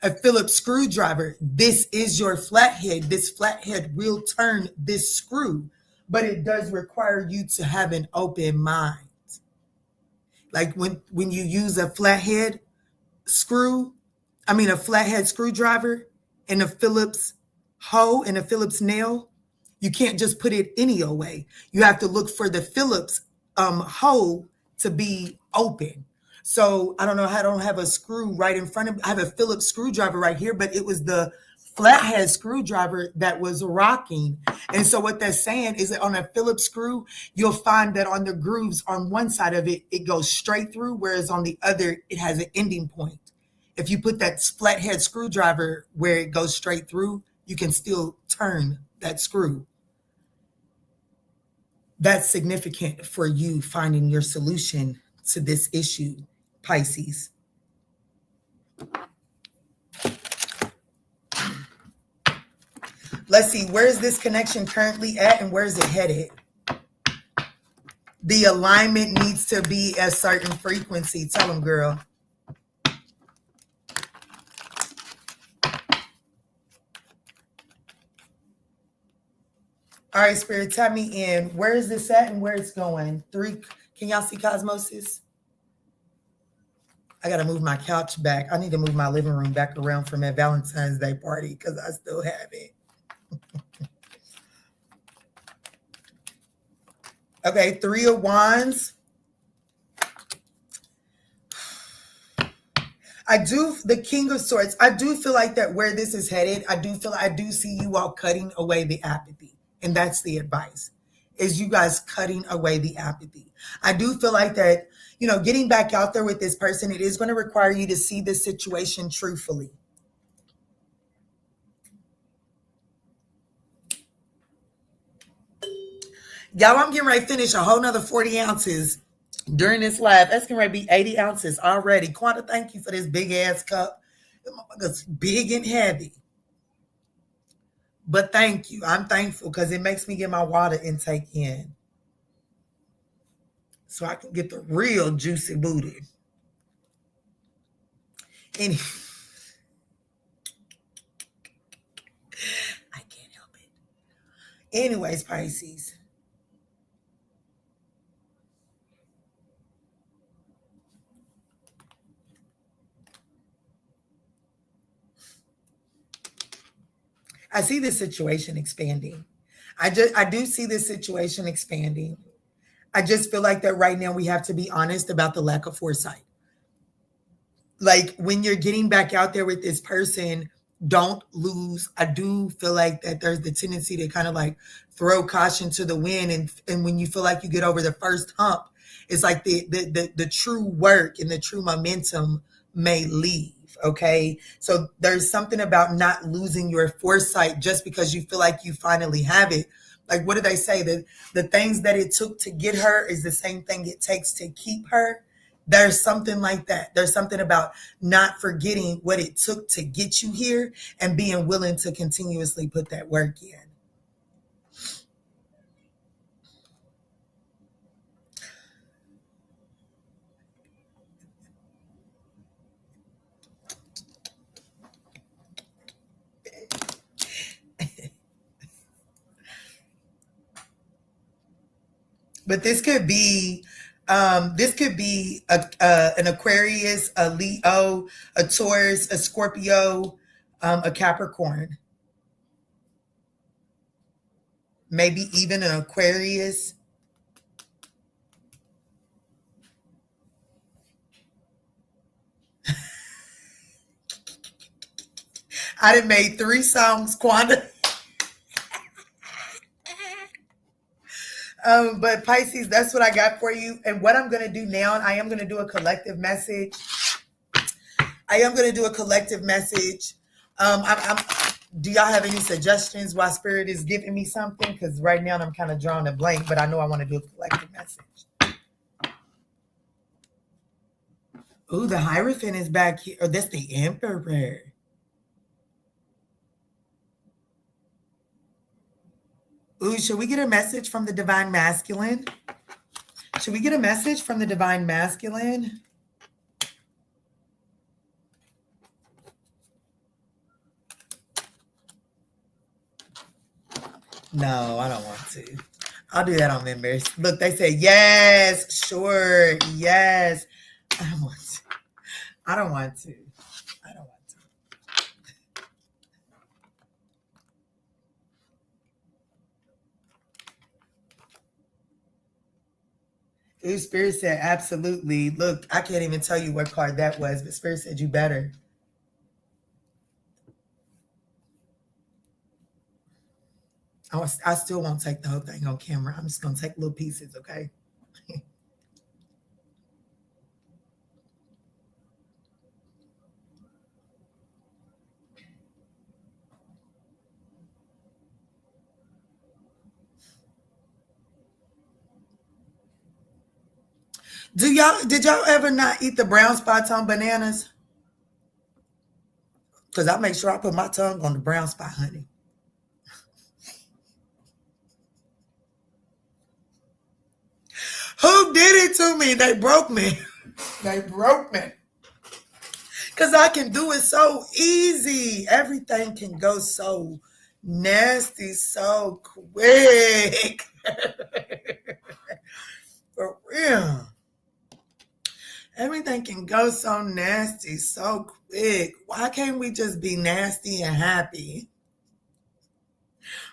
a Phillips screwdriver. This is your flathead. This flathead will turn this screw, but it does require you to have an open mind. Like when you use a flathead screwdriver and a Phillips hoe and a Phillips nail, you can't just put it any old way. You have to look for the Phillips hole to be open. So I don't know, I don't have a screw right in front of me. I have a Phillips screwdriver right here, but it was the flathead screwdriver that was rocking. And so what that's saying is that on a Phillips screw, you'll find that on the grooves on one side of it, it goes straight through, whereas on the other, it has an ending point. If you put that flathead screwdriver where it goes straight through, you can still turn that screw. That's significant for you finding your solution to this issue, Pisces. Let's see, where is this connection currently at and where is it headed? The alignment needs to be a certain frequency. Tell them, girl. All right, Spirit, tap me in. Where is this at and where it's going? 3, can y'all see Cosmosis? I got to move my couch back. I need to move my living room back around from that Valentine's Day party because I still have it. Okay, 3 of Wands. The King of Swords. I do feel like that where this is headed, I do see you all cutting away the apathy. And that's the advice, is you guys cutting away the apathy. I do feel like that, getting back out there with this person, it is going to require you to see this situation truthfully. Y'all, I'm getting ready to finish a whole nother 40 ounces during this live. That's getting ready to be 80 ounces already. Quanta, thank you for this big ass cup. It's big and heavy. But thank you. I'm thankful because it makes me get my water intake in. So I can get the real juicy booty. I can't help it. Anyways, Pisces. I see this situation expanding. I do see this situation expanding. I just feel like that right now we have to be honest about the lack of foresight. Like when you're getting back out there with this person, don't lose. I do feel like that there's the tendency to kind of like throw caution to the wind. And when you feel like you get over the first hump, it's like the true work and the true momentum may leave. Okay. So there's something about not losing your foresight just because you feel like you finally have it. Like, what do they say? That the things that it took to get her is the same thing it takes to keep her. There's something like that. There's something about not forgetting what it took to get you here and being willing to continuously put that work in. But this could be an Aquarius, a Leo, a Taurus, a Scorpio, a Capricorn, maybe even an Aquarius. I done made 3 songs, Quanda. But Pisces, that's what I got for you. And what I'm going to do now, I am going to do a collective message. Do y'all have any suggestions why Spirit is giving me something? Because right now I'm kind of drawing a blank, but I know I want to do a collective message. Ooh, the Hierophant is back here. Oh, that's the Emperor. Ooh, should we get a message from the Divine Masculine? No, I don't want to. I'll do that on members. Look, they say, yes, sure, yes. I don't want to. I don't want to. Ooh, Spirit said, absolutely. Look, I can't even tell you what card that was, but Spirit said you better. I still won't take the whole thing on camera. I'm just going to take little pieces, okay? Did y'all ever not eat the brown spots on bananas? Because I make sure I put my tongue on the brown spot, honey. Who did it to me? They broke me. Because I can do it so easy. Everything can go so nasty so quick. For real. Everything can go so nasty so quick. Why can't we just be nasty and happy?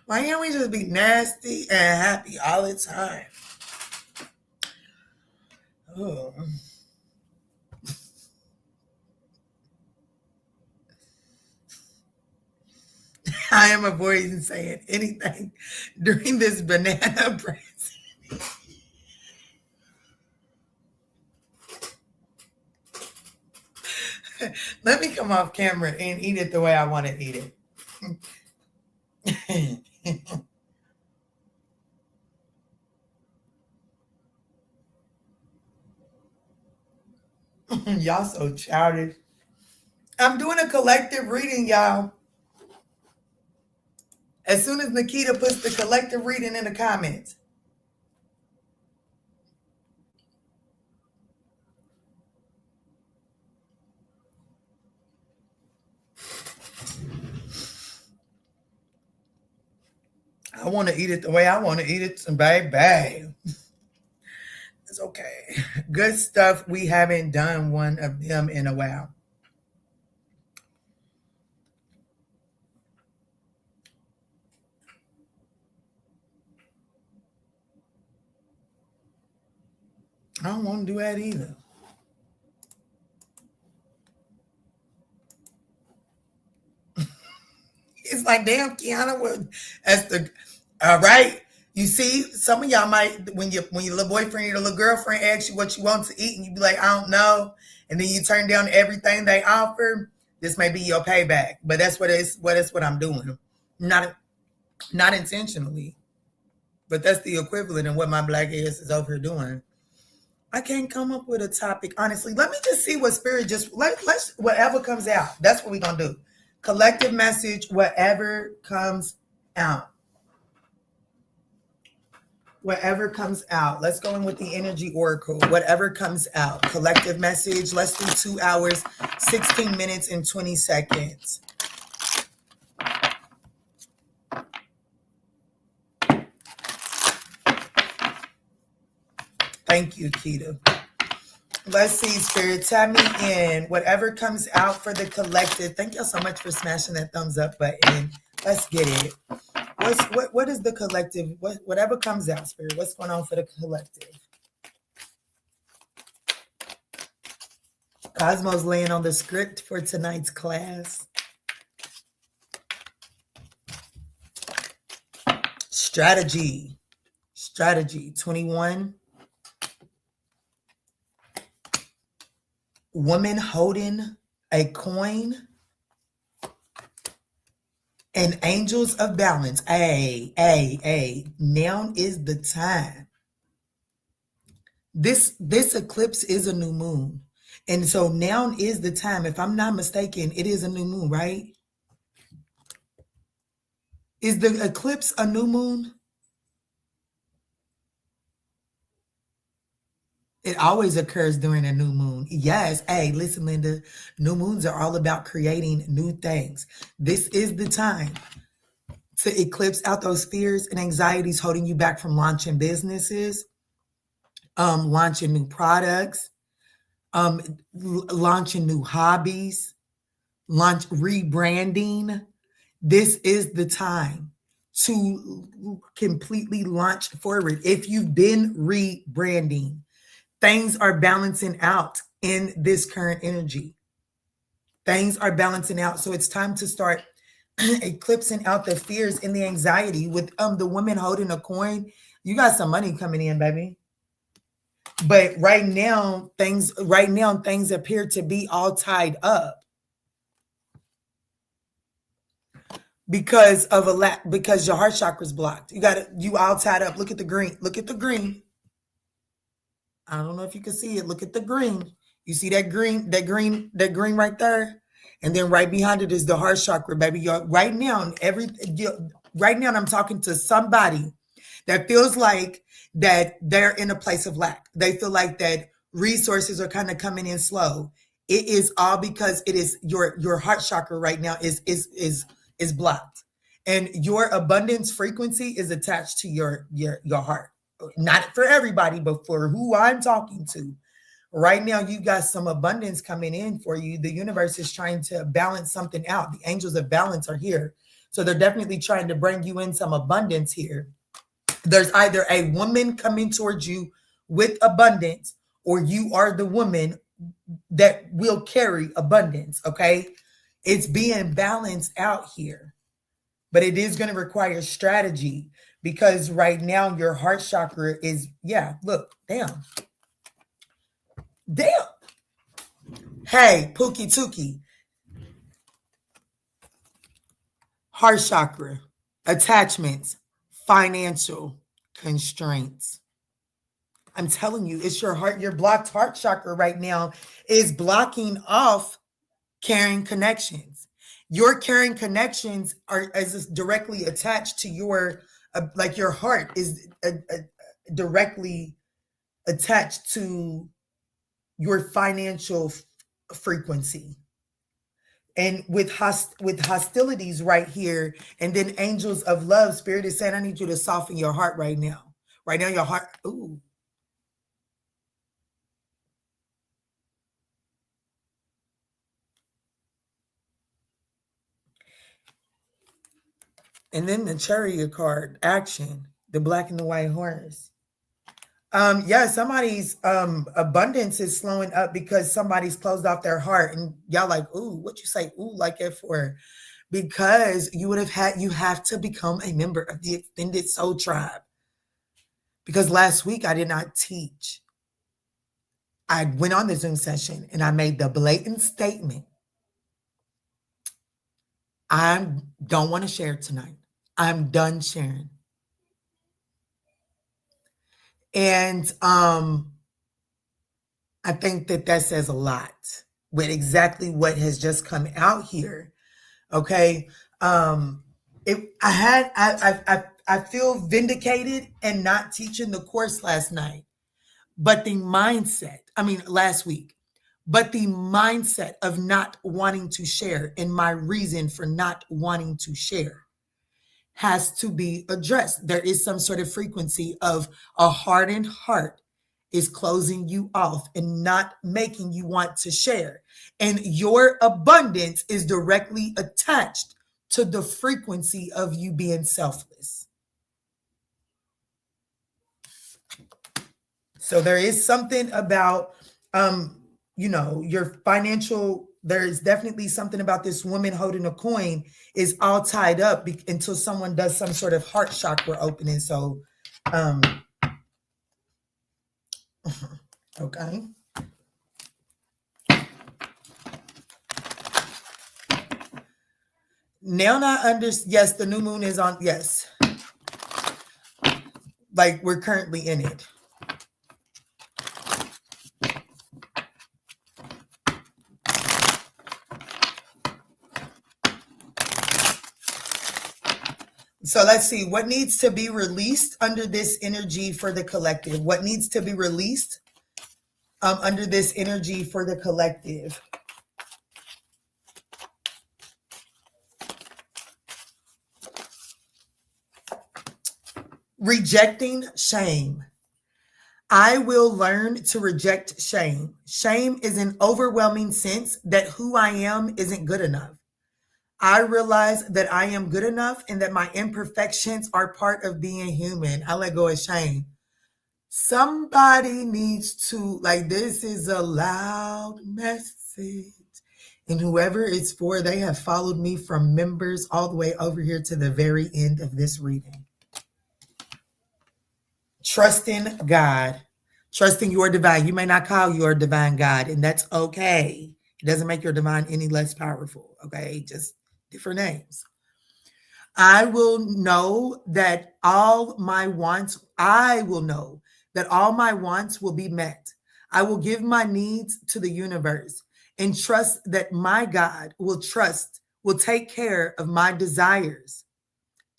Why can't we just be nasty and happy all the time? Oh. I am avoiding saying anything during this banana bread. Let me come off camera and eat it the way I want to eat it. Y'all so childish. I'm doing a collective reading, y'all. As soon as Nikita puts the collective reading in the comments. I want to eat it the way I want to eat it, baby. It's okay. Good stuff. We haven't done one of them in a while. I don't want to do that either. It's like, damn, Kiana, that's the all right. You see, some of y'all might when your little boyfriend or your little girlfriend asks you what you want to eat, and you be like, I don't know, and then you turn down everything they offer. This may be your payback, but that's what I'm doing. Not intentionally, but that's the equivalent of what my black ass is over here doing. I can't come up with a topic, honestly. Let me just see what spirit let's whatever comes out. That's what we're gonna do. Collective message, whatever comes out. Whatever comes out. Let's go in with the energy oracle. Whatever comes out. Collective message. Let's do 2 hours, 16 minutes, and 20 seconds. Thank you, Keita. Let's see, Spirit. Tap me in. Whatever comes out for the collective. Thank y'all so much for smashing that thumbs up button. Let's get it. What is the collective? Whatever comes out, Spirit. What's going on for the collective? Cosmo's laying on the script for tonight's class. Strategy. 21. Woman holding a coin. And angels of balance. Now is the time. This eclipse is a new moon. And so now is the time. If I'm not mistaken, it is a new moon, right? Is the eclipse a new moon? It always occurs during a new moon. Yes. Hey, listen, Linda. New moons are all about creating new things. This is the time to eclipse out those fears and anxieties holding you back from launching businesses, launching new products, launching new hobbies, rebranding. This is the time to completely launch forward. If you've been rebranding, things are balancing out in this current energy. Things are balancing out. So it's time to start eclipsing out the fears and the anxiety with the woman holding a coin. You got some money coming in, baby. But right now things appear to be all tied up because of because your heart chakra is blocked. You all tied up. Look at the green. Look at the green. I don't know if you can see it. Look at the green. You see that green right there? And then right behind it is the heart chakra, baby. Right now, I'm talking to somebody that feels like that they're in a place of lack. They feel like that resources are kind of coming in slow. It is all because it is your heart chakra right now is blocked. And your abundance frequency is attached to your heart. Not for everybody, but for who I'm talking to. Right now, you got some abundance coming in for you. The universe is trying to balance something out. The angels of balance are here. So they're definitely trying to bring you in some abundance here. There's either a woman coming towards you with abundance, or you are the woman that will carry abundance, okay? It's being balanced out here. But it is going to require strategy because right now your heart chakra is, look, damn. Hey, Pookie Tookie. Heart chakra, attachments, financial constraints. I'm telling you, it's your heart, your blocked heart chakra right now is blocking off caring connections. Your caring connections are as directly attached to your, like your heart is directly attached to your financial frequency. And with hostilities right here, and then angels of love, Spirit is saying, I need you to soften your heart right now. Right now, your heart, ooh. And then the Chariot card, action, the black and the white horse. Yeah, somebody's abundance is slowing up because somebody's closed off their heart. And y'all like, ooh, what you say, ooh, like it for? Because you have to become a member of the extended soul tribe. Because last week I did not teach. I went on the Zoom session and I made the blatant statement. I don't want to share tonight. I'm done sharing. And I think that says a lot with exactly what has just come out here. Okay. I feel vindicated and not teaching the course last night, but the last week, but the mindset of not wanting to share and my reason for not wanting to share has to be addressed. There is some sort of frequency of a hardened heart is closing you off and not making you want to share. And your abundance is directly attached to the frequency of you being selfless. So there is something about, your financial, there is definitely something about this woman holding a coin is all tied up until someone does some sort of heart chakra opening. So, okay. Now I understand. Yes, the new moon is on. Yes. Like we're currently in it. So let's see what needs to be released under this energy for the collective. What needs to be released under this energy for the collective? Rejecting shame. I will learn to reject shame. Shame is an overwhelming sense that who I am isn't good enough. I realize that I am good enough and that my imperfections are part of being human. I let go of shame. Somebody needs to, this is a loud message. And whoever it's for, they have followed me from members all the way over here to the very end of this reading. Trusting God, trusting your divine. You may not call your divine God, and that's okay. It doesn't make your divine any less powerful, okay? Just different names. I will know that all my wants will be met. I will give my needs to the universe and trust that my God will take care of my desires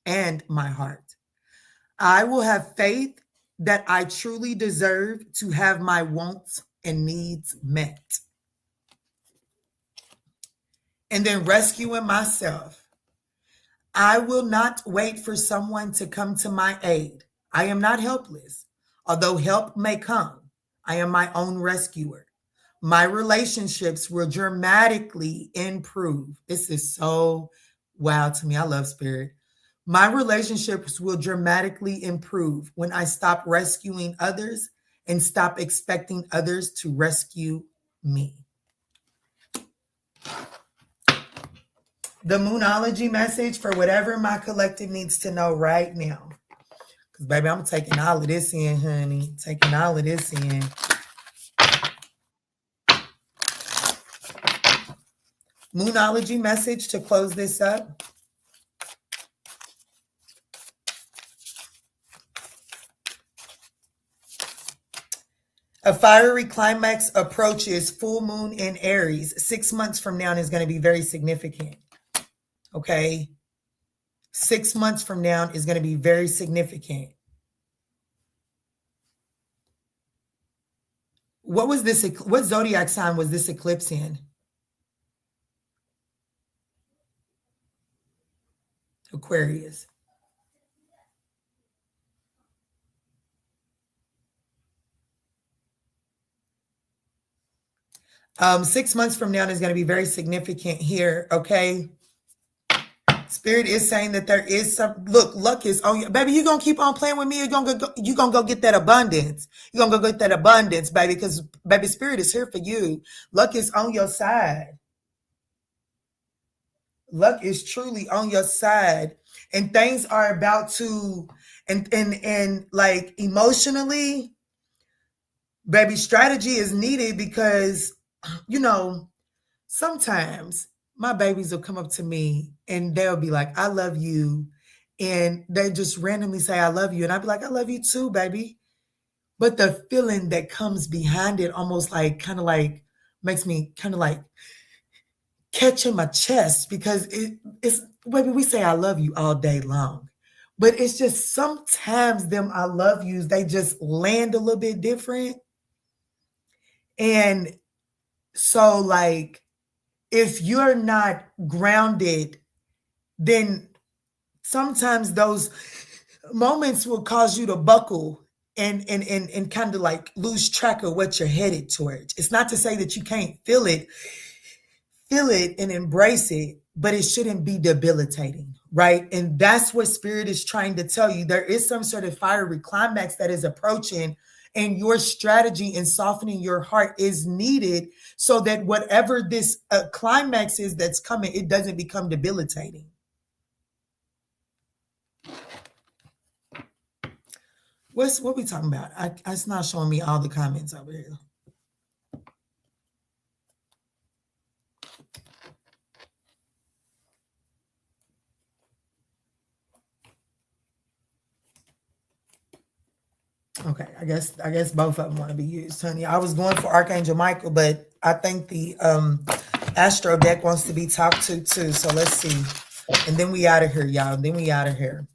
and my heart. I will have faith that I truly deserve to have my wants and needs met. And then rescuing myself. I will not wait for someone to come to my aid. I am not helpless. Although help may come, I am my own rescuer. My relationships will dramatically improve. This is so wow to me. I love spirit. My relationships will dramatically improve when I stop rescuing others and stop expecting others to rescue me. The Moonology message for whatever my collective needs to know right now. Because, baby, I'm taking all of this in, honey. Taking all of this in. Moonology message to close this up. A fiery climax approaches full moon in Aries. 6 months from now is going to be very significant. Okay. 6 months from now is going to be very significant. What was this? What zodiac sign was this eclipse in? Aquarius. Six months from now is going to be very significant here. Okay. Spirit is saying that there is some luck is on you. Baby, you gonna keep on playing with me, you're gonna go get that abundance. You're gonna go get that abundance, baby, because baby, Spirit is here for you. Luck is on your side. Luck is truly on your side. And things are about to and like emotionally, baby, strategy is needed because sometimes my babies will come up to me and they'll be like, I love you. And they just randomly say, I love you. And I'll be like, I love you too, baby. But the feeling that comes behind it almost like kind of like makes me kind of like catch in my chest because it's, baby, we say I love you all day long. But it's just sometimes them I love yous, they just land a little bit different. And so like, if you're not grounded, then sometimes those moments will cause you to buckle and kind of like lose track of what you're headed towards. It's not to say that you can't feel it and embrace it, but it shouldn't be debilitating, right? And that's what Spirit is trying to tell you. There is some sort of fiery climax that is approaching, and your strategy in softening your heart is needed so that whatever this climax is that's coming, it doesn't become debilitating. What we talking about? It's not showing me all the comments over here. Okay, I guess both of them want to be used, honey. I was going for Archangel Michael, but I think the Astro deck wants to be talked to too. So let's see. And then we out of here, y'all. Then we out of here.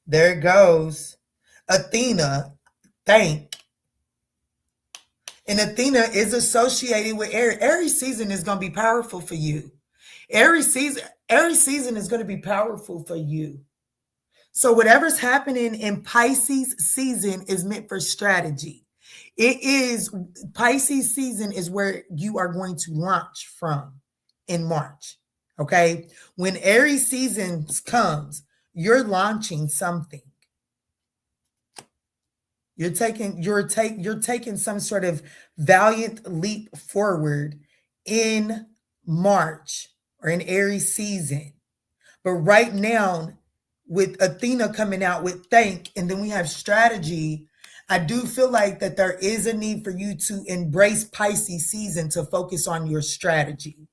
There it goes. Athena, thank. And Athena is associated with Aries. Aries season is going to be powerful for you. Aries season is going to be powerful for you. So whatever's happening in Pisces season is meant for strategy. Pisces season is where you are going to launch from in March. Okay. When Aries season comes, you're launching something. You're taking some sort of valiant leap forward in March or in Aries season. But right now, with Athena coming out with thank, and then we have strategy, I do feel like that there is a need for you to embrace Pisces season to focus on your strategy.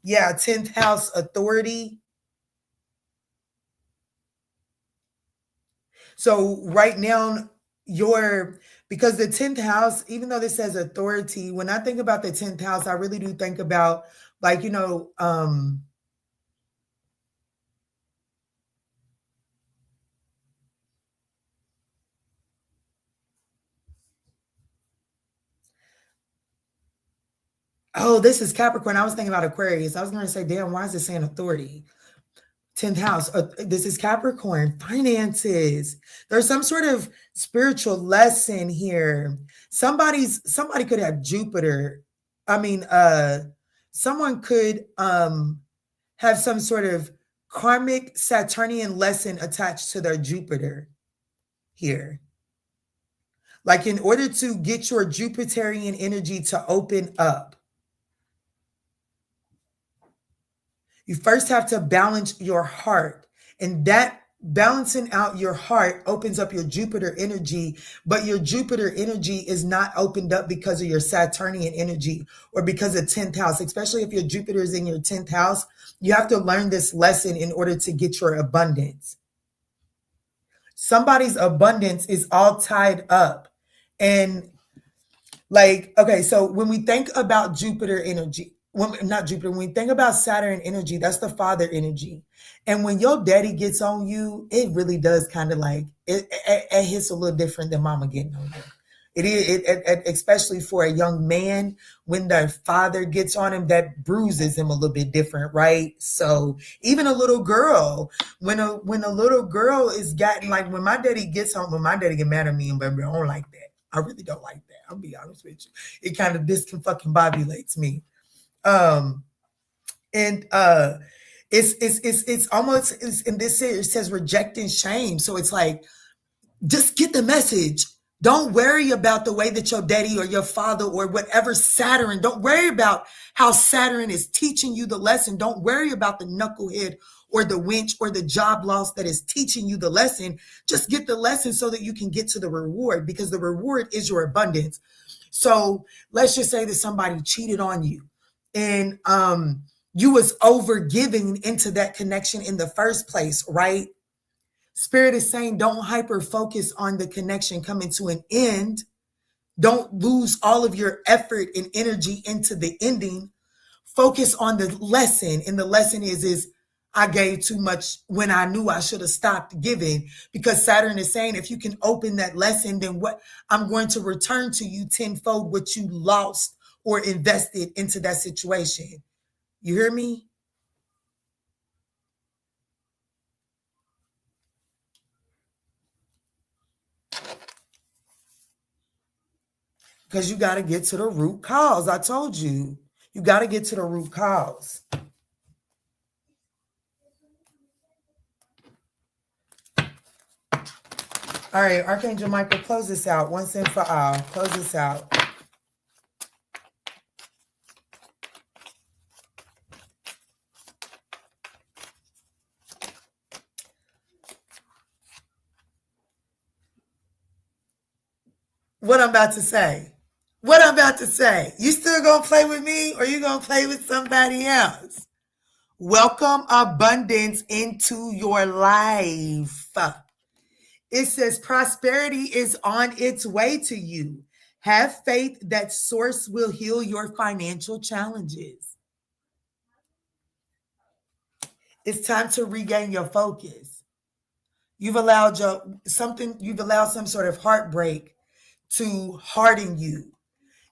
Yeah, 10th house authority. So right now, because the 10th house, even though this says authority, when I think about the 10th house, I really do think about like, oh, this is Capricorn. I was thinking about Aquarius. I was going to say, damn, why is it saying authority? 10th house. This is Capricorn. Finances. There's some sort of spiritual lesson here. Somebody could have Jupiter. Someone could have some sort of karmic Saturnian lesson attached to their Jupiter here. Like in order to get your Jupiterian energy to open up, you first have to balance your heart. And that balancing out your heart opens up your Jupiter energy, but your Jupiter energy is not opened up because of your Saturnian energy or because of 10th house, especially if your Jupiter is in your 10th house. You have to learn this lesson in order to get your abundance. Somebody's abundance is all tied up. And like, okay, so when we think about Jupiter energy, when we think about Saturn energy, that's the father energy. And when your daddy gets on you, it really does kind of like, it hits a little different than mama getting on you. It is, especially for a young man, when their father gets on him, that bruises him a little bit different, right? So even a little girl, when a little girl is gotten, like when my daddy gets home, when my daddy get mad at me, and baby, I don't like that. I really don't like that. I'll be honest with you. It kind of discombobulates me. It's almost, in this, it says rejecting shame. So it's like, just get the message. Don't worry about the way that your daddy or your father or whatever Saturn, don't worry about how Saturn is teaching you the lesson. Don't worry about the knucklehead or the winch or the job loss that is teaching you the lesson. Just get the lesson so that you can get to the reward, because the reward is your abundance. So let's just say that somebody cheated on you and you was over giving into that connection in the first place, right? Spirit is saying, don't hyper focus on the connection coming to an end. Don't lose all of your effort and energy into the ending. Focus on the lesson. And the lesson is I gave too much when I knew I should have stopped giving, because Saturn is saying, if you can open that lesson, then what I'm going to return to you tenfold what you lost or invested into that situation. You hear me? Because you got to get to the root cause. I told you, you got to get to the root cause. All right, Archangel Michael, close this out once and for all. Close this out. What I'm about to say. What I'm about to say. You still gonna play with me, or you gonna play with somebody else? Welcome abundance into your life. It says prosperity is on its way to you. Have faith that source will heal your financial challenges. It's time to regain your focus. You've allowed some sort of heartbreak to harden you.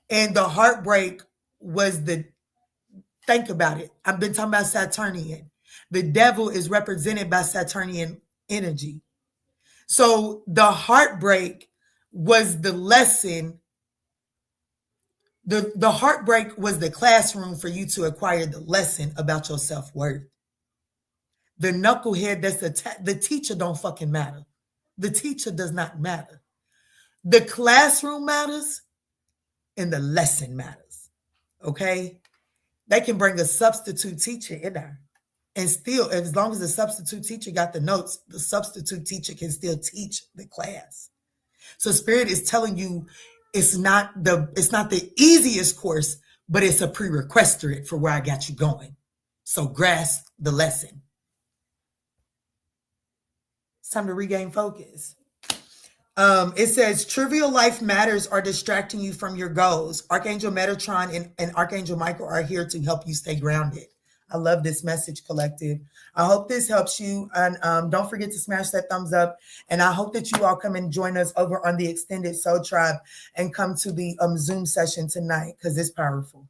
And the heartbreak was think about it. I've been talking about Saturnian. The devil is represented by Saturnian energy. So the heartbreak was the lesson. The heartbreak was the classroom for you to acquire the lesson about your self-worth. The knucklehead that's the teacher don't fucking matter. The teacher does not matter. The classroom matters and the lesson matters. Okay? They can bring a substitute teacher in there. And still, as long as the substitute teacher got the notes, the substitute teacher can still teach the class. So Spirit is telling you it's not the easiest course, but it's a prerequisite for where I got you going. So grasp the lesson. It's time to regain focus. It says trivial life matters are distracting you from your goals. Archangel Metatron and Archangel Michael are here to help you stay grounded. I love this message, collective. I hope this helps you. And don't forget to smash that thumbs up. And I hope that you all come and join us over on the Extended Soul Tribe and come to the Zoom session tonight, because it's powerful.